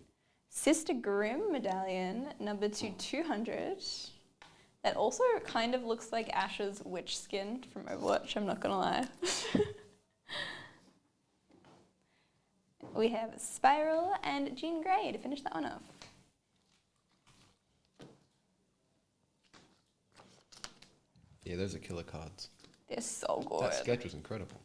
Sister Grimm medallion, number 200. That also kind of looks like Ash's witch skin from Overwatch, I'm not gonna lie. We have Spiral and Jean Grey to finish that one off. Yeah, those are killer cards. They're so good. That sketch was incredible.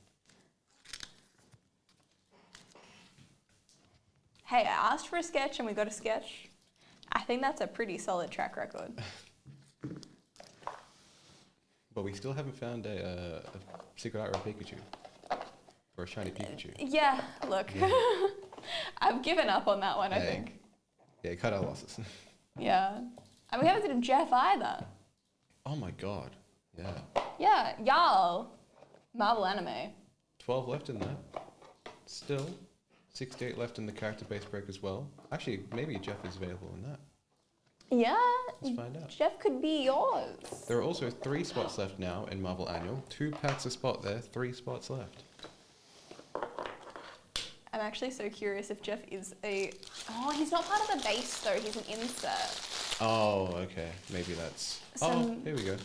Hey, I asked for a sketch and we got a sketch. I think that's a pretty solid track record. But we still haven't found a secret art of Pikachu. Or a shiny Pikachu. Yeah, look. Yeah. I've given up on that one, I think. Yeah, cut our losses. Yeah. And we haven't seen Jeff either. Oh my god. Yeah. Yeah, y'all. Marvel anime. 12 left in that. Still. 68 left in the character-based break as well. Actually, maybe Jeff is available in that. Yeah. Let's find out. Jeff could be yours. There are also 3 spots left now in Marvel Annual. 2 packs a spot there, 3 spots left. I'm actually so curious if Jeff is a... Oh, he's not part of the base though, he's an insert. Oh, okay. Maybe that's... Oh, here we go.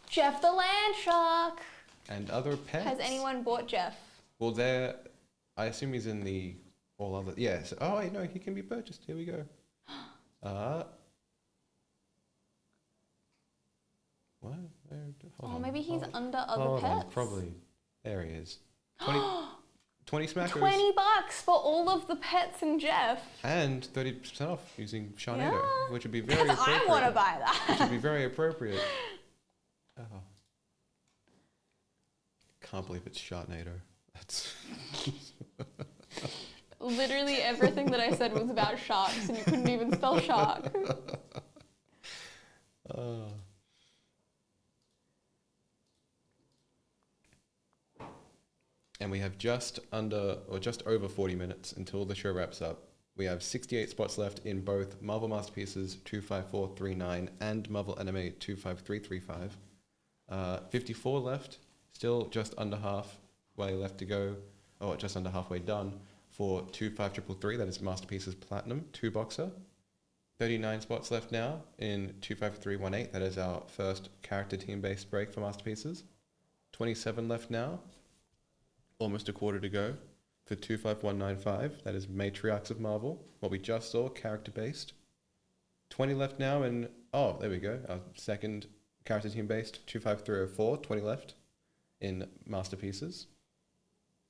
Jeff the Land Shark! And other pets. Has anyone bought Jeff? Well, there... I assume he's in the all other... Yeah. So, oh, wait, no, he can be purchased. Here we go. What? Hold maybe he's under other Hold pets. on, probably. There he is. 20 smackers. $20 for all of the pets in Jeff. And 30% off using Sharknado, Yeah. which would be very appropriate. I want to buy that. Which would be very appropriate. Oh. Can't believe it's Sharknado. That's... Literally everything that I said was about sharks and you couldn't even spell shark. And we have just under or just over 40 minutes until the show wraps up. We have 68 spots left in both Marvel Masterpieces 25439 and Marvel Anime 25335. 54 left, still just under halfway left to go, or just under halfway done for 25333, that is Masterpieces Platinum 2-boxer. 39 spots left now in 25318, that is our first character team-based break for Masterpieces. 27 left now, almost a quarter to go for 25195, that is Matriarchs of Marvel, what we just saw, character-based. 20 left now and, oh, there we go, our second character team-based, 25304, 20 left in Masterpieces.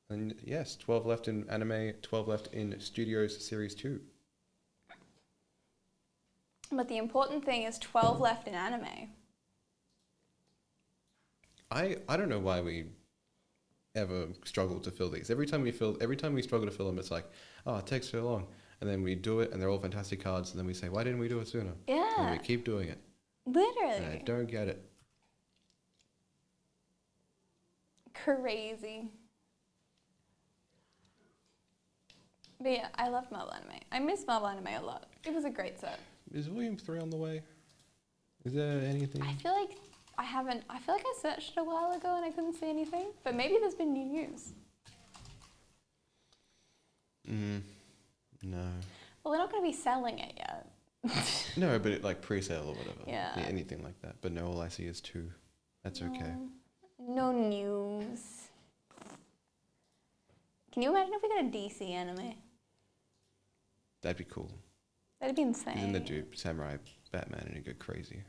And yes, 12 left in anime, 12 left in Studios Series 2. But the important thing is 12 left in anime. I don't know why we ever struggle to fill these. Every time we struggle to fill them, it's like, oh, it takes so long. And then we do it, and they're all fantastic cards, and then we say, why didn't we do it sooner? Yeah. And we keep doing it. Literally. And I don't get it. Crazy. But yeah, I love Marvel Anime. I miss Marvel Anime a lot. It was a great set. Is Volume 3 on the way? Is there anything? I feel like I searched it a while ago and I couldn't see anything, but maybe there's been new news. No. Well, they're not going to be selling it yet. No, but it, like pre-sale or whatever. Yeah. Anything like that. But no, all I see is 2. That's okay. No news. Can you imagine if we got a DC anime? That'd be cool. That'd be insane. And then they do Samurai Batman and you go crazy.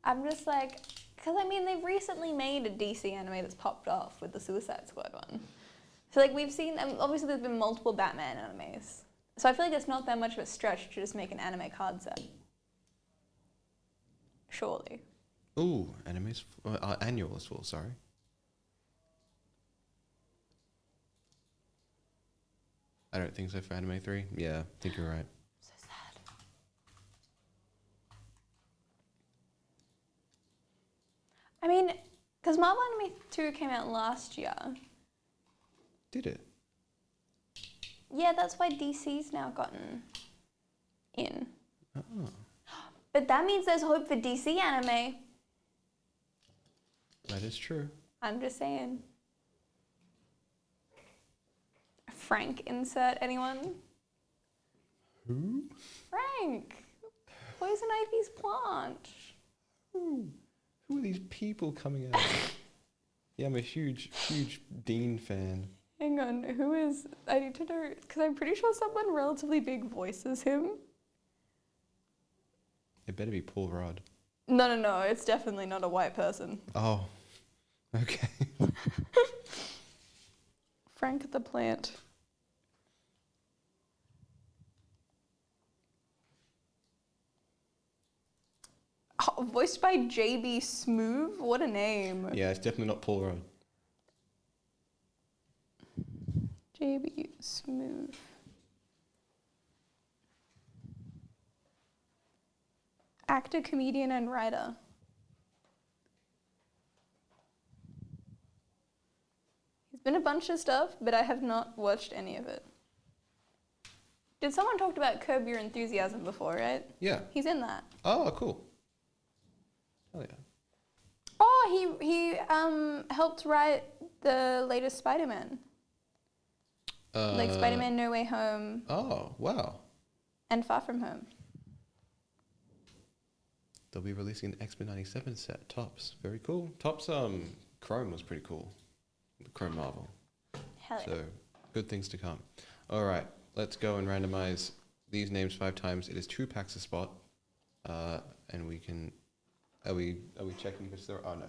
I'm just like, because I mean, they've recently made a DC anime that's popped off with the Suicide Squad one. So like we've seen, obviously there's been multiple Batman animes. So I feel like it's not that much of a stretch to just make an anime card set. Surely. Ooh, animes, annual is full, sorry. I don't think so for Anime 3. Yeah, I think you're right. So sad. I mean, because Marvel Raimi 2 came out last year. Did it? Yeah, that's why DC's now gotten in. Oh. But that means there's hope for DC anime. That is true. I'm just saying. Frank insert, anyone? Who? Frank! Poison Ivy's plant. Who are these people coming out? Yeah, I'm a huge Dean fan. Hang on, who is... I need to know, because I'm pretty sure someone relatively big voices him. It better be Paul Rudd. No, it's definitely not a white person. Oh, okay. Frank the Plant. Oh, voiced by JB Smoove? What a name. Yeah, it's definitely not Paul Rudd. JB Smoove. Actor, comedian, and writer. He's been a bunch of stuff, but I have not watched any of it. Did someone talk about Curb Your Enthusiasm before, right? Yeah. He's in that. Oh, cool. Hell yeah. Oh, he helped write the latest Spider-Man. Like Spider-Man No Way Home Oh, wow. and Far From Home. They'll be releasing an X-Men 97 set, Tops. Very cool. Tops, Chrome was pretty cool. The Chrome Marvel. Hell yeah. So, good things to come. All right, let's go and randomize these names 5 times. It is 2 packs a spot. And we can... Are we checking if it's the... Oh, no.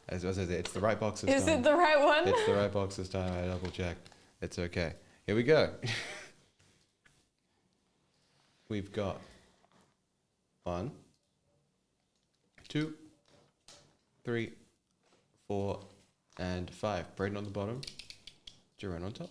As I said, it's the right box this Is time. it the right one? It's the right box this time. I double-checked. It's okay. Here we go. We've got 1, 2, 3, 4, and 5. Braden on the bottom, Jerome on top.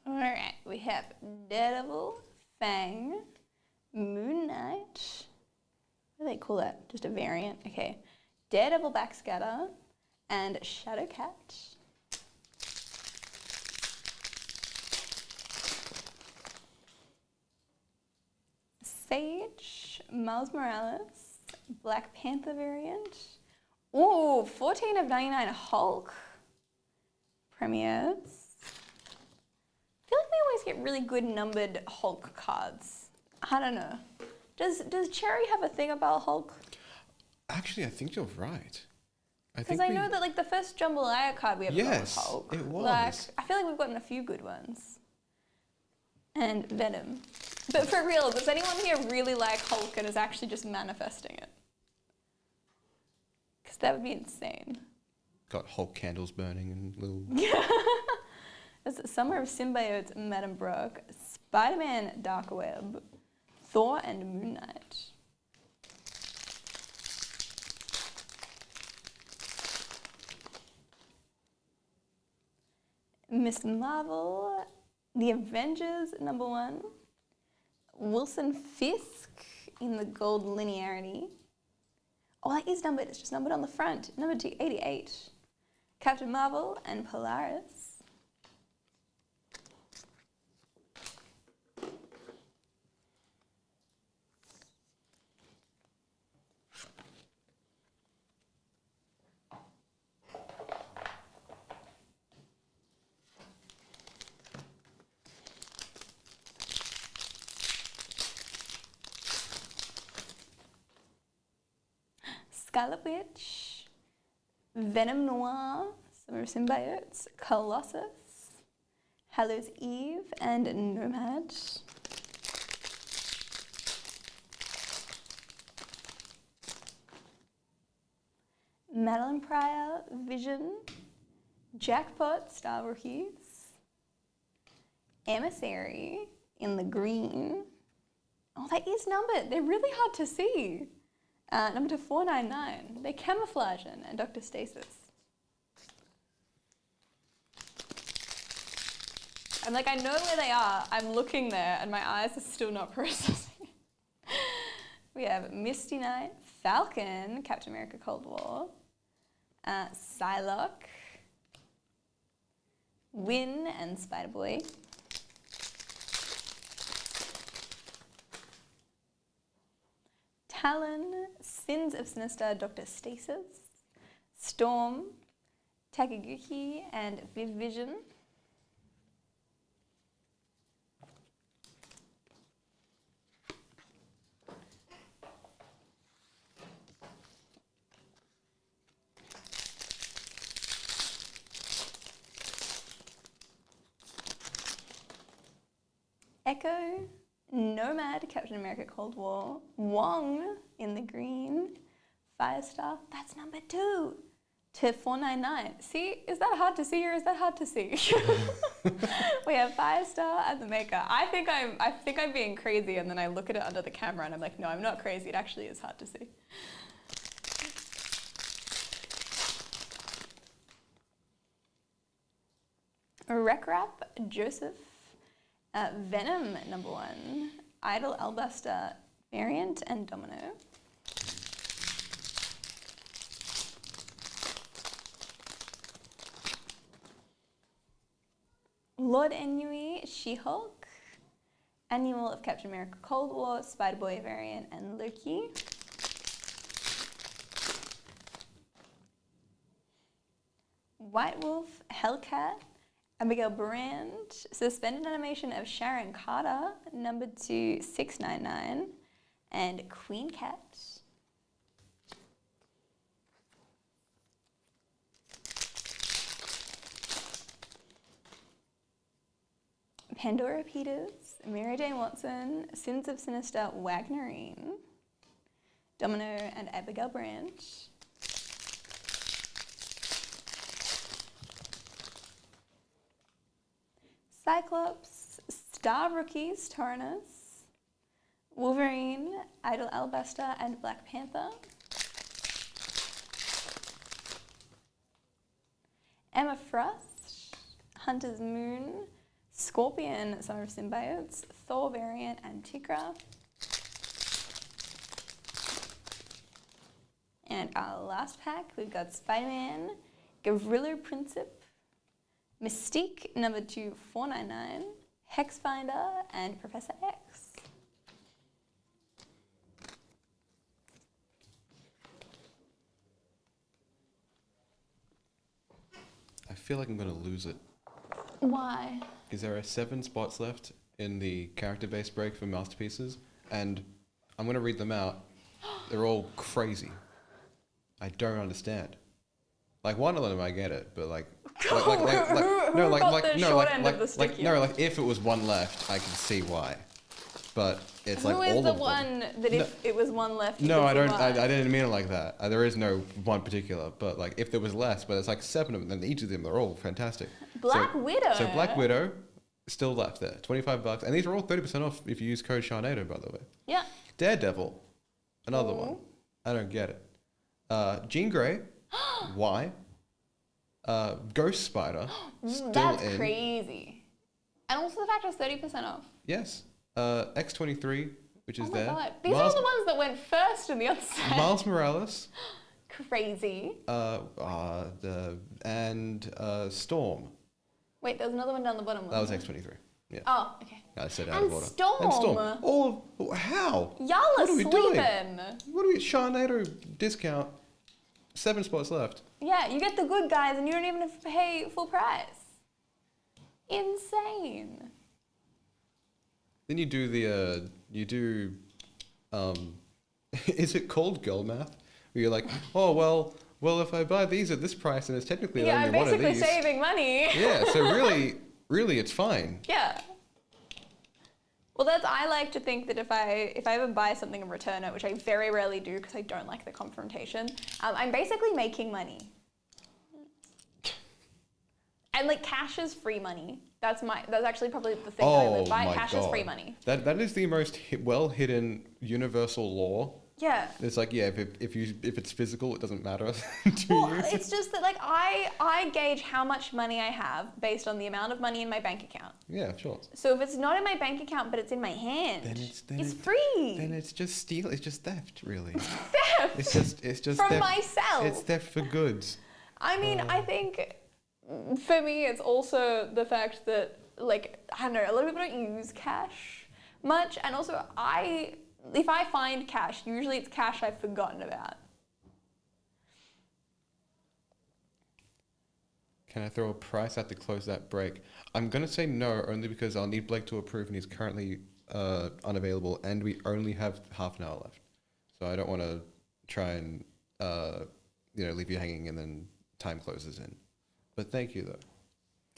Alright, we have Daredevil, Fang, Moon Knight. What do they call that? Just a variant? Okay. Daredevil Backscatter and Shadowcat. Sage, Miles Morales, Black Panther variant. Ooh, 14 of 99 Hulk premieres. I feel like we always get really good numbered Hulk cards. I don't know. Does Cherry have a thing about Hulk? Actually, I think you're right. Because I know that like the first Jambalaya card we ever got was Yes, Hulk. it was. Like, I feel like we've gotten a few good ones. And Venom. But for real, does anyone here really like Hulk and is actually just manifesting it? Because that would be insane. Got Hulk candles burning and little... There's Summer of Symbiotes, Madame Brooke, Spider-Man Dark Web, Thor and Moon Knight. Miss Marvel, The Avengers #1, Wilson Fisk in the gold linearity. Oh, that is numbered, it's just numbered on the front, number 288. Captain Marvel and Polaris. Scarlet Witch, Venom Noir, Summer of Symbiotes, Colossus, Hallows Eve, and Nomad. Madeline Pryor, Vision, Jackpot, Star Rookies, Emissary in the green. Oh, that is numbered. They're really hard to see. Number to 499. They're camouflaging and Dr. Stasis. I'm like, I know where they are. I'm looking there and my eyes are still not processing. We have Misty Knight, Falcon, Captain America Cold War, Psylocke, Wynn and Spider-Boy, Talon, Sins of Sinister, Dr. Stasis, Storm, Takiguchi, and Viv Vision. Echo, Nomad, Captain America Cold War, Wong in the green, Firestar, that's number 2 to 499. See, is that hard to see or is that hard to see? We have Firestar and the Maker. I think I'm being crazy and then I look at it under the camera and I'm like, no, I'm not crazy. It actually is hard to see. Wreck Rap, Joseph, Venom number 1, Idol Albuster variant, and Domino. Lord Ennui, She-Hulk, Annual of Captain America Cold War, Spider-Boy variant, and Loki. White Wolf, Hellcat, Abigail Brand, suspended animation of Sharon Carter, number 2699, and Queen Cat. Pandora Peters, Mary Jane Watson, Sins of Sinister, Wagnerine, Domino and Abigail Brand. Cyclops, Star Rookies, Taurinus, Wolverine, Idol Alabaster, and Black Panther. Emma Frost, Hunter's Moon, Scorpion, Summer of Symbiotes, Thor variant, and Tikra. And our last pack, we've got Spider-Man, Gavrilo Princip, Mystique, number 2499, Hexfinder, and Professor X. I feel like I'm going to lose it. Why? Because there are 7 spots left in the character-based break for Masterpieces, and I'm going to read them out. They're all crazy. I don't understand. Like, one of them I get it, but like if it was one left, I can see why. But it's like all of them. Who is the one that if it was one left? No, I don't. I didn't mean it like that. There is no one particular, but like if there was less, but it's like 7 of them, then each of them are all fantastic. Black Widow. So Black Widow, still left there, $25, and these are all 30% off if you use code Sharnado, by the way. Yeah. Daredevil, another one. I don't get it. Jean Grey, why? Ghost Spider, still That's in. crazy. And also the fact it's 30% off. Yes. X-23, which is there. Oh my god. These are the ones that went first in the other side. Miles Morales. Crazy. And Storm. Wait, there's another one down the bottom. That was X-23. Yeah. Oh, okay. I said out of order. Storm. And Storm. All of, how? Y'all are What are we sleeping. doing? What are we? Sharnado discount. 7 spots left. Yeah, you get the good guys and you don't even have to pay full price. Insane. Then you do the, is it called Girl Math? where you're like, oh, well, if I buy these at this price and it's technically Yeah, only I'm one of basically these. saving money. Yeah, so really it's fine. Yeah. Well, I like to think that if I ever buy something and return it, which I very rarely do because I don't like the confrontation, I'm basically making money. And like cash is free money. That's actually probably the thing that I live by. Cash is free money. That is the most well hidden universal law. Yeah. It's like, yeah, if it's physical, it doesn't matter to Well, you. it's just that like I gauge how much money I have based on the amount of money in my bank account. Yeah, sure. So if it's not in my bank account but it's in my hand, it's free. Then it's just steal. It's just theft, really. Theft. It's just from theft. myself. It's theft for goods. I mean, I think for me, it's also the fact that, like, I don't know, a lot of people don't use cash much. And also, if I find cash, usually it's cash I've forgotten about. Can I throw a price out to close that break? I'm going to say no, only because I'll need Blake to approve and he's currently unavailable and we only have half an hour left. So I don't want to try and, leave you hanging and then time closes in. But thank you, though.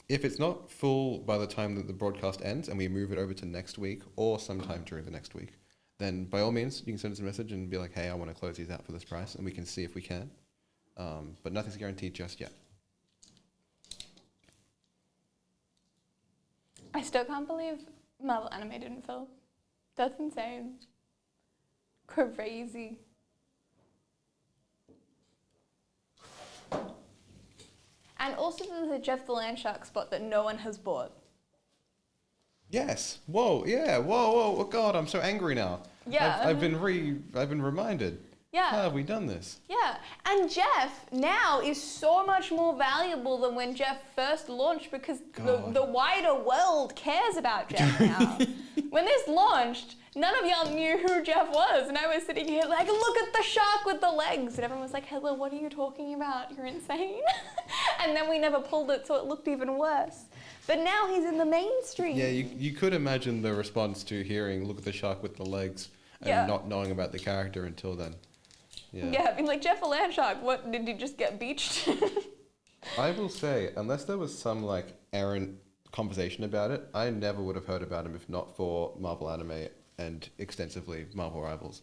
If it's not full by the time that the broadcast ends and we move it over to next week or sometime during the next week, then by all means, you can send us a message and be like, hey, I want to close these out for this price, and we can see if we can. But nothing's guaranteed just yet. I still can't believe Marvel Anime didn't fill. That's insane. Crazy. And also there's a Jeff the Landshark spot that no one has bought. Yes. Whoa. Yeah. Whoa. Oh God, I'm so angry now. Yeah. I've been reminded. Yeah. How have we done this? Yeah. And Jeff now is so much more valuable than when Jeff first launched because the wider world cares about Jeff now. When this launched, none of y'all knew who Jeff was. And I was sitting here like, look at the shark with the legs. And everyone was like, Heather, what are you talking about? You're insane. And then we never pulled it, so it looked even worse. But now he's in the mainstream. Yeah, you could imagine the response to hearing "Look at the shark with the legs" and not knowing about the character until then. Yeah, I mean, like Jeff the Landshark, what, did he just get beached? I will say, unless there was some like errant conversation about it, I never would have heard about him if not for Marvel Anime and extensively Marvel Rivals.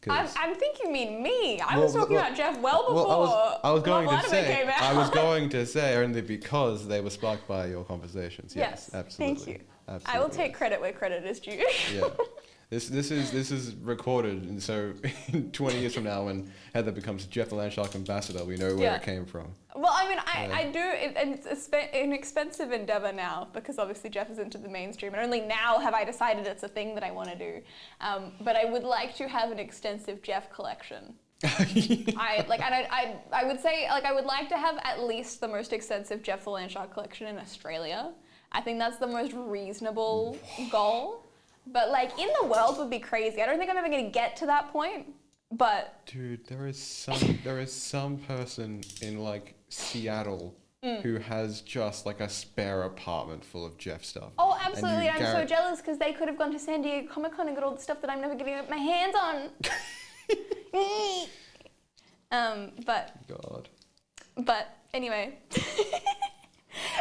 I'm thinking you mean me. I was talking about Jeff well before I was going Marvel Anime came out. I was going to say only because they were sparked by your conversations. Yes, absolutely. Thank you. Absolutely. I will take credit where credit is due. Yeah. This is recorded, and so 20 years from now, when Heather becomes Jeff the Landshark ambassador, we know where it came from. Well, I mean, I do, and it's an expensive endeavor now because obviously Jeff is into the mainstream, and only now have I decided it's a thing that I want to do. But I would like to have an extensive Jeff collection. I would say I would like to have at least the most extensive Jeff the Landshark collection in Australia. I think that's the most reasonable goal. But like in the world would be crazy. I don't think I'm ever going to get to that point. But dude, there is some person in like Seattle who has just like a spare apartment full of Jeff stuff. Oh, absolutely. I'm so jealous because they could have gone to San Diego Comic-Con and got all the stuff that I'm never going to get my hands on. But anyway.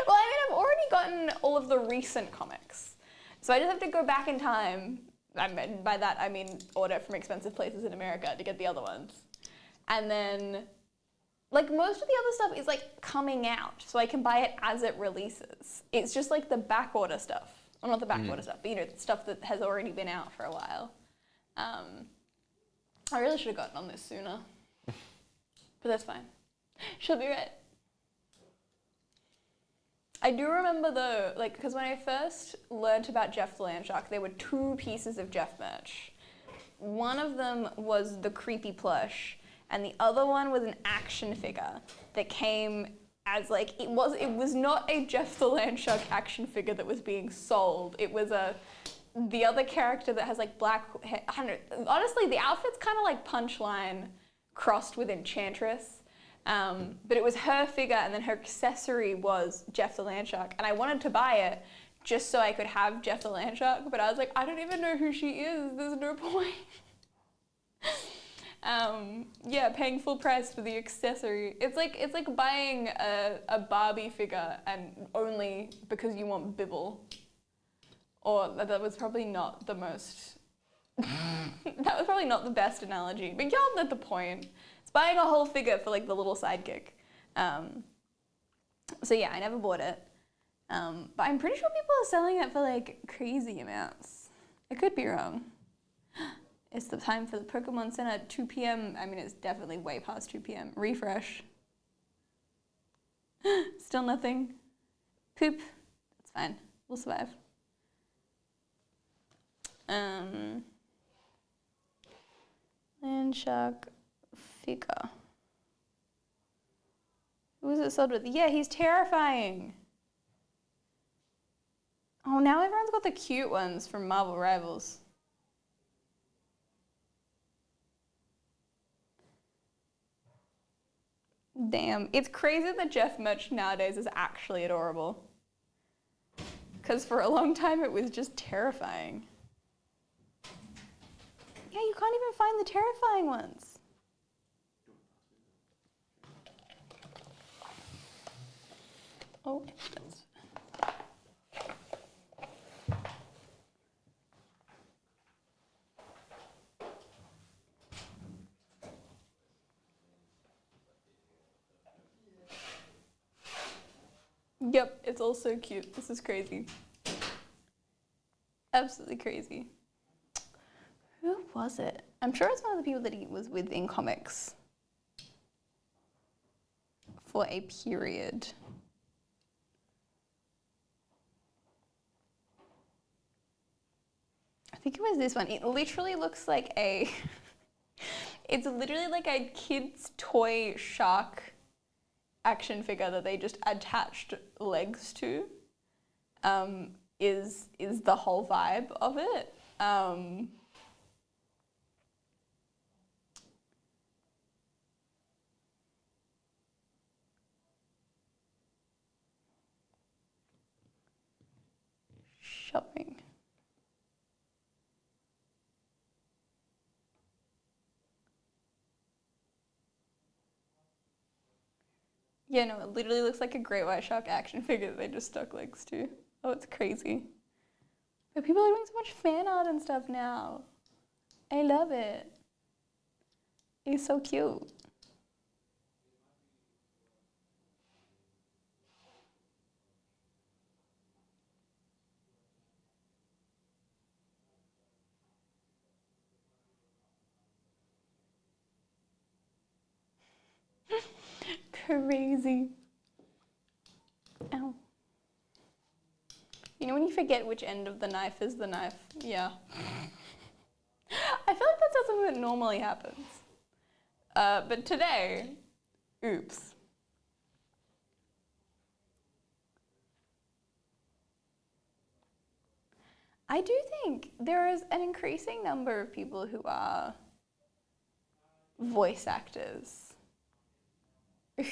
Well, I mean, I've already gotten all of the recent comics. So I just have to go back in time, and by that I mean order from expensive places in America to get the other ones. And then, like, most of the other stuff is, like, coming out, so I can buy it as it releases. It's just, like, the back order stuff. Well, not the back order stuff, but, you know, stuff that has already been out for a while. I really should have gotten on this sooner. But that's fine. She'll be right. I do remember though, like, because when I first learnt about Jeff the Landshark, there were 2 pieces of Jeff merch. One of them was the creepy plush, and the other one was an action figure that came as like, it was not a Jeff the Landshark action figure that was being sold. It was the other character that has like black hair. I don't know, honestly, the outfit's kind of like Punchline crossed with Enchantress. But it was her figure, and then her accessory was Jeff the Landshark, and I wanted to buy it just so I could have Jeff the Landshark, but I was like, I don't even know who she is, there's no point. Yeah, paying full price for the accessory. It's like buying a Barbie figure and only because you want Bibble. Or that was probably not the most. That was probably not the best analogy, but y'all get the point. It's buying a whole figure for like the little sidekick. So yeah, I never bought it. But I'm pretty sure people are selling it for like crazy amounts. I could be wrong. It's the time for the Pokemon Center at 2 p.m. I mean, it's definitely way past 2 p.m. Refresh. Still nothing. Poop. That's fine. We'll survive. Land Shark figure. Who was it sold with? Yeah, he's terrifying. Oh, now everyone's got the cute ones from Marvel Rivals. Damn. It's crazy that Jeff merch nowadays is actually adorable. Because for a long time it was just terrifying. Yeah, you can't even find the terrifying ones. Oh, that's... Yep, it's all so cute. This is crazy. Absolutely crazy. Who was it? I'm sure it's one of the people that he was with in comics for a period. I think it was this one. It literally looks like a... It's literally like a kid's toy shark action figure that they just attached legs to. Is the whole vibe of it. Shopping. Yeah, no, it literally looks like a great white shark action figure that they just stuck legs to. Oh, it's crazy. But people are doing so much fan art and stuff now. I love it. It's so cute. Crazy. Ow. You know when you forget which end of the knife is the knife? Yeah. I feel like that's not something that normally happens. But today, oops. I do think there is an increasing number of people who are voice actors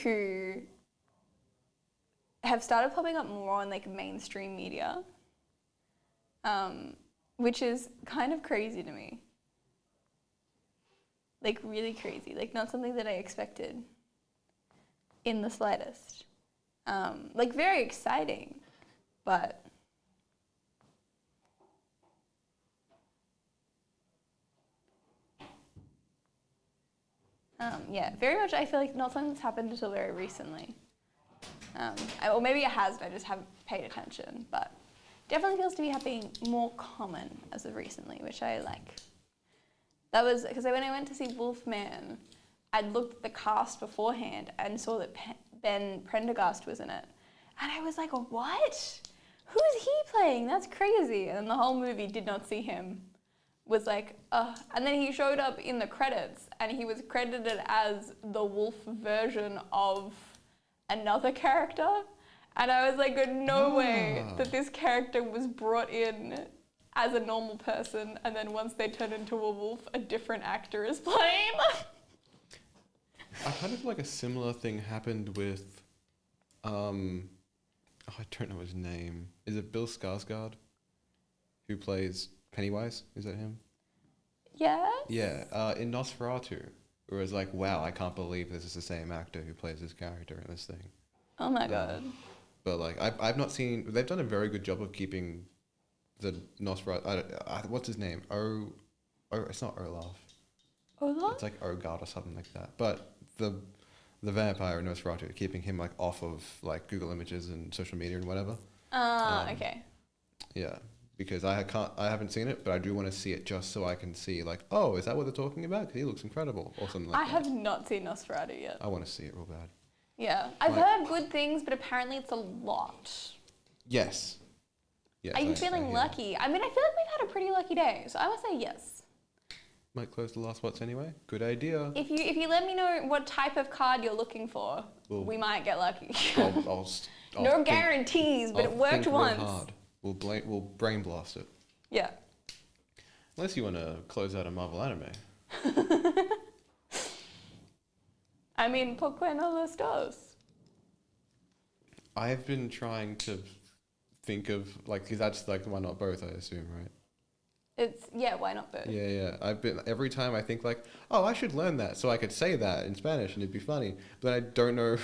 who have started popping up more on like mainstream media, which is kind of crazy to me. Like really crazy, like not something that I expected in the slightest. Like very exciting, but yeah, very much I feel like not something that's happened until very recently. Or maybe it has, but I just haven't paid attention, but definitely feels to be happening more common as of recently, which I like. That was, because when I went to see Wolfman, I'd looked at the cast beforehand and saw that Ben Prendergast was in it. And I was like, what? Who is he playing? That's crazy. And then the whole movie did not see him. Was like, and then he showed up in the credits and he was credited as the wolf version of another character. And I was like, no way that this character was brought in as a normal person and then once they turn into a wolf, a different actor is playing. I kind of like a similar thing happened with, I don't know his name. Is it Bill Skarsgård who plays Pennywise? Is that him? Yeah? Yeah, in Nosferatu, it was like, wow, I can't believe this is the same actor who plays this character in this thing. Oh my god. But like, I've not seen. They've done a very good job of keeping the Nosferatu. What's his name? It's not Olaf. Olaf? It's like Ogard or something like that. But the vampire in Nosferatu, keeping him like off of like Google Images and social media and whatever. Okay. Yeah, because I haven't seen it, but I do want to see it just so I can see like, oh, is that what they're talking about? 'Cause he looks incredible or something like I that. have not seen Nosferatu yet. I want to see it real bad. Yeah. I've Like- heard good things, but apparently it's a lot. Yes. Yes. Are you I feeling hear. lucky? I mean, I feel like we've had a pretty lucky day, so I would say yes. Might close the last spots anyway. Good idea. If you let me know what type of card you're looking for, Well, we might get lucky. I'll No think- guarantees, but I'll it worked think real once. hard. We'll brain blast it. Yeah. Unless you want to close out a Marvel anime. I mean, pourquoi no los dos? I've been trying to think of like, because that's like why not both? I assume, right? Why not both? Yeah. I've been every time I think like, oh, I should learn that so I could say that in Spanish and it'd be funny. But I don't know.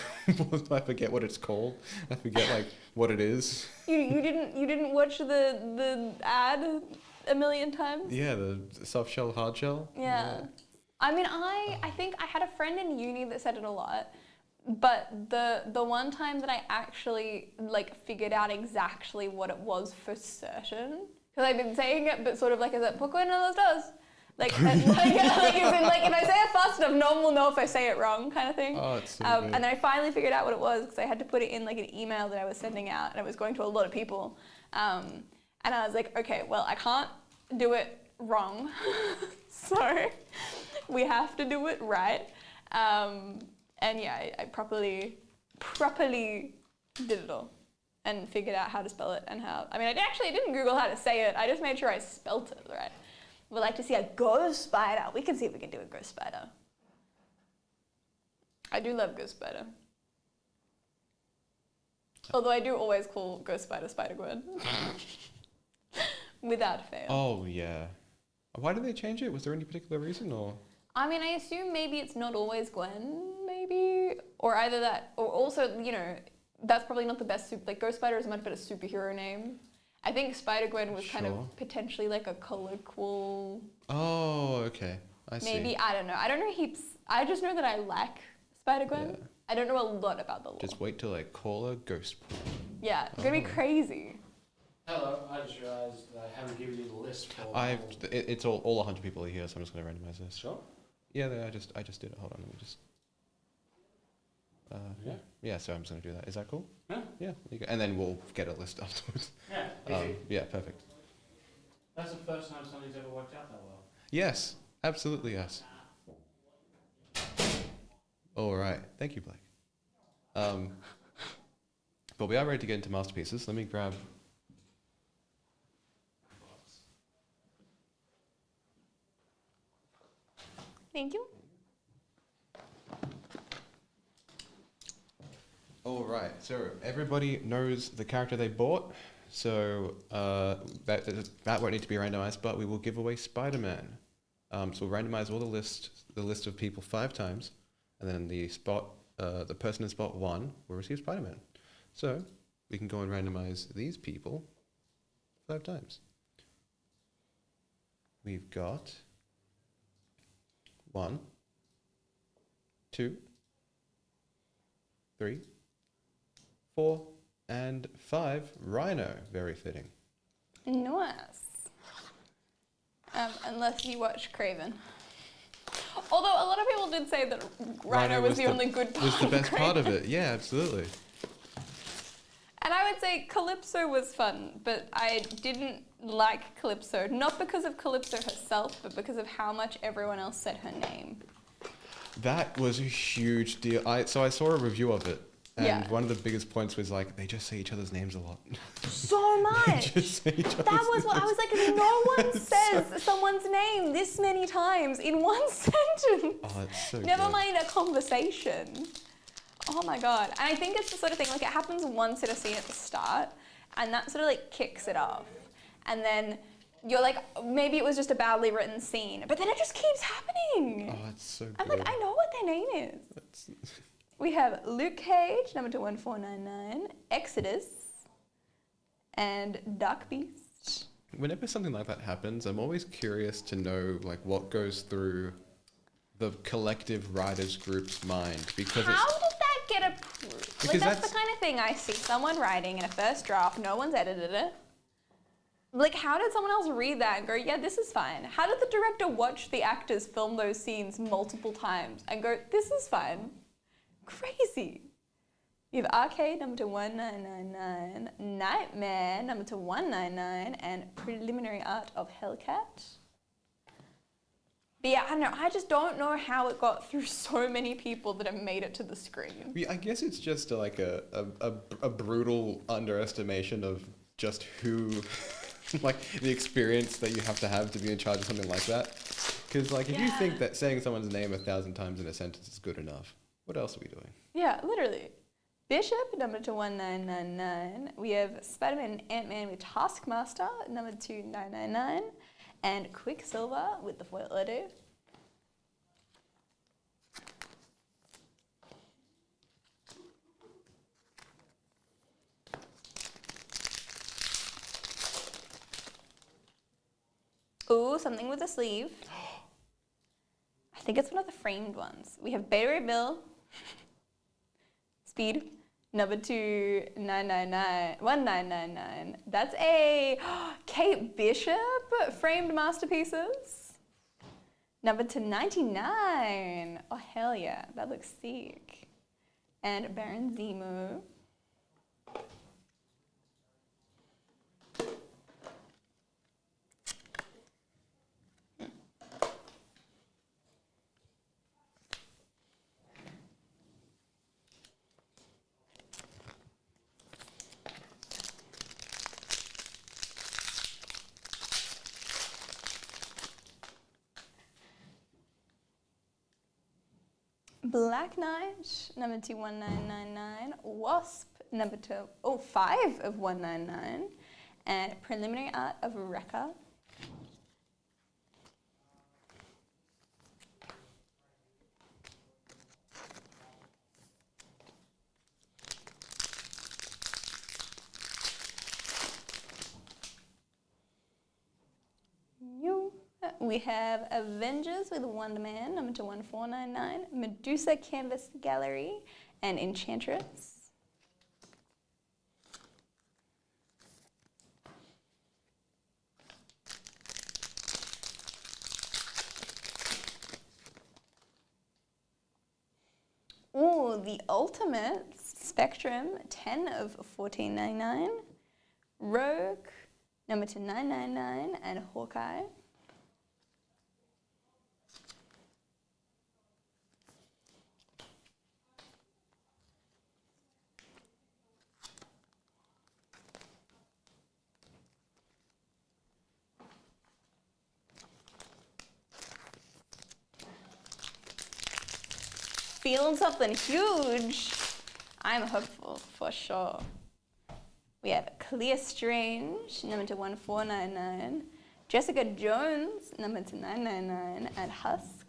I forget what it's called. I forget like what it is. You didn't watch the ad a million times? Yeah, the soft shell, hard shell. Yeah. I mean, I think I had a friend in uni that said it a lot, but the one time that I actually like figured out exactly what it was for certain, because I've been saying it, but sort of like, is it pourquoi no los dos? Like, like as in, like if I say it fast enough, no one will know if I say it wrong, kind of thing. Oh, it's so And good. then I finally figured out what it was because I had to put it in like an email that I was sending out, and it was going to a lot of people. And I was like, okay, well, I can't do it wrong, so we have to do it right. And yeah, I properly did it all and figured out how to spell it and how. I mean, I didn't Google how to say it. I just made sure I spelt it right. We'd like to see a ghost spider. We can see if we can do a ghost spider. I do love ghost spider. Although I do always call ghost spider Spider-Gwen. Without fail. Oh yeah. Why did they change it? Was there any particular reason or? I mean, I assume maybe it's not always Gwen, maybe, or either that, or also, you know, that's probably not the best. Like Ghost Spider is a much better superhero name. I think Spider-Gwen was kind Sure. of potentially like a colloquial. Oh, okay. I see. Maybe, I don't know. I don't know heaps. I just know that I like Spider-Gwen. Yeah. I don't know a lot about the lore. Just wait till I call her Ghost. Yeah, it's gonna be crazy. Hello, I just realised that I haven't given you the list for. It's all 100 people are here, so I'm just gonna randomize this. Sure. Yeah, I just did it. Hold on, let me just. Yeah. Yeah, so I'm just gonna do that. Is that cool? Yeah. Yeah. There you go. And then we'll get a list afterwards. Yeah. Easy. Yeah, perfect. That's the first time something's ever worked out that well. Yes, absolutely yes. All right, thank you, Blake. But we are ready to get into masterpieces. Let me grab. Thank you. All right, so everybody knows the character they bought, so that won't need to be randomized, but we will give away Spider-Man. So we'll randomize all the list of people 5 times, and then the person in spot 1 will receive Spider-Man. So we can go and randomize these people 5 times. We've got 1, 2, 3, 4, and 5. Rhino, very fitting. Nice. Unless you watch Craven. Although a lot of people did say that Rhino was the only good part. Was the best part of Craven. it? Yeah, absolutely. And I would say Calypso was fun, but I didn't like Calypso, not because of Calypso herself, but because of how much everyone else said her name. That was a huge deal. So I saw a review of it, and Yeah. one of the biggest points was like they just say each other's names a lot. So much. Just say each other's That was what I was like, no one says someone's name this many times in one sentence. Oh, it's so Never good. mind a conversation. Oh my god. And I think it's the sort of thing, like it happens once in a scene at the start, and that sort of like kicks it off. And then You're like, maybe it was just a badly written scene, but then it just keeps happening. Oh, it's so good. I'm like, I know what their name is. It's We have Luke Cage, number 21499, Exodus, and Dark Beast. Whenever something like that happens, I'm always curious to know like what goes through the collective writers group's mind, because How did that get approved? Like, Because that's that's- the kind of thing I see someone writing in a first draft, no one's edited it. Like, how did someone else read that and go, yeah, this is fine? How did the director watch the actors film those scenes multiple times and go, this is fine? Crazy. You have Arcade, number 1999, Nightmare, number 199, and Preliminary Art of Hellcat. But yeah, I don't know. I just don't know how it got through so many people that it made it to the screen. I guess it's just like a brutal underestimation of just who, like the experience that you have to be in charge of something like that. Because like if you think that saying someone's name 1,000 times in a sentence is good enough, what else are we doing? Yeah, literally. Bishop, number 1999. We have Spider-Man and Ant-Man with Taskmaster, number 2999. And Quicksilver with the foil order. Ooh, something with a sleeve. I think it's one of the framed ones. We have Beta Ray Bill, Speed, number 1999. That's a Kate Bishop framed masterpieces. Number 299. Oh, hell yeah. That looks sick. And Baron Zemo. Black Knight, number 21999. Wasp, number 5 of 199. And Preliminary Art of Wrecker. We have Avengers with Wonder Man, number 21499, Medusa Canvas Gallery, and Enchantress. Ooh, the Ultimates, Spectrum, 10 of 1499, Rogue, number 2999, and Hawkeye. Feeling something huge. I'm hopeful for sure. We have Clear Strange, number 21499, Jessica Jones, number 2999, and Husk.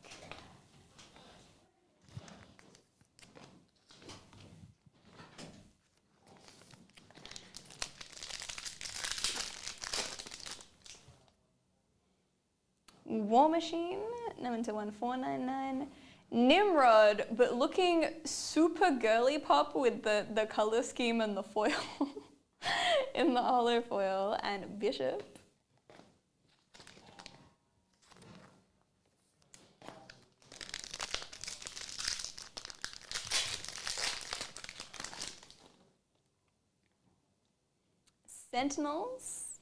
War Machine, number 21499. Nimrod, but looking super girly pop with the color scheme and the foil in the hollow foil, and Bishop. Sentinels,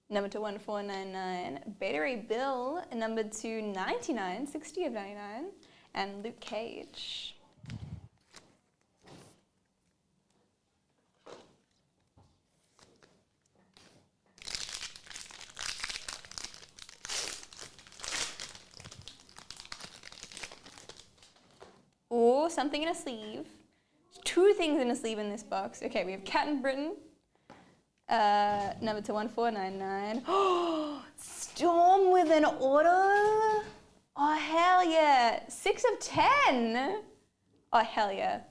number 21499. Beta Ray Bill, number 299, 60 of 99. And Luke Cage. Ooh, something in a sleeve. Two things in a sleeve in this box. Okay, we have Cat in Britain, Number to 1499. Oh, Storm with an auto. Oh, hell yeah. 6 of 10. Oh, hell yeah.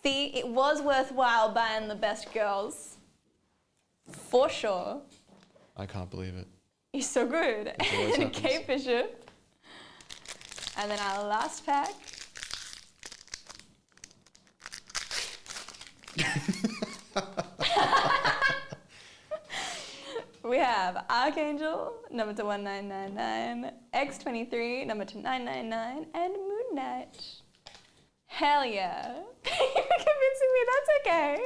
See, it was worthwhile buying the best girls. For sure. I can't believe it. You're so good. always And a happens. Kate Bishop. And then our last pack. We have Archangel, number to 1999, X23, number to 999, and Moon Knight. Hell yeah. You're convincing me that's okay.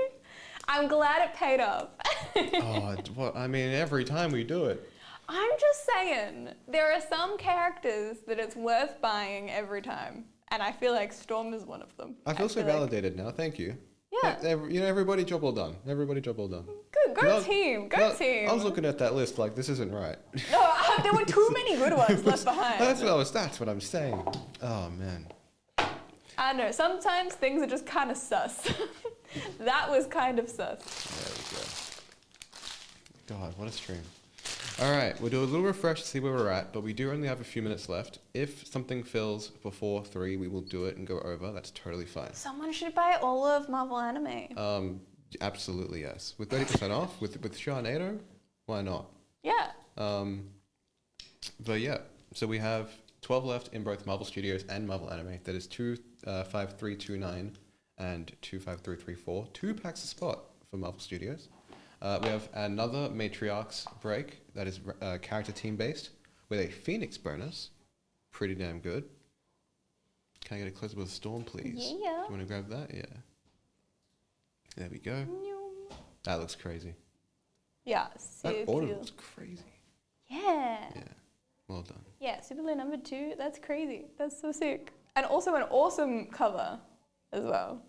I'm glad it paid off. Oh, what? I mean, every time we do it. I'm just saying, there are some characters that it's worth buying every time. And I feel like Storm is one of them. I feel so like- validated now. Thank you. Yeah. Everybody job well done. Everybody job well done. Good, go 'Cause team, go 'cause team. I was looking at that list like, this isn't right. No, there were too many good ones left behind. That's what I'm saying. Oh, man. I know, sometimes things are just kind of sus. That was kind of sus. There we go. God, what a stream. All right, we'll do a little refresh to see where we're at, but we do only have a few minutes left. If something fills before 3, we will do it and go over. That's totally fine. Someone should buy all of Marvel Anime. Absolutely, yes. With 30% off, with Sharknado, why not? Yeah. But yeah, so we have 12 left in both Marvel Studios and Marvel Anime. That is 25329 and 25334. 2 packs a spot for Marvel Studios. We have another Matriarchs break that is character team based with a Phoenix bonus. Pretty damn good. Can I get a close up with Storm, please? Yeah. Do you want to grab that? Yeah. There we go. That looks crazy. Yeah, That super. order looks crazy. Yeah. Yeah. Well done. Yeah, Super Blue number 2, that's crazy. That's so sick. And also an awesome cover as well.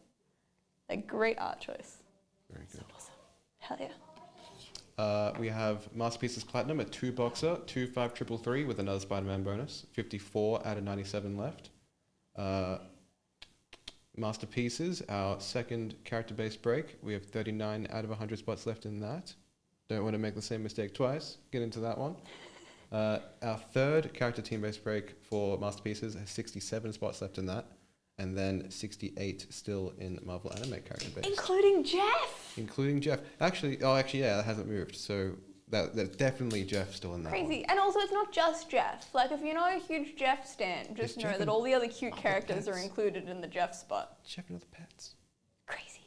A great art choice. Very good. Awesome. Hell yeah. We have Masterpieces Platinum at 2 boxer, 25333 with another Spider-Man bonus. 54 out of 97 left. Masterpieces, our second character-based break. We have 39 out of 100 spots left in that. Don't want to make the same mistake twice. Get into that one. Our third character team-based break for Masterpieces has 67 spots left in that. And then 68 still in Marvel Anime character-based. Including Jeff. Including Jeff. Actually, yeah, that hasn't moved. So that's definitely Jeff still in that Crazy. one. And also, it's not just Jeff. Like, if you're not a huge Jeff stan, just Is know Jeff that in all the other cute other characters are pets? included in the Jeff spot. Jeff and other pets. Crazy.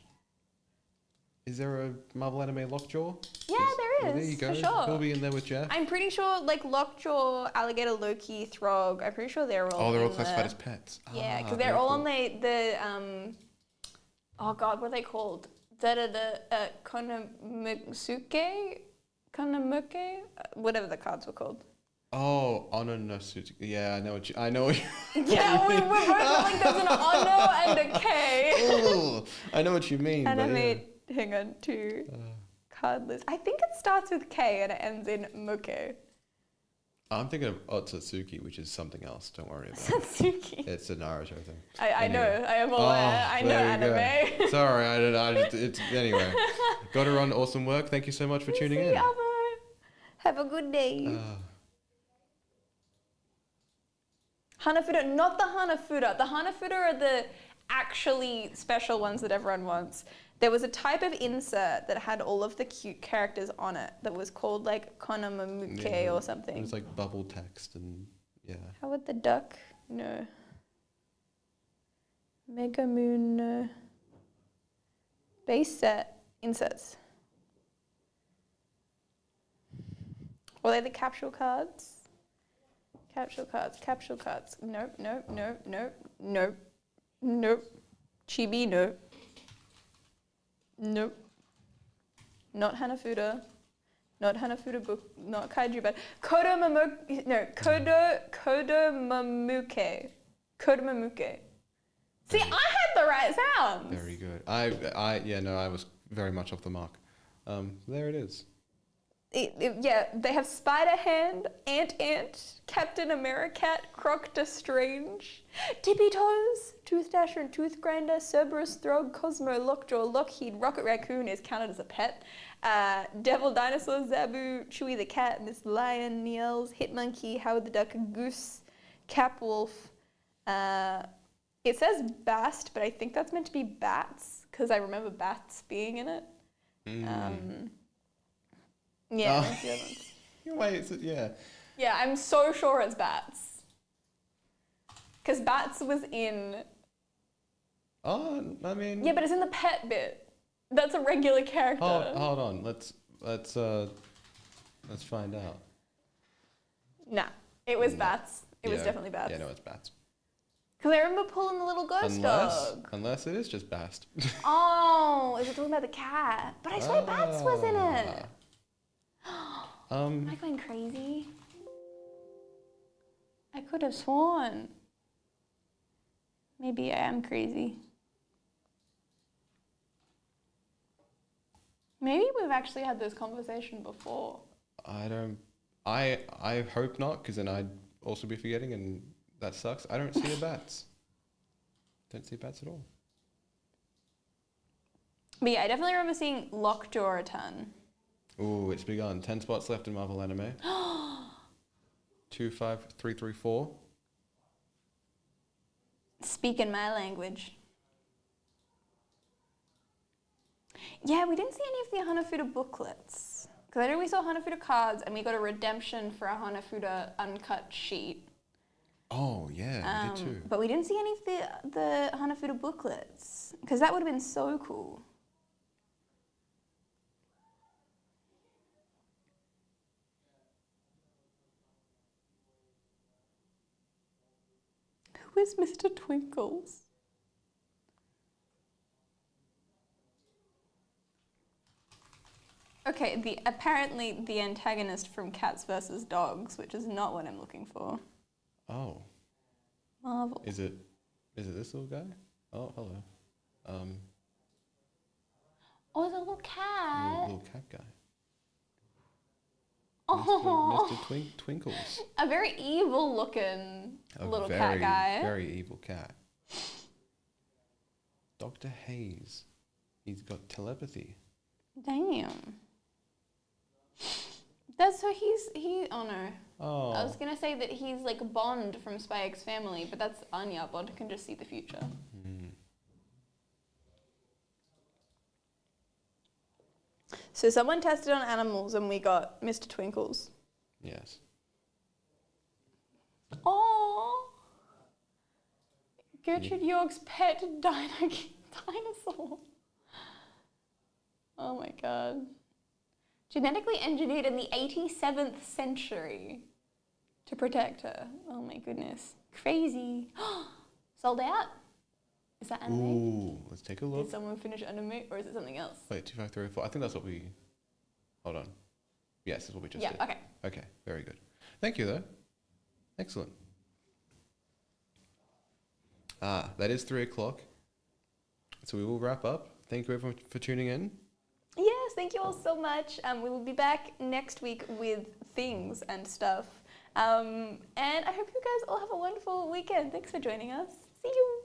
Is there a Marvel Anime Lockjaw? Yeah, there There is, you go. for sure. He'll be in there with Jeff. I'm pretty sure, like, Lockjaw, Alligator, Loki, Throg, I'm pretty sure they're all Oh, they're all in classified there. as pets. Yeah, because Ah, they're very all cool. on the oh god, what are they called? Konamuke? Konamuke? Whatever the cards were called. Oh, Ononosuke. Yeah, I know what you Yeah, we're both like there's an Ono and a K. Ugh, I know what you mean. And I but yeah. made, hang on, 2 card list. I think it starts with K and it ends in Muke. I'm thinking of Otsutsuki, which is something else. Don't worry about it. Satsuki. It's a Naruto thing. I know, Anyway. I am aware. I know there you go. anime. Sorry, anyway. Got to run. Awesome work. Thank you so much for tuning in. Have a good day. Uh, Hanafuda, not the Hanafuda. The Hanafuda are the actually special ones that everyone wants. There was a type of insert that had all of the cute characters on it that was called like Konamamuke yeah, or something. It was like bubble text and yeah. How would the duck? No. Mega Moon. No. Base set inserts. Or they the capsule cards? Capsule cards, capsule cards. Nope, nope, nope, nope, nope, nope. Chibi, nope. Nope. Not Hanafuda. Not Hanafuda book. Not Kaiju, but Kodomamuke. No, Kodomamuke. Kodomamuke. See, I had the right sounds. Very good. I was very much off the mark. There it is. Yeah, they have Spider-Hand, Ant, Captain Americat, Croc Strange, Tippy Toes, Tooth Dasher and Tooth Grinder, Cerberus, Throg, Cosmo, Lockjaw, Lockheed, Rocket Raccoon is counted as a pet, Devil Dinosaur, Zabu, Chewie the Cat, Miss Lion, Niels, Hitmonkey, Howard the Duck, Goose, Capwolf. It says Bast, but I think that's meant to be bats, because I remember bats being in it. Yeah, that's the other ones. Wait, yeah. Yeah, I'm so sure it's bats. Because bats was in... Oh, I mean... Yeah, but it's in the pet bit. That's a regular character. Hold on. Let's find out. Nah, it was bats. It was definitely bats. Yeah, no, it's bats. Because I remember pulling the little ghost dog. Unless it is just Bast. Oh, is it talking about the cat? But I swear bats was in it. Am I going crazy? I could have sworn. Maybe I am crazy. Maybe we've actually had this conversation before. I hope not, because then I'd also be forgetting, and that sucks. I don't see the bats. Don't see bats at all. But yeah, I definitely remember seeing Lockjaw a ton. Ooh, it's begun. 10 spots left in Marvel Anime. 25334. Speak in my language. Yeah, we didn't see any of the Hanafuda booklets. Because I know we saw Hanafuda cards and we got a redemption for a Hanafuda uncut sheet. Oh, yeah, we did too. But we didn't see any of the Hanafuda booklets. Because that would have been so cool. Who is Mr. Twinkles? Okay, apparently the antagonist from Cats vs. Dogs, which is not what I'm looking for. Oh. Marvel. Is it this little guy? Oh, hello. Oh, the little cat. Little cat guy. Oh. Mr. Twinkles. A very evil looking little cat guy. Very evil cat. Dr. Hayes. He's got telepathy. Damn. Oh no. Oh. I was gonna say that he's like Bond from Spy X Family, but that's Anya. Bond can just see the future. So someone tested on animals and we got Mr. Twinkles. Yes. Oh. Gertrude York's pet dinosaur. Oh my god. Genetically engineered in the 87th century to protect her. Oh my goodness. Crazy. Sold out? Is that anime? Ooh, let's take a look. Did someone finish anime or is it something else? Wait, 25304. I think that's what we... Hold on. Yes, that's what we just did. Yeah, okay. Okay, very good. Thank you, though. Excellent. That is 3 o'clock. So we will wrap up. Thank you everyone for tuning in. Yes, thank you all so much. We will be back next week with things and stuff. And I hope you guys all have a wonderful weekend. Thanks for joining us. See you.